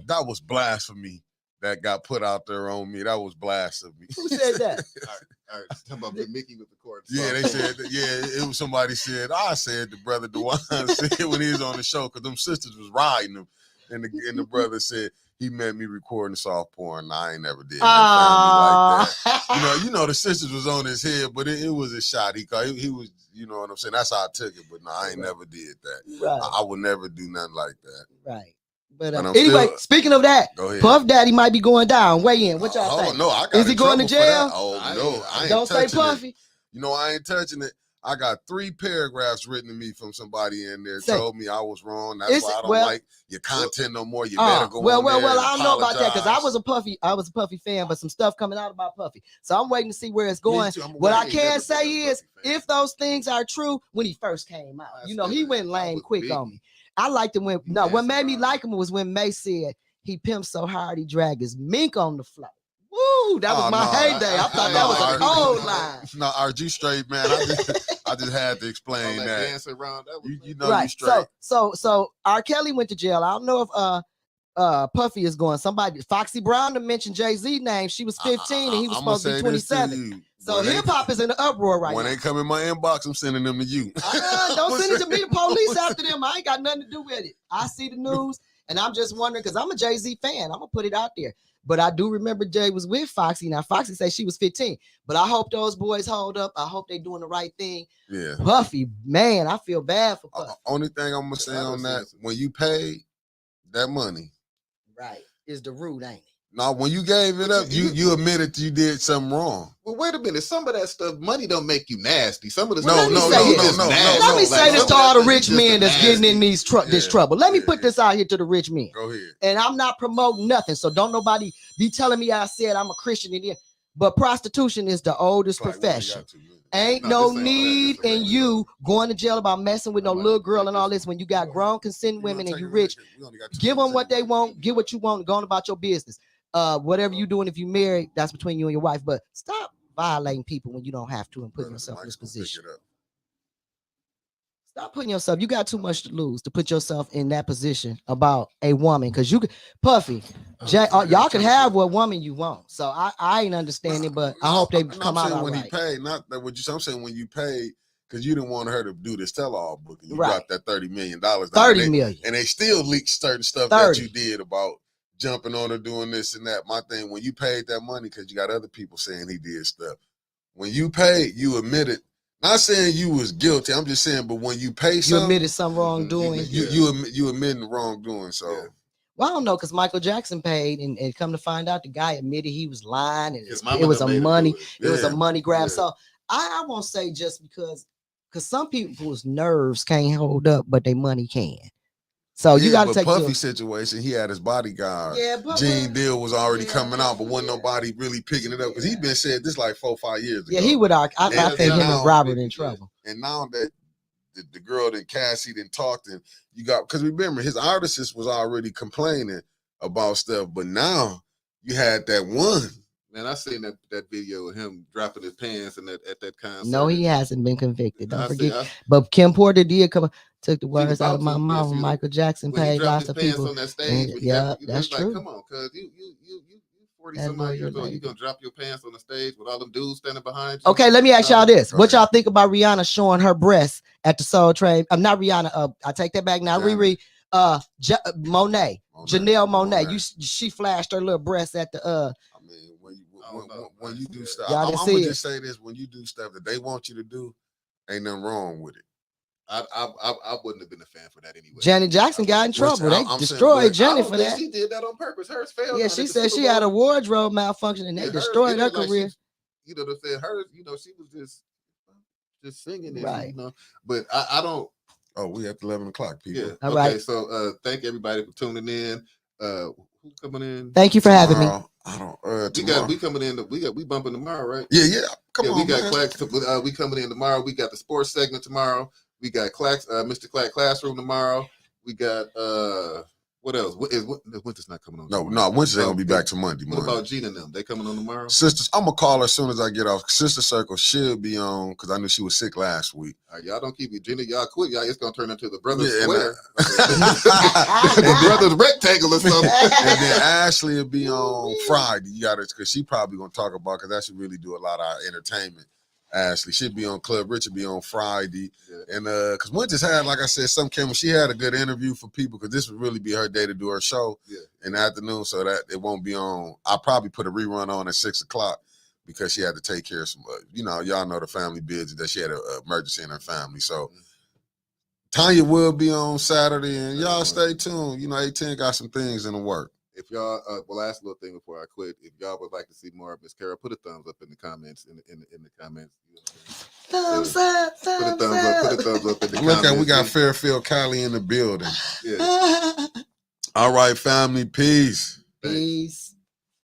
A: That was blasphemy. That got put out there on me. That was blasphemy.
C: Who said that?
B: All right. Talking about Mickey with the chord.
A: Yeah, they said that, it was somebody said, I said the brother Dewan said when he was on the show, because them sisters was riding him. And the brother said he met me recording soft porn. I ain't never did that like that. You know, the sisters was on his head, but it was a shot. He was, you know what I'm saying? That's how I took it. But no, I ain't never did that.
C: Right.
A: I would never do nothing like that.
C: Right. But anyway, speaking of that, Puff Daddy might be going down. Weigh in. What y'all think?
A: No,
C: is he going to jail?
A: Oh no, I ain't
C: don't say Puffy.
A: It. You know, I ain't touching it. I got 3 paragraphs written to me from somebody in there told me I was wrong. That's why I don't like your content no more. You better go.
C: Well, I don't know about that because I was a Puffy fan, but some stuff coming out about Puffy. So I'm waiting to see where it's going. What I can say is, if those things are true, when he first came out, you know, he went lame quick on me. I liked him when what made me like him was when May said he pimped so hard he dragged his mink on the floor. Woo, that was my heyday. I thought that was a cold line.
A: No, RG straight, man. I just had to explain that. You know,
C: right.
A: You straight.
C: So R. Kelly went to jail. I don't know if Puffy is going. Somebody, Foxy Brown, to mention Jay-Z name. She was 15 and he was supposed to be 27. So hip hop is in an uproar right now.
A: When they come in my inbox, I'm sending them to you.
C: Don't send it to me. The police after them. I ain't got nothing to do with it. I see the news and I'm just wondering because I'm a Jay-Z fan. I'm gonna put it out there. But I do remember Jay was with Foxy. Now Foxy said she was 15. But I hope those boys hold up. I hope they doing the right thing.
A: Yeah.
C: Puffy, man, I feel bad for Puffy.
A: Only thing I'm gonna say on that, when you pay that money,
C: right, is the root, ain't it?
A: No, when you gave it up, you admitted you did something wrong.
B: Well, wait a minute. Some of that stuff, money don't make you nasty. Some of the
C: no. Let me say this to all the rich men that's getting in this trouble. Let me put this out here to the rich men.
A: Go ahead.
C: And I'm not promoting nothing, so don't nobody be telling me I said I'm a Christian in here. But prostitution is the oldest profession. Ain't no need in you going to jail about messing with no little girl and all this when you got grown consenting women and you rich. Give them what they want, get what you want, and go on about your business. Whatever you doing, if you married, that's between you and your wife. But stop violating people when you don't have to and putting yourself in this position. Stop putting yourself. You got too much to lose to put yourself in that position about a woman. Because you could, Puffy, y'all can have what woman you want. So I ain't understanding, but I hope they come out
A: when
C: right.
A: He paid, not that what you. I'm saying when you paid. Because you didn't want her to do this tell-all book. And you got that $30 million.
C: $30 million.
A: And they still leaked certain stuff that you did about jumping on her, doing this and that. My thing, when you paid that money, because you got other people saying he did stuff. When you paid, you admitted. Not saying you was guilty. I'm just saying, but when you pay something.
C: You admitted some wrongdoing.
A: You admitting wrongdoing. So. Yeah.
C: Well, I don't know, because Michael Jackson paid, and come to find out, the guy admitted he was lying, and it was a money grab. Yeah. So I won't say just because some people's nerves can't hold up, but their money can. So you got to take
A: Puffy
C: to
A: situation. He had his bodyguard.
C: Yeah,
A: Gene Deal was already coming out, but wasn't nobody really picking it up because he been said this like 4 or 5 years ago.
C: Yeah, he would. I think him and Robert in trouble.
A: And now that the girl that Cassie didn't talk to, you got, because remember his artist was already complaining about stuff, but now you had that one.
B: Man, I seen that video of him dropping his pants and at that concert.
C: No, he hasn't been convicted. Don't forget. But Kim Porter did took the words out of my mouth. Michael Jackson paid lots of people.
B: On that stage,
C: that's true.
B: Like, come on, cuz you 40 some odd years old. You gonna drop your pants on the stage with all them dudes standing behind you?
C: Okay, let me ask y'all this. What y'all think about Rihanna showing her breasts at the Soul Train? I'm not Rihanna. I take that back now. Riri. Janelle Monáe. She flashed her little breasts at the
A: I mean, when you do stuff,
C: I'm
A: gonna just say this: when you do stuff that they want you to do, ain't nothing wrong with it.
B: I wouldn't have been a fan for that anyway.
C: Janet Jackson got in trouble. They destroyed Janet for that.
B: She did that on purpose. Hers failed.
C: Yeah, she said she had a wardrobe malfunction and they destroyed her career.
B: They said hers, she was just singing it,
C: right.
B: But I don't.
A: Oh, we at 11 o'clock, people.
B: Yeah.
C: All
B: okay,
C: right.
B: so thank everybody for tuning in. Who's coming in?
C: Thank you for having me.
A: I don't.
B: We coming in. We bumping tomorrow, right?
A: Yeah. Come on,
B: we got
A: man.
B: Clax. We coming in tomorrow. We got the sports segment tomorrow. We got Clax, Mr. Clack Classroom tomorrow. We got what else? Winter's not coming on.
A: No, Winter's ain't gonna be back to Monday.
B: What about Gina and them? They coming on tomorrow?
A: Sisters, I'm gonna call her as soon as I get off. Sister Circle should be on because I knew she was sick last week.
B: All right, y'all don't keep it, Gina. Y'all quit. Y'all, it's gonna turn into the Brothers Square, the Brothers Rectangle or something.
A: And then Ashley will be on Friday. You got it because she probably gonna talk about because that should really do a lot of our entertainment. Ashley should be on Club Richard be on Friday. And because Winters had, like I said, some camera, she had a good interview for people because this would really be her day to do her show in the afternoon, so that it won't be on. I'll probably put a rerun on at 6 o'clock because she had to take care of some, y'all know the family business that she had an emergency in her family. So Tanya will be on Saturday, and y'all stay tuned. A10 got some things in the work.
B: If y'all, last little thing before I quit, if y'all would like to see more of Miss Carol, put a thumbs up in the comments. In the comments,
C: thumbs up.
B: Put a thumbs up in the comments.
A: Look at, we got Fairfield Cali in the building. Yeah. All right, family, peace.
C: Peace.